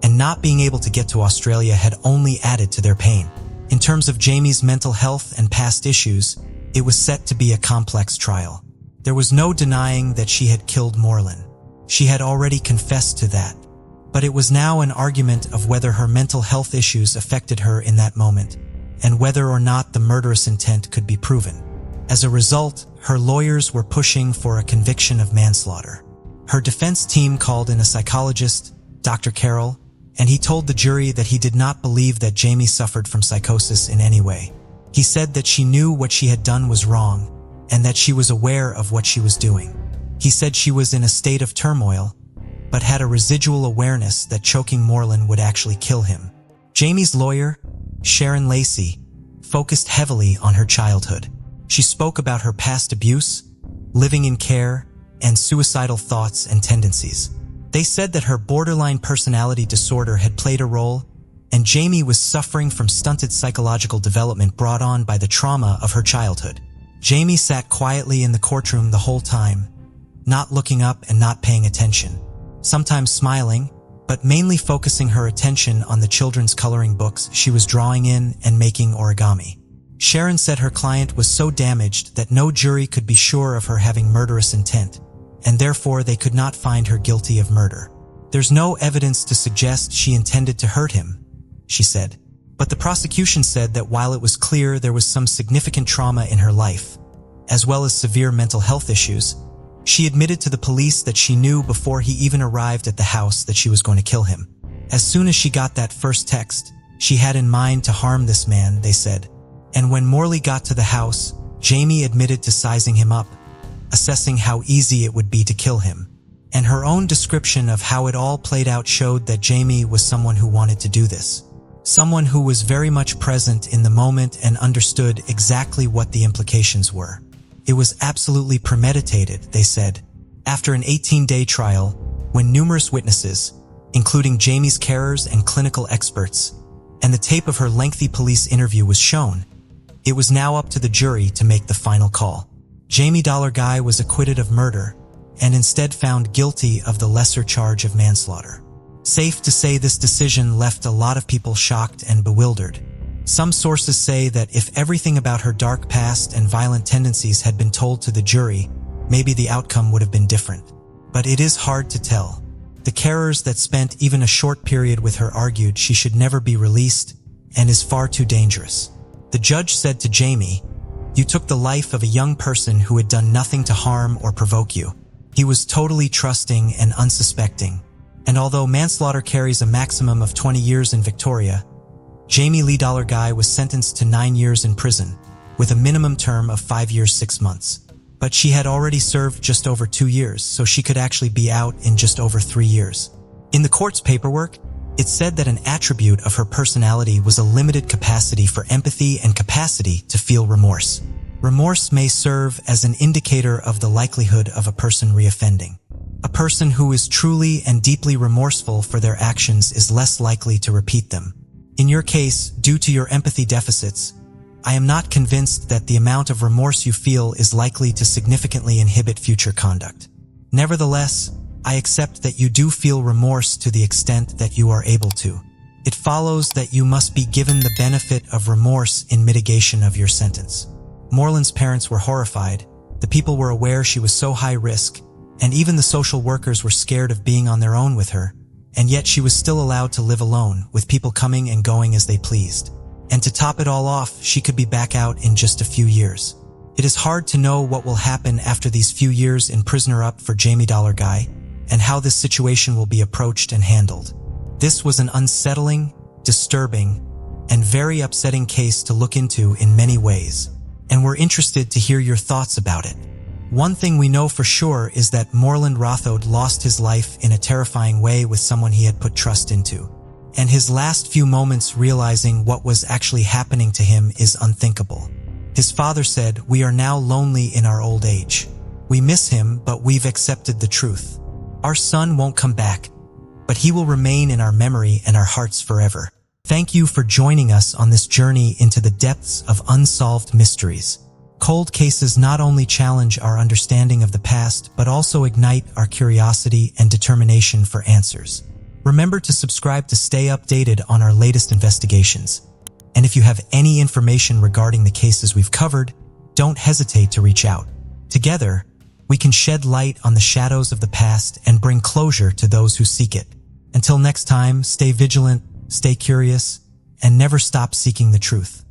and not being able to get to Australia had only added to their pain. In terms of Jamie's mental health and past issues, it was set to be a complex trial. There was no denying that she had killed Morin. She had already confessed to that. But it was now an argument of whether her mental health issues affected her in that moment, and whether or not the murderous intent could be proven. As a result, her lawyers were pushing for a conviction of manslaughter. Her defense team called in a psychologist, Dr. Carroll, and he told the jury that he did not believe that Jamie suffered from psychosis in any way. He said that she knew what she had done was wrong, and that she was aware of what she was doing. He said she was in a state of turmoil, but had a residual awareness that choking Morin would actually kill him. Jamie's lawyer, Sharon Lacey, focused heavily on her childhood. She spoke about her past abuse, living in care, and suicidal thoughts and tendencies. They said that her borderline personality disorder had played a role, and Jamie was suffering from stunted psychological development brought on by the trauma of her childhood. Jamie sat quietly in the courtroom the whole time, not looking up and not paying attention, sometimes smiling, but mainly focusing her attention on the children's coloring books she was drawing in and making origami. Sharon said her client was so damaged that no jury could be sure of her having murderous intent, and therefore they could not find her guilty of murder. "There's no evidence to suggest she intended to hurt him," she said. But the prosecution said that while it was clear there was some significant trauma in her life, as well as severe mental health issues, she admitted to the police that she knew before he even arrived at the house that she was going to kill him. As soon as she got that first text, she had in mind to harm this man, they said. And when Morley got to the house, Jamie admitted to sizing him up, assessing how easy it would be to kill him. And her own description of how it all played out showed that Jamie was someone who wanted to do this. Someone who was very much present in the moment and understood exactly what the implications were. It was absolutely premeditated, they said. After an 18-day trial, when numerous witnesses, including Jamie's carers and clinical experts, and the tape of her lengthy police interview was shown, it was now up to the jury to make the final call. Jamie Guy was acquitted of murder and instead found guilty of the lesser charge of manslaughter. Safe to say this decision left a lot of people shocked and bewildered. Some sources say that if everything about her dark past and violent tendencies had been told to the jury, maybe the outcome would have been different. But it is hard to tell. The carers that spent even a short period with her argued she should never be released and is far too dangerous. The judge said to Jamie, "You took the life of a young person who had done nothing to harm or provoke you. He was totally trusting and unsuspecting." And although manslaughter carries a maximum of 20 years in Victoria, Jamie Lee Guy was sentenced to 9 years in prison, with a minimum term of 5 years 6 months. But she had already served just over 2 years, so she could actually be out in just over 3 years. In the court's paperwork, it said that an attribute of her personality was a limited capacity for empathy and capacity to feel remorse. Remorse may serve as an indicator of the likelihood of a person reoffending. A person who is truly and deeply remorseful for their actions is less likely to repeat them. In your case, due to your empathy deficits, I am not convinced that the amount of remorse you feel is likely to significantly inhibit future conduct. Nevertheless, I accept that you do feel remorse to the extent that you are able to. It follows that you must be given the benefit of remorse in mitigation of your sentence. Morland's parents were horrified, the people were aware she was so high risk, and even the social workers were scared of being on their own with her, and yet she was still allowed to live alone, with people coming and going as they pleased. And to top it all off, she could be back out in just a few years. It is hard to know what will happen after these few years in prisoner up for Jamie Guy, and how this situation will be approached and handled. This was an unsettling, disturbing, and very upsetting case to look into in many ways, and we're interested to hear your thoughts about it. One thing we know for sure is that Morin Rotho lost his life in a terrifying way with someone he had put trust into, and his last few moments realizing what was actually happening to him is unthinkable. His father said, "We are now lonely in our old age. We miss him, but we've accepted the truth. Our son won't come back, but he will remain in our memory and our hearts forever." Thank you for joining us on this journey into the depths of unsolved mysteries. Cold cases not only challenge our understanding of the past, but also ignite our curiosity and determination for answers. Remember to subscribe to stay updated on our latest investigations. And if you have any information regarding the cases we've covered, don't hesitate to reach out. Together, we can shed light on the shadows of the past and bring closure to those who seek it. Until next time, stay vigilant, stay curious, and never stop seeking the truth.